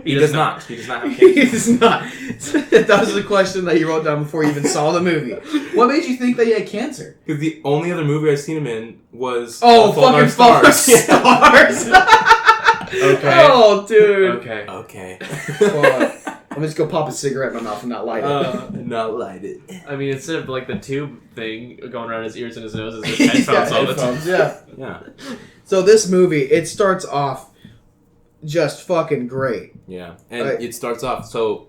He does not. He does not have cancer. He does not. That was the question that you wrote down before you even saw the movie. What made you think that he had cancer? Because the only other movie I've seen him in was fucking Fault in Our Stars. Okay. Oh, dude. Okay. I'm just go pop a cigarette in my mouth and not light it. Not light it. I mean, instead of like the tube thing going around his ears and his nose, it's his headphones all the time. Yeah. So this movie, it starts off just fucking great. Yeah, and it starts off, so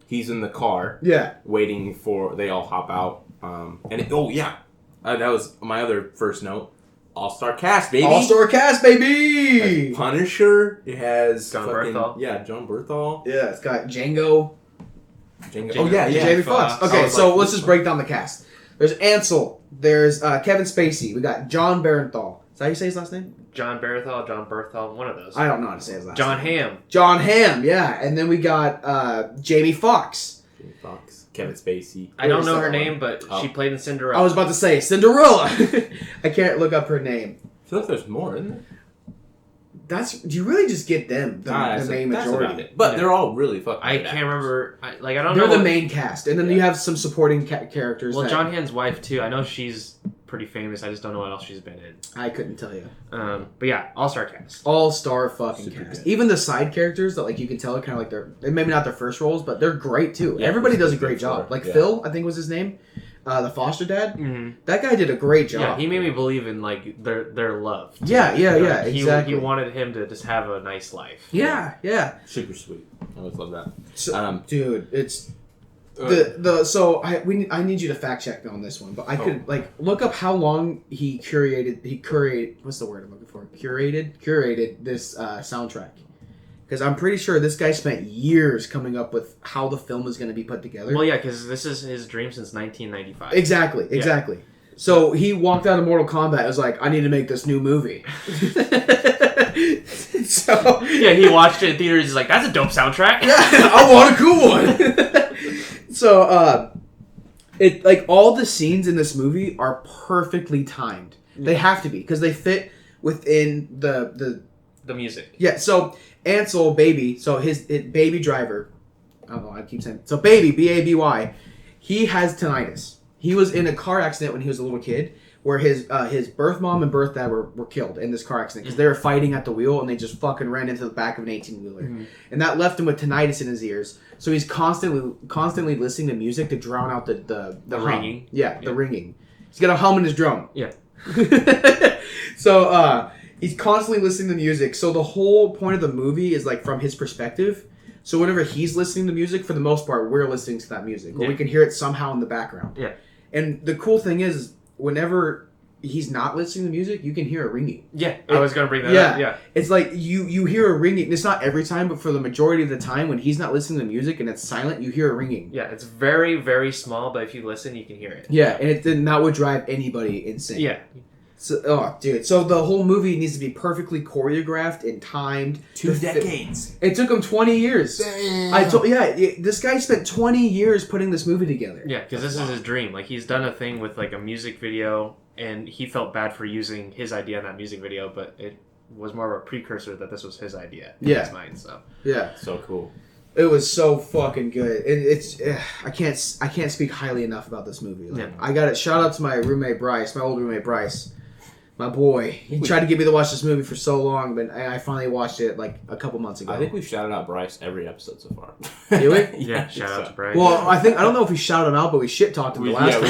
he's in the car. Yeah. Waiting for, they all hop out. That was my other first note. All-star cast, baby. All-star cast, baby. It has Punisher. It has John Berthal. Yeah, John Berthal. Yeah, it's got Django. Oh, yeah. Jamie Foxx. Okay, so let's just break down the cast. There's Ansel. There's Kevin Spacey. We got John Barenthal. Is that how you say his last name? John Berthal, one of those. I don't know how to say his last John name. Hamm. John Hamm, yeah. And then we got Jamie Foxx. Kevin Spacey. I don't know her name, but she played in Cinderella. I was about to say Cinderella. I can't look up her name. I feel like there's more, isn't there? Do you really just get them, the main majority? But they're all really fucking I good can't actors. remember. I don't They're know. the main cast. And then you have some supporting characters. Well, John Hamm's wife, too. I know she's pretty famous. I just don't know what else she's been in. I couldn't tell you. But yeah, all-star cast. All-star fucking Super cast. good. Even the side characters that like you can tell are kind of like they're maybe not their first roles, but they're great too. Yeah, Everybody does a super great job. good. Like Yeah. Phil, I think was his name, the foster dad. Mm-hmm. That guy did a great job. Yeah, he made me believe in like their love. Yeah, exactly. He wanted him to just have a nice life. Yeah. Super sweet. I always love that. So, dude, it's I need you to fact check on this one, but I could like look up how long he curated. What's the word I'm looking for? Curated this soundtrack. Because I'm pretty sure this guy spent years coming up with how the film was going to be put together. Well, yeah, because this is his dream since 1995. Exactly. So he walked out of Mortal Kombat and was like, I need to make this new movie. So yeah, he watched it in theaters. He's like, that's a dope soundtrack. Yeah, I want a cool one. So, it like all the scenes in this movie are perfectly timed. They have to be because they fit within the music. Yeah. So Ansel, baby. So his baby driver. I don't know. I keep saying so. Baby, Baby. He has tinnitus. He was in a car accident when he was a little kid, where his birth mom and birth dad were killed in this car accident because they were fighting at the wheel and they just fucking ran into the back of an 18-wheeler. And that left him with tinnitus in his ears. So he's constantly listening to music to drown out the ringing. Yeah, the ringing. He's got a hum in his drum. Yeah. So he's constantly listening to music. So the whole point of the movie is like from his perspective. So whenever he's listening to music, for the most part, we're listening to that music. Or we can hear it somehow in the background. Yeah. And the cool thing is, whenever he's not listening to music, you can hear a ringing. Yeah, I was going to bring that up. Yeah. It's like you hear a ringing. It's not every time, but for the majority of the time, when he's not listening to music and it's silent, you hear a ringing. Yeah, it's very, very small, but if you listen, you can hear it. Yeah, and that would drive anybody insane. Yeah. So, oh, dude. So the whole movie needs to be perfectly choreographed and timed. 2 decades. It took him 20 years. Damn. This guy spent 20 years putting this movie together. Yeah, because this is his dream. Like, he's done a thing with, like, a music video, and he felt bad for using his idea in that music video, but it was more of a precursor that this was his idea in his mind, so. Yeah. So cool. It was so fucking good. It's I can't speak highly enough about this movie. Like, I got it. Shout out to my roommate Bryce, my old roommate Bryce. My boy. He tried to get me to watch this movie for so long, but I finally watched it like a couple months ago. I think we've shouted out Bryce every episode so far. Did we? Yeah, shout out to Bryce. Well, I don't know if we shouted him out, but we shit talked him the last one.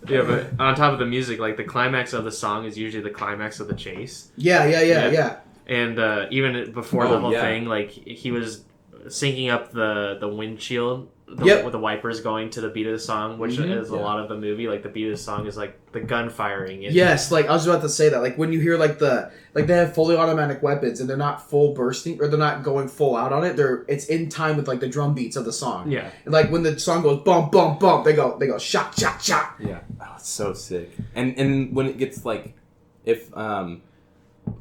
Yeah, but on top of the music, like the climax of the song is usually the climax of the chase. Yeah. And even before the whole thing, like he was syncing up the windshield with the wipers going to the beat of the song, which is a lot of the movie. Like the beat of the song is like the gun firing. Yes, like I was about to say that. Like when you hear like they have fully automatic weapons and they're not full bursting or they're not going full out on it. It's in time with like the drum beats of the song. Yeah. And like when the song goes bump bump bump, they go shot shot shot. Yeah. Oh, it's so sick. And when it gets like if the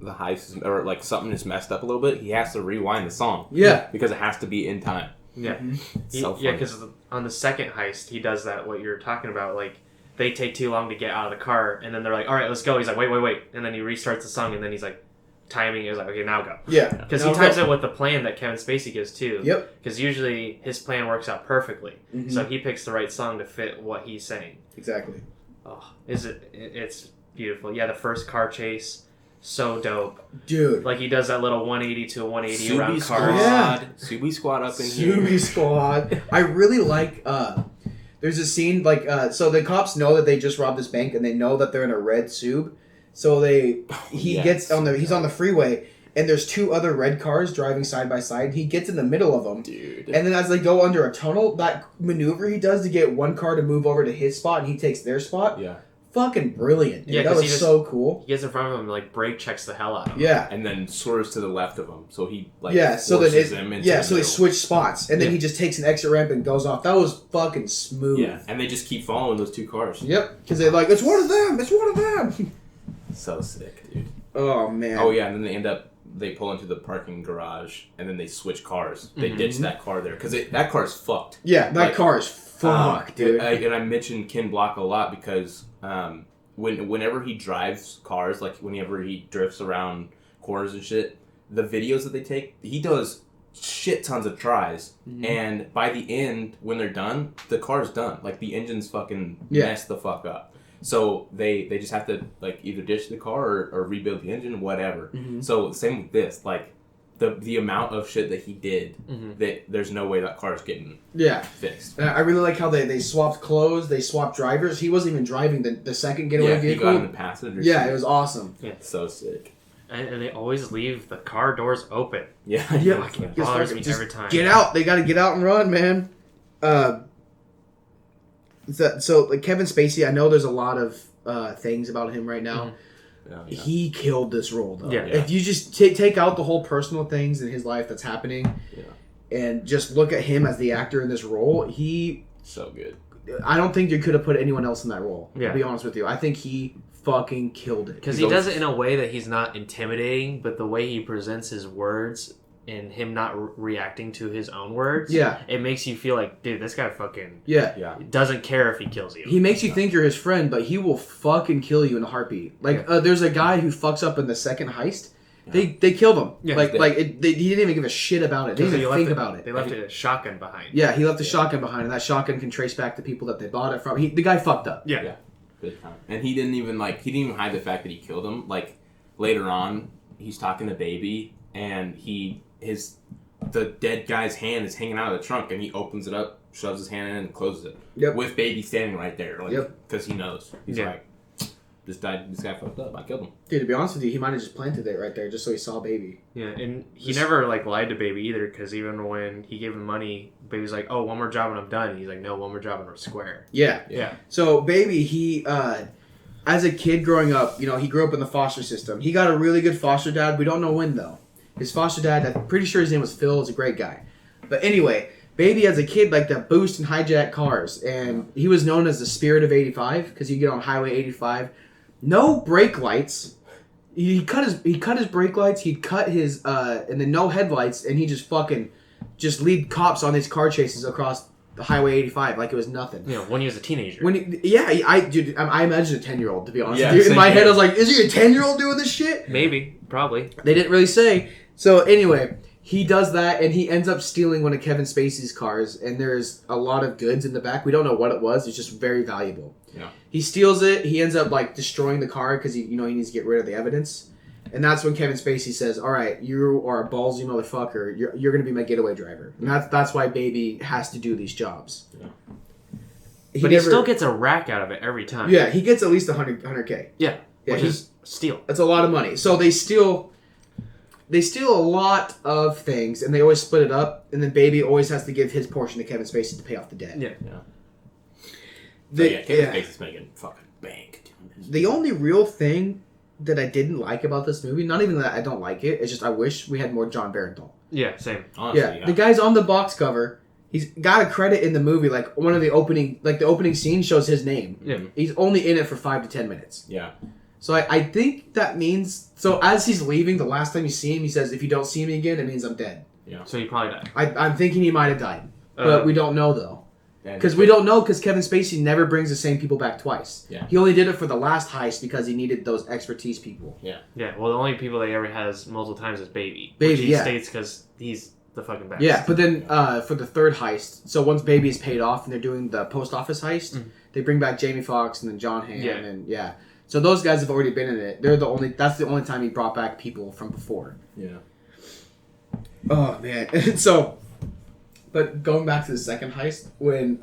heist or like something is messed up a little bit, he has to rewind the song. Yeah. Because it has to be in time. Yeah. So funny. Yeah, because on the second heist, he does that, what you're talking about. Like, they take too long to get out of the car, and then they're like, all right, let's go. He's like, wait. And then he restarts the song, and then he's like, timing is like, okay, now go. Yeah. Because he times it with the plan that Kevin Spacey gives, too. Yep. Because usually his plan works out perfectly. Mm-hmm. So he picks the right song to fit what he's saying. Exactly. Oh, it's beautiful. Yeah, the first car chase. So dope. Dude. Like he does that little 180 to a 180 Subi around Squad. cars. Yeah. Subi Squad up in here. Subi Squad. I really like there's a scene like so the cops know that they just robbed this bank and they know that they're in a red Sub. So he's on the freeway and there's two other red cars driving side by side. He gets in the middle of them. Dude. And then as they go under a tunnel, that maneuver he does to get one car to move over to his spot and he takes their spot. Yeah. Fucking brilliant. Dude. Yeah, that was so cool. He gets in front of him, like brake checks the hell out of him. Yeah. And then swerves to the left of him, so he so forces them into the they middle. switch spots, and then he just takes an exit ramp and goes off. That was fucking smooth. Yeah, and they just keep following those two cars. Yep, because they're like, it's one of them. So sick, dude. Oh man. Oh yeah, and then they pull into the parking garage, and then they switch cars. They ditch that car there because that car's fucked. Yeah, that car is fucked, dude. And I mentioned Ken Block a lot because whenever he drives cars, like whenever he drifts around corners and shit, the videos that they take, he does shit tons of tries, and by the end, when they're done, the car's done. Like the engine's fucking messed the fuck up. So they just have to like either ditch the car or rebuild the engine, whatever. So same with this, like the amount of shit that he did, that there's no way that car's getting fixed. I really like how they swapped clothes, they swapped drivers. He wasn't even driving the second getaway vehicle. He got in the passenger seat. Yeah, it was awesome. Yeah. So sick. And they always leave the car doors open. Yeah. It bothers me every time. Get out. They got to get out and run, man. So like Kevin Spacey, I know there's a lot of things about him right now. Yeah. He killed this role, though. Yeah. If you just take out the whole personal things in his life that's happening, and just look at him as the actor in this role, so good. I don't think you could have put anyone else in that role. Yeah. To be honest with you, I think he fucking killed it. Because he does it in a way that he's not intimidating, but the way he presents his words and him not reacting to his own words, it makes you feel like, dude, this guy fucking doesn't care if he kills you. He makes you think you're his friend, but he will fucking kill you in a heartbeat. Like, there's a guy who fucks up in the second heist. They killed him. He didn't even give a shit about it. They didn't even think about it. They left a shotgun behind. Yeah, he left a shotgun behind, and that shotgun can trace back to people that they bought it from. The guy fucked up. Yeah. Good time. And he didn't even hide the fact that he killed him. Like later on, he's talking to Baby, and the dead guy's hand is hanging out of the trunk, and he opens it up, shoves his hand in, and closes it. Yep. With Baby standing right there, because he knows. He's like, this guy fucked up. I killed him. Dude, to be honest with you, he might have just planted it right there just so he saw Baby. Yeah, and he never lied to Baby either, because even when he gave him money, Baby's like, "Oh, one more job and I'm done." And he's like, "No, one more job and we're square." Yeah. So Baby, he as a kid growing up, he grew up in the foster system. He got a really good foster dad. We don't know when though. His foster dad, I'm pretty sure his name was Phil, is a great guy. But anyway, Baby as a kid liked to boost and hijack cars, and he was known as the Spirit of 85 because you get on Highway 85. No brake lights. He cut his brake lights. He'd cut his and then no headlights, and he just lead cops on his car chases across the Highway 85 like it was nothing. Yeah, when he was a teenager. I imagine a 10-year-old, to be honest. Yeah, with you. In my head, here. I was like, is he a 10-year-old doing this shit? Maybe, probably. They didn't really say. So anyway, he does that, and he ends up stealing one of Kevin Spacey's cars, and there's a lot of goods in the back. We don't know what it was. It's just very valuable. Yeah. He steals it. He ends up like destroying the car because he needs to get rid of the evidence. And that's when Kevin Spacey says, "All right, you are a ballsy motherfucker. You're going to be my getaway driver." And that's why Baby has to do these jobs. Yeah. He still gets a rack out of it every time. Yeah, he gets at least 100K. Yeah, which is steal. That's a lot of money. So they steal a lot of things, and they always split it up. And then Baby always has to give his portion to Kevin Spacey to pay off the debt. Yeah. Kevin Spacey's making fucking bank doing this. The only real thing that I didn't like about this movie, not even that I don't like it, it's just I wish we had more John Barenthal. Yeah, same. Honestly, The guy's on the box cover. He's got a credit in the movie, like one of the opening scene shows his name. Yeah. He's only in it for 5 to 10 minutes. Yeah. So I think that means, so as he's leaving, the last time you see him, he says, "If you don't see me again, it means I'm dead." Yeah. So he probably died. I'm thinking he might have died, but we don't know though. Because Kevin Spacey never brings the same people back twice. Yeah. He only did it for the last heist because he needed those expertise people. Yeah. Yeah, well, the only people that he ever has multiple times is Baby. Baby, which he yeah. states because he's the fucking best. Yeah, but then for the third heist, so once Baby is paid off and they're doing the post office heist, they bring back Jamie Foxx and then John Hamm and so those guys have already been in it. That's the only time he brought back people from before. Yeah. Oh man. So but going back to the second heist, when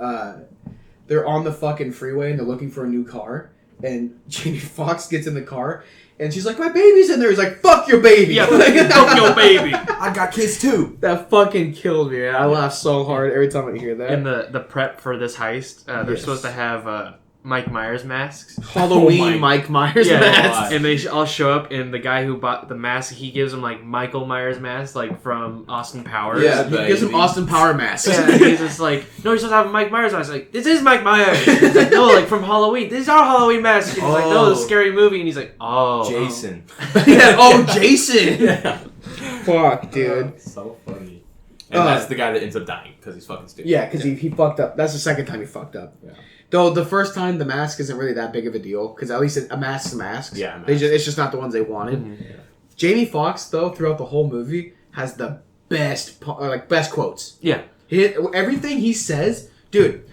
they're on the fucking freeway and they're looking for a new car, and Jamie Foxx gets in the car, and she's like, "My baby's in there." He's like, "Fuck your baby." Yeah, fuck your baby. I got kids too. That fucking killed me, man. I laugh so hard every time I hear that. In the prep for this heist, they're supposed to have Mike Myers masks. Halloween Mike Myers masks. And they all show up, and the guy who bought the mask, he gives him like Michael Myers mask, like from Austin Powers. Yeah, he gives him Austin Power masks. Yeah, he's just like, "No, you're supposed to have a Mike Myers mask." Like, "This is Mike Myers." He's like, "No, like from Halloween. These are Halloween masks." He's like, "No, it's a scary movie." And he's like, "Oh, Jason." Jason. Yeah. Fuck, dude. So funny. And that's the guy that ends up dying because he's fucking stupid. Yeah, because he fucked up. That's the second time he fucked up. Yeah. Though the first time the mask isn't really that big of a deal because at least a mask's a mask. Yeah, it's just not the ones they wanted. Mm-hmm. Yeah. Jamie Foxx though throughout the whole movie has the best quotes. Yeah. Everything he says, dude.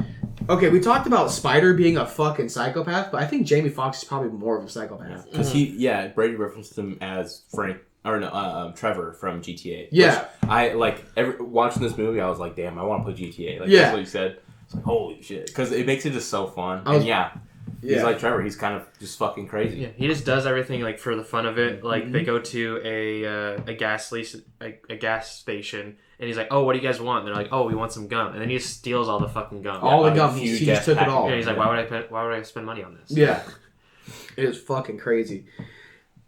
Okay, we talked about Spider being a fucking psychopath, but I think Jamie Foxx is probably more of a psychopath. Because Brady referenced him as Trevor from GTA. Yeah. Which I watching this movie, I was like, damn, I want to play GTA. That's what he said. It's like, holy shit. Because it makes it just so fun. He's like Trevor. He's kind of just fucking crazy. Yeah, he just does everything like for the fun of it. Like they go to a gas station, and he's like, "Oh, what do you guys want?" And they're like, "Oh, we want some gum." And then he just steals all the fucking gum. All the gum. He just took it all. Yeah, he's like, "Why would I spend money on this?" Yeah, it is fucking crazy.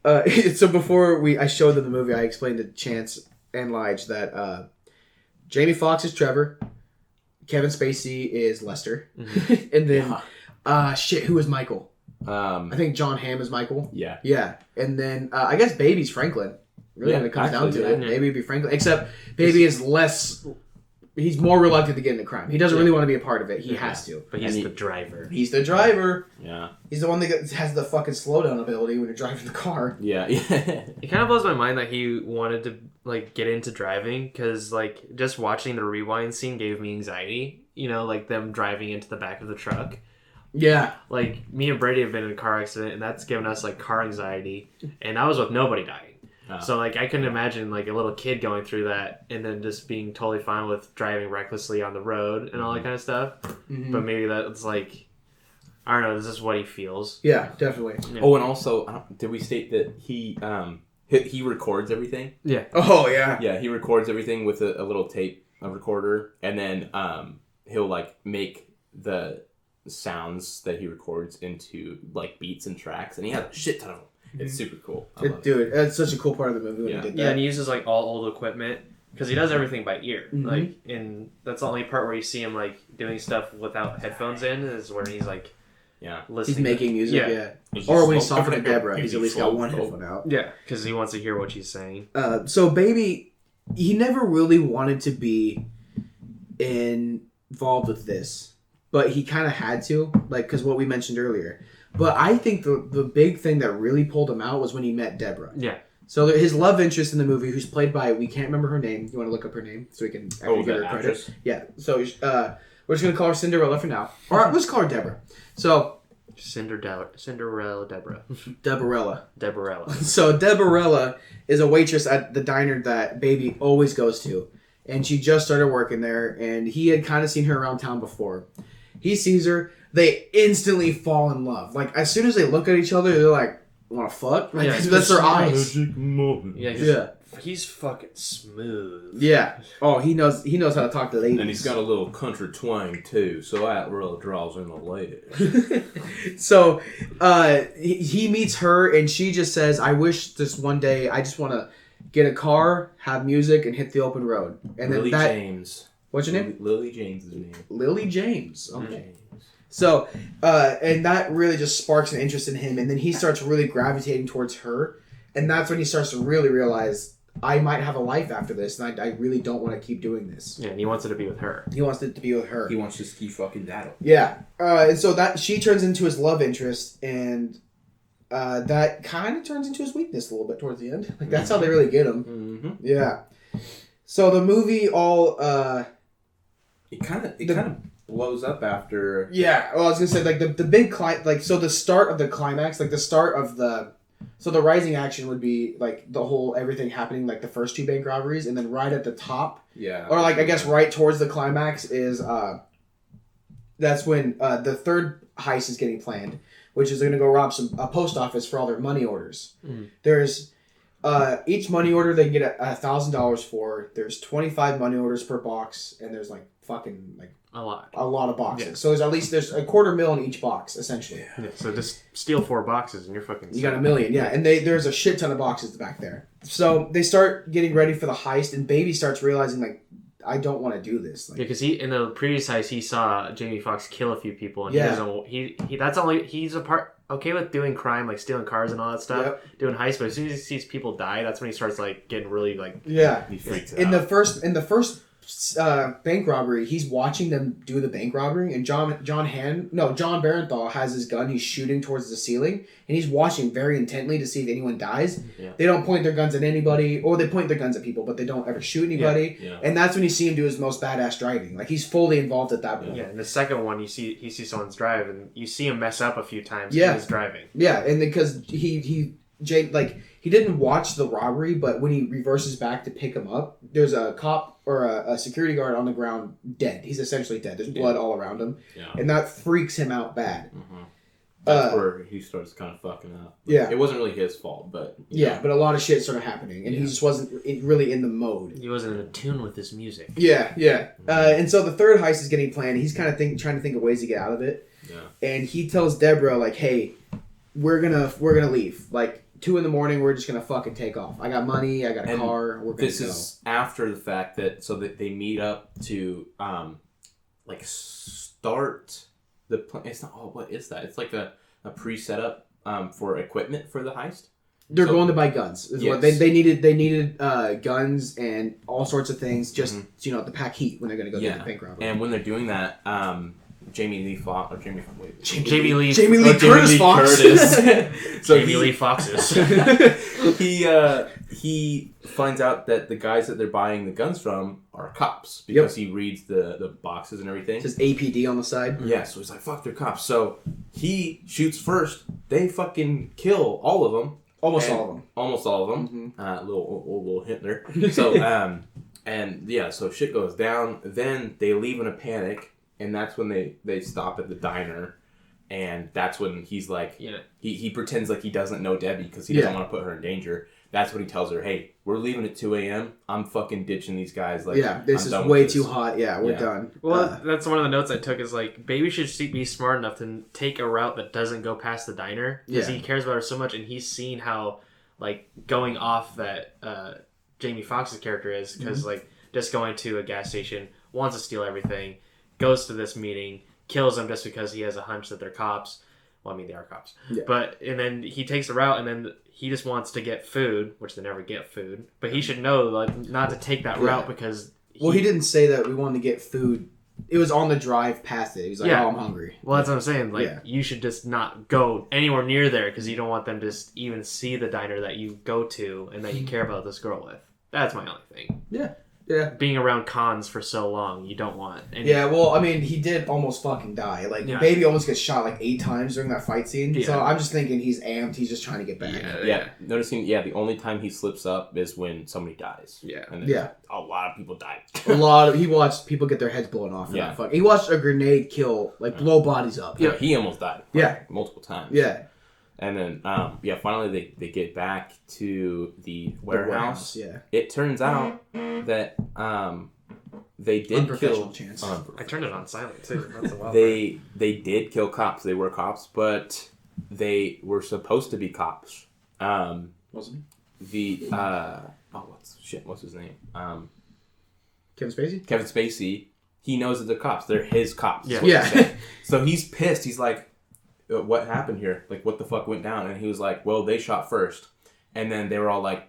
So before I showed them the movie, I explained to Chance and Lige that Jamie Foxx is Trevor, Kevin Spacey is Lester, and then who is Michael? I think John Hamm is Michael. Yeah. Yeah, and then I guess Baby's Franklin. Really, when it comes down to it, Baby would be Franklin. Except Baby is less. He's more reluctant to get into crime. He doesn't really want to be a part of it. He has to. But he's the driver. He's the driver. Yeah. He's the one that has the fucking slowdown ability when you're driving the car. Yeah. It kind of blows my mind that he wanted to like get into driving because like just watching the rewind scene gave me anxiety. You know, like them driving into the back of the truck. Yeah. Like me and Brady have been in a car accident, and that's given us like car anxiety, and that was with nobody dying. So, like, I couldn't imagine, like, a little kid going through that and then just being totally fine with driving recklessly on the road and all that kind of stuff. Mm-hmm. But maybe that's, like, I don't know, this is what he feels. Yeah, definitely. Yeah. Oh, and also, did we state that he records everything? Yeah. Oh, yeah. Yeah, he records everything with a little tape recorder, and then he'll, like, make the sounds that he records into, like, beats and tracks, and he has a shit ton of them. It's super cool. Dude, that's such a cool part of the movie when he did that. Yeah, and he uses like all old equipment because he does everything by ear. Mm-hmm. Like, and that's the only part where you see him like doing stuff without headphones in is where he's like, listening. He's making music. Yeah. Or when he's talking to Deborah, he's at least got one headphone out. Yeah, because he wants to hear what she's saying. So Baby, he never really wanted to be involved with this, but he kind of had to, like, because what we mentioned earlier. But I think the big thing that really pulled him out was when he met Deborah. Yeah. So his love interest in the movie, who's played by, we can't remember her name. You want to look up her name so we can actually give her credit? Actress? Yeah. So we're just going to call her Cinderella for now. Or let's call her Deborah. So... Cinderella Deborah. Deborella. So Deborella is a waitress at the diner that Baby always goes to. And she just started working there, and he had kind of seen her around town before. He sees her. They instantly fall in love. Like, as soon as they look at each other, they're like, want to fuck? Like, that's their eyes. Yeah. He's fucking smooth. Yeah. Oh, he knows how to talk to ladies. And he's got a little country twang, too, so that really draws in the ladies. So, he meets her, and she just says, I wish this one day, I just want to get a car, have music, and hit the open road. And Lily James. What's your name? Lily James is her name. Lily James. Okay. James. So, and that really just sparks an interest in him, and then he starts really gravitating towards her, and that's when he starts to really realize, I might have a life after this, and I really don't want to keep doing this. Yeah, and he wants it to be with her. He wants it to be with her. He wants to ski fucking daddle. Yeah. And so that she turns into his love interest, and that kind of turns into his weakness a little bit towards the end. Like, that's how they really get him. Mm-hmm. Yeah. So the movie all... It kind of blows up after... Yeah, well, I was going to say, like, the big... so the start of the climax, like, the start of the... So the rising action would be, like, the whole everything happening, like, the first two bank robberies, and then right at the top... Yeah. Or, like, I guess right towards the climax is... that's when the third heist is getting planned, which is they're going to go rob a post office for all their money orders. Mm. There's... each money order they can get $1,000 for. There's 25 money orders per box, and there's like fucking like a lot of boxes. Yeah. So there's a $250,000 in each box essentially. Yeah. So just steal 4 boxes and you're fucking. You got $1 million, yeah. And there's a shit ton of boxes back there. So they start getting ready for the heist, and Baby starts realizing like, I don't want to do this. Like, yeah, because in the previous heist he saw Jamie Foxx kill a few people, and he's okay with doing crime, like stealing cars and all that stuff, doing heists, but as soon as he sees people die, that's when he starts like getting really like he freaks out. In the first bank robbery, he's watching them do the bank robbery, and John Barenthal has his gun. He's shooting towards the ceiling, and he's watching very intently to see if anyone dies. Yeah. They don't point their guns at anybody, or they point their guns at people, but they don't ever shoot anybody. Yeah. And that's when you see him do his most badass driving. Like, he's fully involved at that point. Yeah, and the second one, he sees someone's drive, and you see him mess up a few times when he's driving. Yeah, and because he didn't watch the robbery, but when he reverses back to pick him up, there's a cop or a security guard on the ground dead. He's essentially dead. There's blood all around him. Yeah. And that freaks him out bad. Mm-hmm. That's where he starts kind of fucking up. Yeah. It wasn't really his fault, but... But a lot of shit started happening, and he just wasn't really in the mode. He wasn't in tune with his music. Yeah. And so the third heist is getting planned. He's kind of trying to think of ways to get out of it. Yeah. And he tells Deborah, like, hey, we're gonna leave. Like, 2 a.m, we're just gonna fucking take off. I got money, I got a car, we're gonna go. This is after the fact that they meet up to start the plan. It's not. Oh, what is that? It's like a pre-setup for equipment for the heist. They're going to buy guns. Yes. They needed guns and all sorts of things just to pack heat when they're gonna go do the bank robbery. And when they're doing that, Jamie Lee Curtis Fox. So Jamie Lee Foxes. He finds out that the guys that they're buying the guns from are cops because he reads the boxes and everything. It says APD on the side. Yeah, so he's like, fuck, they're cops. So he shoots first. They fucking kill all of them. Almost all of them. Mm-hmm. Little hint there. So so shit goes down. Then they leave in a panic. And that's when they stop at the diner, and that's when he's like, he pretends like he doesn't know Debbie because he doesn't want to put her in danger. That's when he tells her, hey, we're leaving at 2 a.m. I'm fucking ditching these guys. Like, this is way too hot. Yeah, we're done. Well, that's one of the notes I took is like, Baby should be smart enough to take a route that doesn't go past the diner because he cares about her so much, and he's seen how like going off that Jamie Foxx's character is because like just going to a gas station, wants to steal everything. Goes to this meeting, kills them just because he has a hunch that they're cops. Well, I mean, they are cops. Yeah. And then he takes the route, and then he just wants to get food, which they never get food. But he should know, like, not to take that route because... he didn't say that we wanted to get food it was on the drive past it. He was like, "Oh, I'm hungry." Well, that's what I'm saying. Like, you should just not go anywhere near there because you don't want them to just even see the diner that you go to and that you care about this girl with. That's my only thing. Yeah. Being around cons for so long, you don't want any... Yeah, well, I mean, he did almost fucking die. Like, Baby almost gets shot like 8 times during that fight scene. Yeah. So I'm just thinking he's amped. He's just trying to get back. Yeah. Noticing, the only time he slips up is when somebody dies. Yeah. And a lot of people died. He watched people get their heads blown off. Yeah. He watched a grenade kill, like, blow bodies up. Yeah. He almost died. Multiple times. Yeah. And then, finally they get back to the warehouse. Yeah. It turns out that they did kill... chance. I turned it on silent, too. That's a wild They did kill cops. They were cops, but they were supposed to be cops. Wasn't he? What's his name? Kevin Spacey? Kevin Spacey. He knows that they're cops. They're his cops. Yeah. So he's pissed. He's like, what happened here? Like, what the fuck went down? And he was like, well, they shot first. And then they were all like,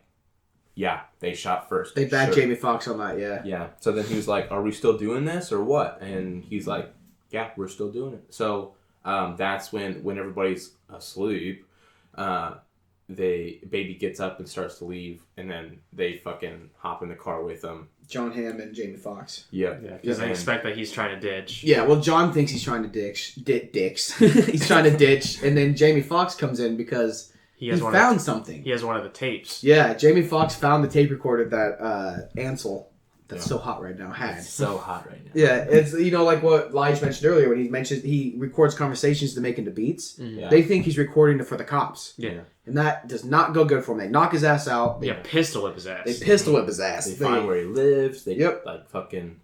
yeah, they shot first. They backed Jamie Foxx on that, yeah. Yeah. So then he was like, are we still doing this or what? And he's like, yeah, we're still doing it. So that's when everybody's asleep, Baby gets up and starts to leave. And then they fucking hop in the car with him. John Hamm and Jamie Foxx. Yeah. Because they expect that he's trying to ditch. Yeah, well, John thinks he's trying to ditch. He's trying to ditch. And then Jamie Foxx comes in because he found something. He has one of the tapes. Yeah, Jamie Foxx found the tape recorder that Ansel, that's so hot right now, had. It's so hot right now. Yeah, it's, like what Lige mentioned earlier when he records conversations to make into beats. Yeah. They think he's recording it for the cops. Yeah. And that does not go good for him. They knock his ass out. They pistol whip his ass. They pistol whip his ass. They find where he lives. They like fucking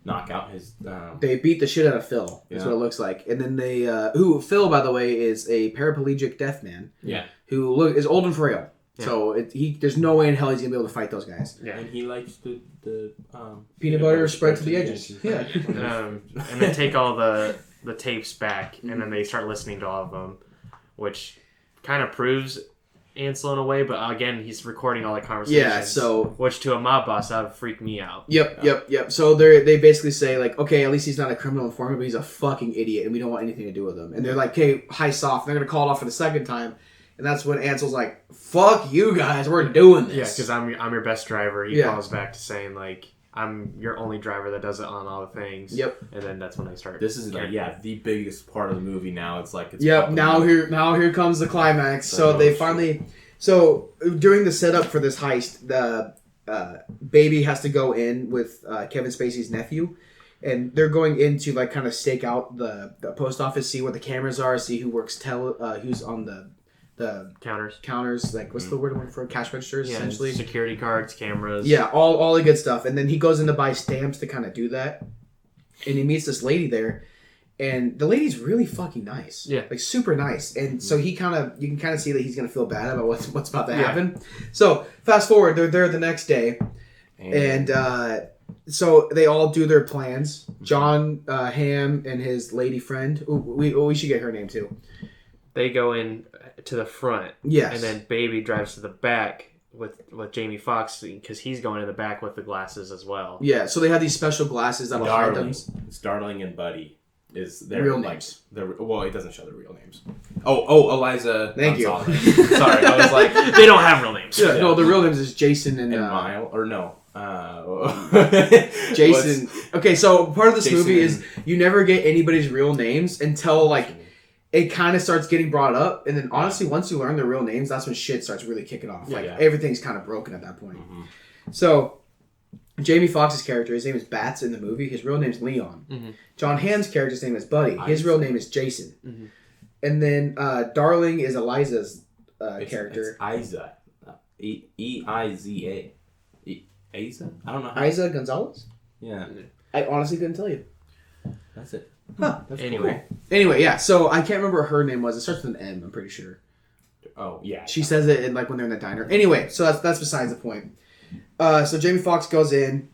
knock out his... They beat the shit out of Phil. That's what it looks like. And then they... Phil, by the way, is a paraplegic deaf man. Yeah. Who is old and frail. Yeah. So there's no way in hell he's going to be able to fight those guys. Yeah. And he likes the peanut butter spread to the edges. Yeah. And they take all the tapes back, and then they start listening to all of them, which kind of proves Ansel in a way, but again, he's recording all the conversations. Yeah, so... Which to a mob boss, that would freak me out. Yep. So they basically say, like, okay, at least he's not a criminal informant, but he's a fucking idiot, and we don't want anything to do with him. And they're like, okay, high soft. And they're going to call it off for the second time. And that's when Ansel's like, fuck you guys, we're doing this. Yeah, because I'm your best driver. He calls back to saying, like, I'm your only driver that does it on all the things. Yep. And then that's when they start. This is the biggest part of the movie now. It's like now here comes the climax. So they finally during the setup for this heist, the Baby has to go in with Kevin Spacey's nephew, and they're going in to like kind of stake out the post office, see where the cameras are, see who works who's on the counters, like what's the word I'm looking for? Cash registers, essentially. Security cards, cameras. Yeah, all the good stuff. And then he goes in to buy stamps to kind of do that. And he meets this lady there. And the lady's really fucking nice. Yeah. Like super nice. And so you can kind of see that he's going to feel bad about what's about to happen. So fast forward, they're there the next day. And so they all do their plans. John Hamm and his lady friend. We should get her name too. They go in to the front. Yes. And then Baby drives to the back with Jamie Foxx because he's going in the back with the glasses as well. Yeah, so they have these special glasses that'll hide them. It's Darling and Buddy is their real names. Well, it doesn't show their real names. Oh, Eliza. Thank you. Sorry, I was like, they don't have real names. Yeah. No, the real names is Jason and Mile, or no. Jason. Okay, so part of this movie is you never get anybody's real names until like it kind of starts getting brought up, and then honestly, once you learn their real names, that's when shit starts really kicking off. Everything's kind of broken at that point. Mm-hmm. So, Jamie Foxx's character, his name is Bats in the movie. His real name is Leon. Mm-hmm. John Hamm's character's name is Buddy. His real name is Jason. Mm-hmm. And then Darling is Eliza's character. It's Isa. E-I-Z-A. Isa? I don't know. Isa Gonzalez? Yeah. I honestly couldn't tell you. That's it. Huh. Anyway, yeah. So I can't remember what her name was. It starts with an M. I'm pretty sure. Oh yeah. She says it in, like when they're in the diner. Anyway, so that's besides the point. So Jamie Foxx goes in,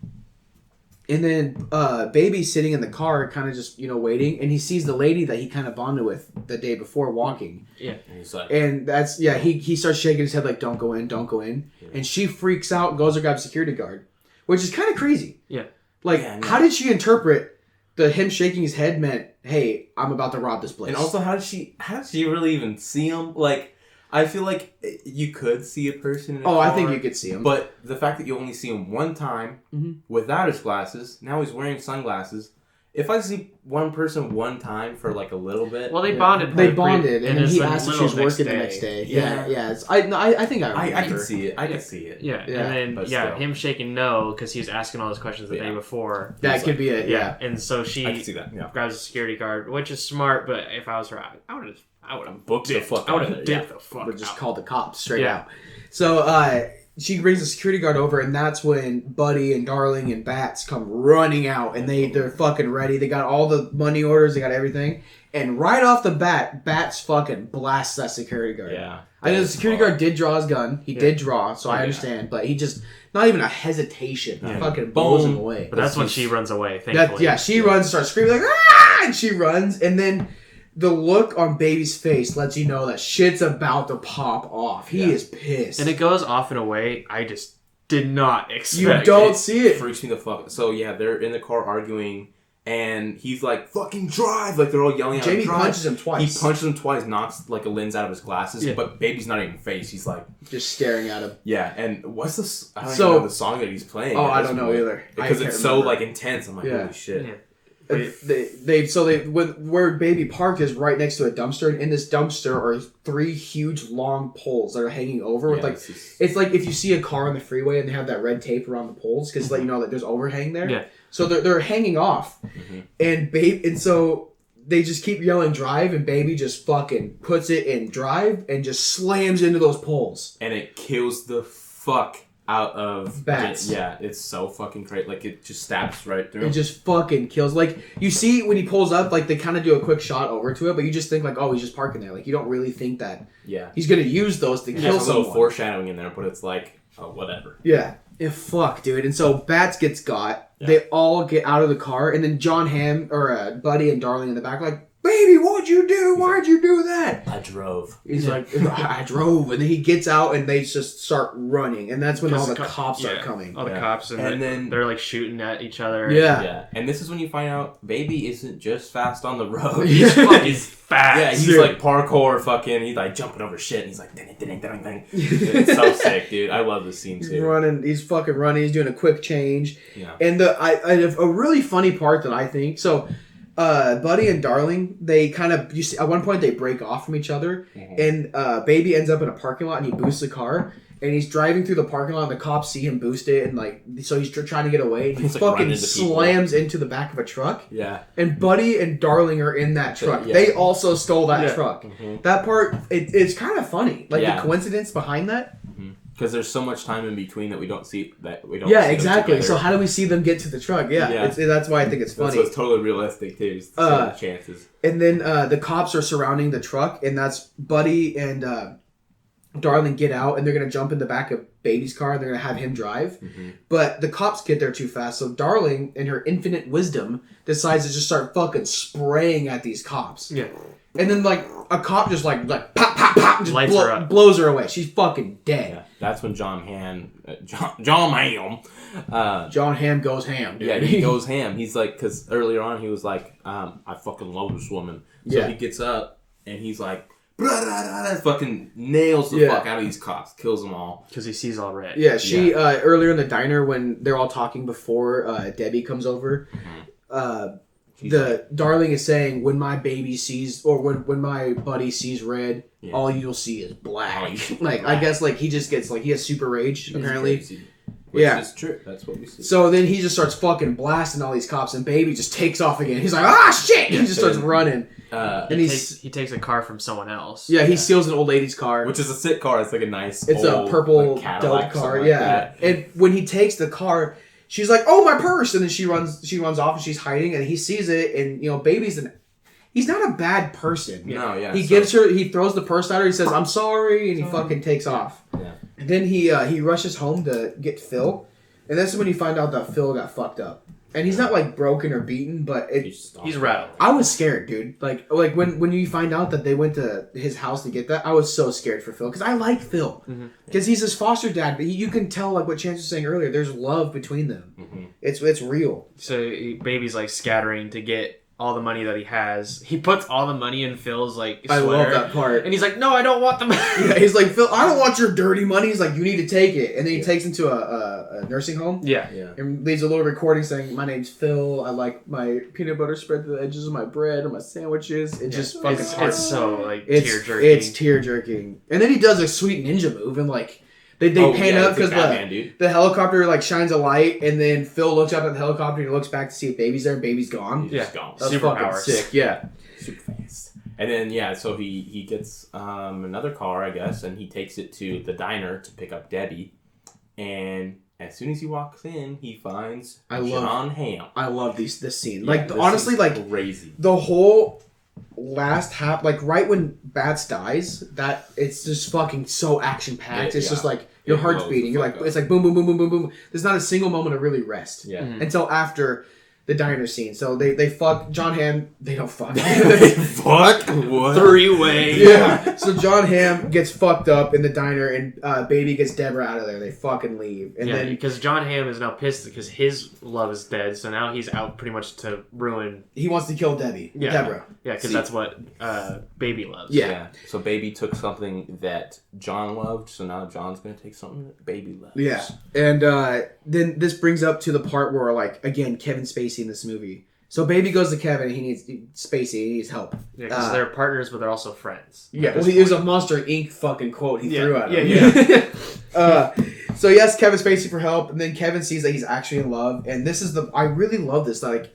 and then Baby's sitting in the car, kind of just waiting, and he sees the lady that he kind of bonded with the day before walking. Yeah. And that's He starts shaking his head like, "Don't go in, don't go in," and she freaks out, goes to grab a security guard, which is kind of crazy. Yeah. Like, how did she interpret the him shaking his head meant, hey, I'm about to rob this place. And also, how did she really even see him? Like, I feel like you could see a person in a car, I think you could see him. But the fact that you only see him one time without his glasses, now he's wearing sunglasses. If I see one person one time for like a little bit... Well, they bonded. They bonded, and then he asked if she was working the next day. Yeah. I think I remember. I can see it. I can see it. Yeah. And then, him shaking no, because he was asking all those questions the day before. That could be it, yeah. And so she I can see that, grabs a security guard, which is smart, but if I was her, I would have booked the fuck out. I would have dipped the fuck Would just out. called the cops straight out. So, she brings the security guard over, and that's when Buddy and Darling and Bats come running out, and they're fucking ready. They got all the money orders, they got everything. And right off the bat, Bats fucking blasts that security guard. Yeah. I know the security guard did draw his gun. He did draw, so I understand. But he just, not even a hesitation, fucking blows him away. But that's when she runs away, thankfully. She runs, starts screaming like, ah! And she runs, and then the look on Baby's face lets you know that shit's about to pop off. He is pissed. And it goes off in a way I just did not expect. You don't see it. Freaks me the fuck. So yeah, they're in the car arguing, and he's like, "Fucking drive!" Like they're all yelling at him. Jamie punches him twice. He punches him twice, knocks like a lens out of his glasses. Yeah. But Baby's not even face. He's like just staring at him. Yeah, and what's this? I don't even know the song that he's playing. Oh, I don't know either because it's so like intense. I'm like, holy shit. Yeah. Where Baby parked is right next to a dumpster, and in this dumpster are 3 huge long poles that are hanging over with it's like if you see a car on the freeway and they have that red tape around the poles because let you know that there's overhang there. Yeah. So they're hanging off, and so they just keep yelling drive, and Baby just fucking puts it in drive and just slams into those poles, and it kills the fuck out of Bats. It's so fucking great. Like it just stabs right through. It just fucking kills. Like you see when he pulls up, like they kind of do a quick shot over to it, but you just think like, oh, he's just parking there. Like you don't really think that he's gonna use those to kill someone. There's a little foreshadowing in there, but it's like, oh, whatever. Yeah. Fuck, dude. And so Bats gets got. Yeah. They all get out of the car, and then John Hamm or Buddy and Darling in the back like, Baby, what'd you do? Why'd you do that? I drove. He's like, I drove. And then he gets out and they just start running. And that's when all the cops are coming. All the cops. And then they're like shooting at each other. Yeah. And this is when you find out Baby isn't just fast on the road. He's fucking fast. Yeah, he's like parkour fucking. He's like jumping over shit. And he's like, ding, ding, ding, ding. It's so sick, dude. I love this scene too. He's running. He's fucking running. He's doing a quick change. Yeah. And a really funny part that I think, so... Buddy and Darling, they kind of, you see, at one point they break off from each other, and Baby ends up in a parking lot and he boosts the car, and he's driving through the parking lot and the cops see him boost it, and like, so he's trying to get away, and he fucking slams into the back of a truck. Yeah. And Buddy and Darling are in that truck. Yeah. They also stole that truck. That part, it's kind of funny. Like the coincidence behind that. Because there's so much time in between that we don't see Yeah, exactly. So how do we see them get to the truck? Yeah. That's why I think it's funny. So it's totally realistic too. It's the chances. And then the cops are surrounding the truck, and that's Buddy and Darling get out, and they're gonna jump in the back of Baby's car, and they're gonna have him drive. But the cops get there too fast, so Darling, in her infinite wisdom, decides to just start fucking spraying at these cops. Yeah. And then like a cop just like pop pop pop, just lights her up. Blows her away. She's fucking dead. Yeah. That's when John Hamm goes ham, dude. Yeah, he goes ham. He's like, because earlier on he was like, I fucking love this woman. So he gets up and he's like, fucking nails the fuck out of these cops, kills them all. Because he sees all red. Yeah, she, earlier in the diner when they're all talking before Debbie comes over, Darling is saying, when my baby sees, or when my buddy sees red, all you'll see is black. Black. I guess like he just gets like, he has super rage apparently. Which is true. That's what we see. So then he just starts fucking blasting all these cops, and Baby just takes off again. He's like, ah, shit! He just starts running. And he takes a car from someone else. Yeah, he steals an old lady's car. Which is a sick car. It's like a nice It's old, a purple like Cadillac car, like And when he takes the car, she's like, oh, my purse! And then she runs off, and she's hiding, and he sees it, and, you know, Baby's he's not a bad person. No, yeah. He throws the purse at her, he says, I'm sorry, and he fucking takes off. Yeah. And then he rushes home to get Phil, and that's when you find out that Phil got fucked up. And he's not like broken or beaten, but he's rattled. I was scared, dude. Like when you find out that they went to his house to get that, I was so scared for Phil because I like Phil because he's his foster dad. But you can tell, like what Chance was saying earlier, there's love between them. Mm-hmm. It's real. So Baby's like scattering to get all the money that he has. He puts all the money in Phil's like sweater. I love that part. And he's like, no, I don't want the money. Yeah, he's like, Phil, I don't want your dirty money. He's like, you need to take it. And then he takes him to a nursing home. Yeah. And leaves a little recording saying, my name's Phil. I like my peanut butter spread to the edges of my bread or my sandwiches. It's just fucking it's so like tear jerking. It's tear jerking. And then he does a sweet ninja move and like They pan up because the helicopter like shines a light, and then Phil looks up at the helicopter and he looks back to see if Baby's there, and Baby's gone. He's gone. That's super fucking sick. Yeah, super fast. And then so he gets another car, I guess, and he takes it to the diner to pick up Debbie. And as soon as he walks in, he finds John Hamm. I love this scene. Like honestly, like crazy. The whole last half, like right when Bats dies, that it's just fucking so action packed. It's just like your heart's beating. You're like, it's like boom, boom, boom, boom, boom, boom. There's not a single moment of really rest. Yeah. Mm-hmm. Until after the diner scene. So they fuck John Hamm. They don't fuck. Fuck what? 3-way. Yeah. So John Hamm gets fucked up in the diner, and Baby gets Deborah out of there. They fucking leave. And then because John Hamm is now pissed because his love is dead. So now he's out pretty much to ruin. He wants to kill Debbie. Yeah. Deborah. Yeah, because that's what Baby loves. Yeah. So Baby took something that John loved. So now John's gonna take something that Baby loves. Yeah. And then this brings up to the part where, like, again, Kevin Spacey in this movie. So Baby goes to Kevin, and he needs help. Yeah, because they're partners, but they're also friends. Yeah, well, it was a Monster Inc. fucking quote he threw at him. Yeah. So he asks Kevin Spacey for help, and then Kevin sees that he's actually in love, and this is I really love this. Like,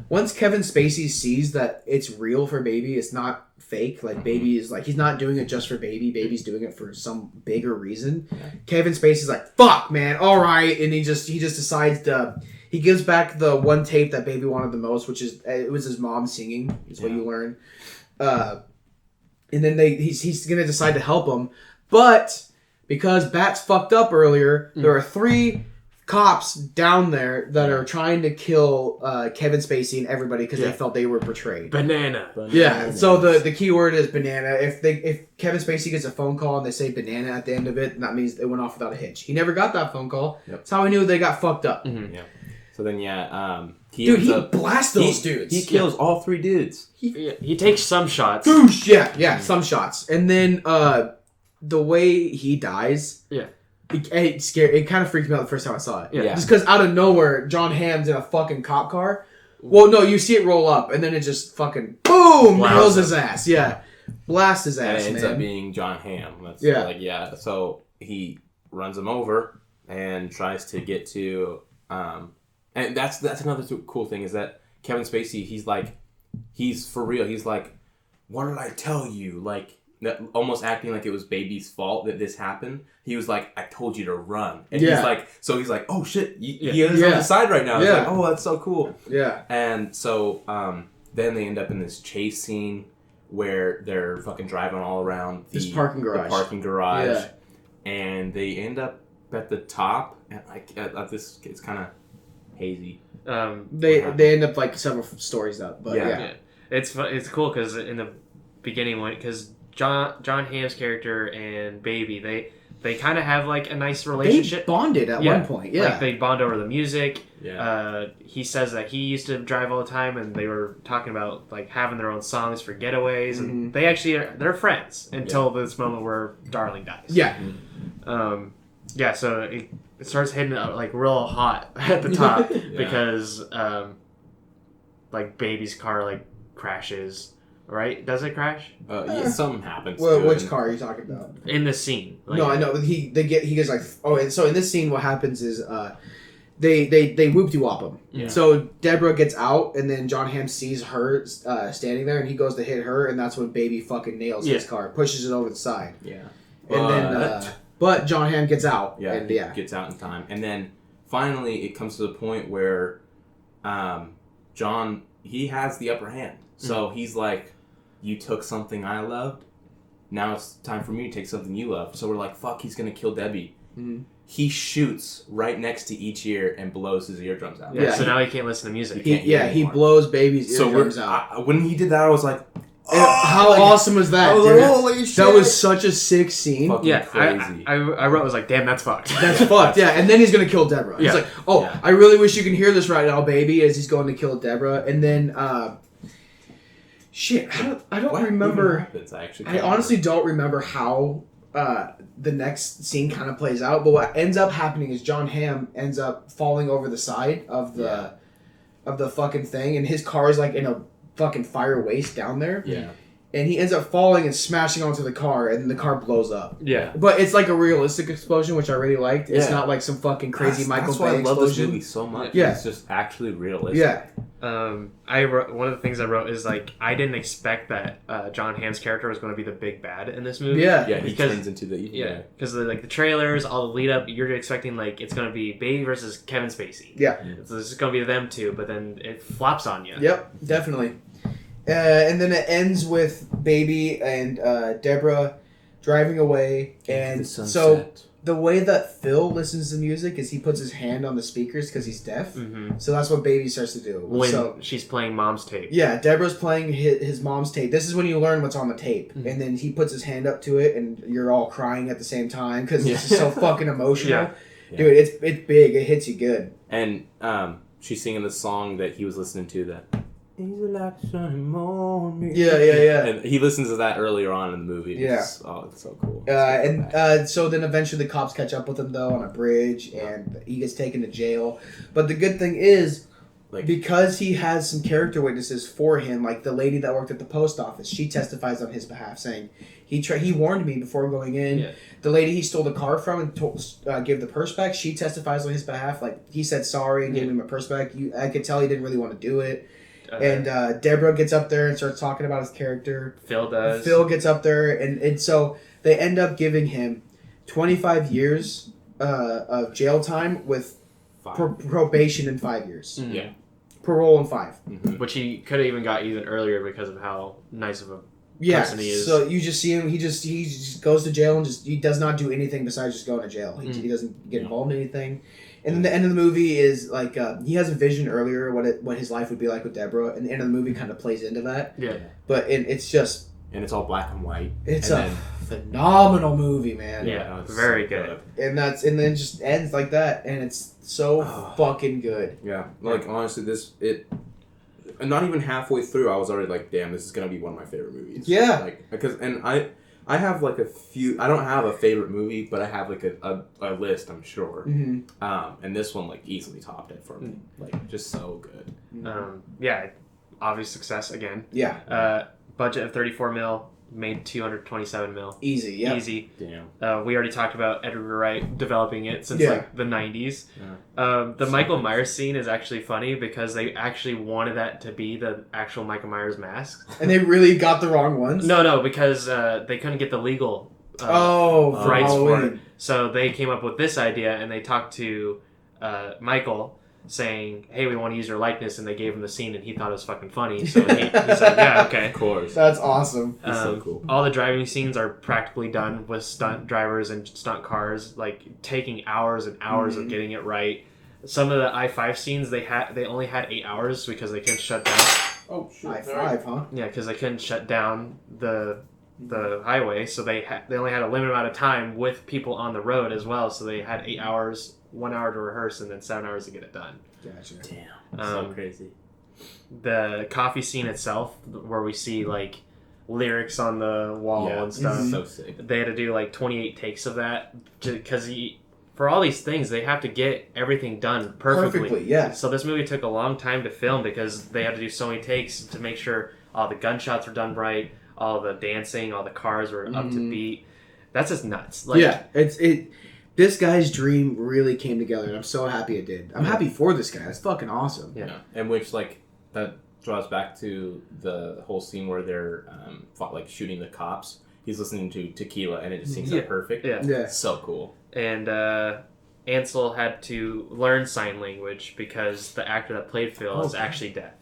once Kevin Spacey sees that it's real for Baby, it's not fake. Like, Baby is like, he's not doing it just for Baby. Baby's doing it for some bigger reason. Yeah. Kevin Spacey's like, fuck, man, all right, and he just decides to. He gives back the one tape that Baby wanted the most, which is it was his mom singing. Is what you learn. And then he's gonna decide to help him, but because Bats fucked up earlier, there are 3 cops down there that are trying to kill Kevin Spacey and everybody because they felt they were betrayed. Banana. Yeah. So the key word is banana. If Kevin Spacey gets a phone call and they say banana at the end of it, that means they went off without a hitch. He never got that phone call. Yep. That's how he knew they got fucked up. Mm-hmm. Yeah. So then, he blasts those dudes. He kills all 3 dudes. He takes some shots. Boosh! Yeah, some shots. And then the way he dies, it scared. It kind of freaked me out the first time I saw it. Yeah. Just because out of nowhere, John Hamm's in a fucking cop car. Well, no, you see it roll up, and then it just fucking boom nails his ass. Yeah, blast his ass. And it ends up being John Hamm. That's So he runs him over and tries to get to. And that's another cool thing is that Kevin Spacey, he's for real. He's like, what did I tell you? Like, almost acting like it was Baby's fault that this happened. He was like, I told you to run. And he's like, oh shit, he is on the side right now. It's like, oh, that's so cool. Yeah. And so then they end up in this chase scene where they're fucking driving all around this parking garage. Yeah. And they end up at the top, and this it's kind of hazy. They end up like several stories up, but yeah. It's cool because in the beginning, because John Hamm's character and Baby, they kind of have like a nice relationship. They bonded at one point, like they bond over the music. Yeah. He says that he used to drive all the time, and they were talking about like having their own songs for getaways, and they actually they're friends until this moment where Darling dies. Yeah. So it starts hitting like real hot at the top because like Baby's car like crashes, right? Does it crash? Something happens. Well, which car are you talking about? In the scene. Like, no, I know. He gets like and so in this scene what happens is they whoop-de-wop him. Yeah. So Deborah gets out, and then John Hamm sees her standing there, and he goes to hit her, and that's when Baby fucking nails his car, pushes it over the side. Yeah. And then but John Hamm gets out. Yeah, and gets out in time. And then finally it comes to the point where John, he has the upper hand. So he's like, you took something I loved, now it's time for me to take something you love. So we're like, fuck, he's going to kill Debbie. Mm-hmm. he shoots right next to each ear and blows his eardrums out. Yeah, so now he can't listen to music. He blows baby's eardrums out. When he did that, I was like, how awesome was that, dude? Like, holy shit. That was such a sick scene. Fucking crazy. I wrote, I was like, damn, that's fucked. That's fucked, yeah. And then he's going to kill Deborah. He's like, I really wish you can hear this right now, baby, as he's going to kill Deborah. And then, shit, I don't remember. I honestly don't remember how the next scene kind of plays out. But what ends up happening is John Hamm ends up falling over the side of the fucking thing. And his car is like in a fucking fire waste down there. Yeah. And he ends up falling and smashing onto the car, and the car blows up. Yeah. But it's like a realistic explosion, which I really liked. It's not like some fucking crazy Michael Bay explosion. That's why I love this movie so much. Yeah. It's just actually realistic. Yeah. I wrote, one of the things I wrote is like, I didn't expect that John Hamm's character was going to be the big bad in this movie. Yeah. Yeah, he turns into the evil guy. Because the trailers, all the lead up, you're expecting like it's going to be Baby versus Kevin Spacey. Yeah. So this is going to be them two, but then it flops on you. Yep, definitely. And then it ends with Baby and Deborah driving away. And so the way that Phil listens to music is he puts his hand on the speakers because he's deaf. Mm-hmm. So that's what Baby starts to do. When she's playing mom's tape. Yeah, Deborah's playing his mom's tape. This is when you learn what's on the tape. Mm-hmm. And then he puts his hand up to it and you're all crying at the same time because it's just so fucking emotional. Yeah. Dude, it's big. It hits you good. And she's singing the song that he was listening to, that... Yeah. And he listens to that earlier on in the movie. Yeah. It's so cool. So then eventually the cops catch up with him, though, on a bridge, and he gets taken to jail. But the good thing is, because he has some character witnesses for him, like the lady that worked at the post office, she testifies on his behalf, saying, he warned me before going in. Yeah. The lady he stole the car from and gave the purse back, she testifies on his behalf. Like, he said sorry and gave him a purse back. I could tell he didn't really want to do it. And Deborah gets up there and starts talking about his character. Phil does. Phil gets up there, and so they end up giving him 25 years of jail time with probation in 5 years. Mm-hmm. Yeah. Parole in 5. Mm-hmm. Which he could have even got even earlier because of how nice of a person he is. So you just see him, he just goes to jail and he does not do anything besides just going to jail. He doesn't get involved in anything. And then the end of the movie is like he has a vision earlier what his life would be like with Deborah, and the end of the movie kind of plays into that. Yeah. But it's just it's all black and white. It's phenomenal movie, man. Yeah, very good. And then it just ends like that, and it's so fucking good. Yeah, like honestly, not even halfway through, I was already like, damn, this is gonna be one of my favorite movies. Yeah. Like because I have like a few. I don't have a favorite movie, but I have like a list. I'm sure. Mm-hmm. And this one like easily topped it for me. Like just so good. Yeah, obvious success again. Yeah. Budget of $34 million, made $227 million. Easy. Yeah. Easy. Damn. We already talked about Edgar Wright developing it since like the 90s. Yeah. The Michael Myers scene is actually funny because they actually wanted that to be the actual Michael Myers mask. And they really got the wrong ones? No, because they couldn't get the legal rights for it. So they came up with this idea and they talked to Michael saying, hey, we want to use your likeness, and they gave him the scene and he thought it was fucking funny. So he's like, yeah, okay. Of course. That's awesome. He's so cool. All the driving scenes are practically done with stunt drivers and stunt cars, like taking hours and hours of getting it right. Some of the I-5 scenes they only had 8 hours because they couldn't shut down. Oh shit! I-5, huh? Yeah, because they couldn't shut down the highway, so they only had a limited amount of time with people on the road as well. So they had 8 hours, 1 hour to rehearse, and then 7 hours to get it done. Gotcha. Damn, so crazy. The coffee scene itself, where we see like lyrics on the wall and stuff. So sick. They had to do like 28 takes of that because for all these things, they have to get everything done perfectly. Yeah. So this movie took a long time to film because they had to do so many takes to make sure all the gunshots were done right, all the dancing, all the cars were up to beat. That's just nuts. Like, yeah, this guy's dream really came together, and I'm so happy it did. I'm happy for this guy. It's fucking awesome. Yeah. And which like that draws back to the whole scene where they're shooting the cops. He's listening to Tequila, and it just seems so perfect. Yeah. So cool. And Ansel had to learn sign language because the actor that played Phil is actually deaf.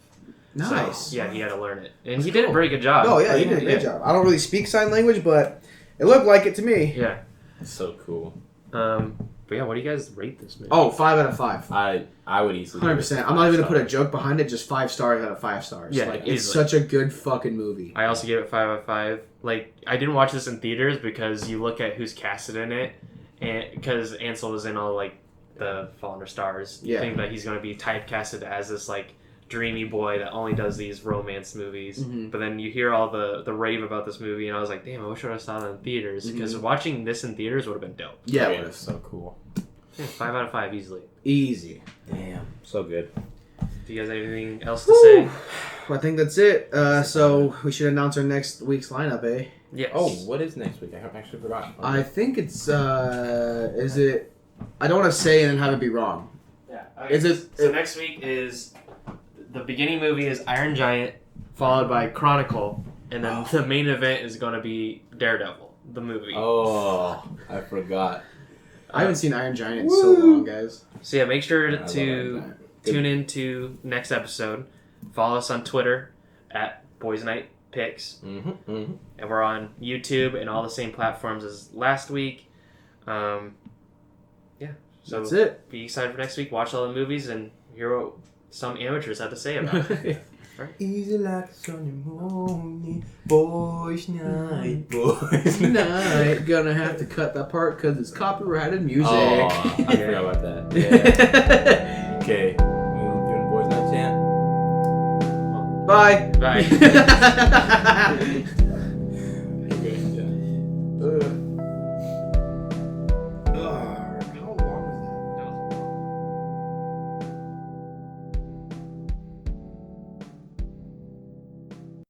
Nice. So, yeah, he had to learn it. And he did a very good job. Oh, yeah, he did a great job. I don't really speak sign language, but it looked like it to me. Yeah. So cool. But yeah, what do you guys rate this movie? Oh, 5 out of 5. I would easily. 100%. I'm not even gonna put a joke behind it. Just 5 stars out of 5 stars. Yeah, like easily. it's such a good fucking movie. I also give it 5 out of 5. Like, I didn't watch this in theaters because you look at who's casted in it, and because Ansel is in all like the Fall Under Stars, you think that he's going to be typecasted as this like dreamy boy that only does these romance movies. Mm-hmm. But then you hear all the rave about this movie, and I was like, damn, I wish I would have saw it in theaters because watching this in theaters would have been dope. Yeah, it was so cool. Yeah, 5 out of 5 easily. Easy. Damn, so good. Do you guys have anything else to say? I think that's it. So we should announce our next week's lineup, eh? Yes. Oh, what is next week? I have actually forgotten. I think it's is it? I don't want to say and then have it be wrong. Yeah. Okay. Is it? So next week is the beginning movie is Iron Giant, followed by Chronicle, and then the main event is going to be Daredevil, the movie. Oh, I forgot. I haven't seen Iron Giant in so long, guys. So yeah, make sure to tune in to next episode. Follow us on Twitter at Boys Night Picks. And we're on YouTube and all the same platforms as last week. Yeah. So that's it. Be excited for next week. Watch all the movies and hear what some amateurs have to say about it. Right. Easy like Sunday morning, boys night, boys night. Gonna have to cut that part because it's copyrighted music. Oh, I forgot about that. Yeah. Okay, we're doing boys night chant. Bye. Bye.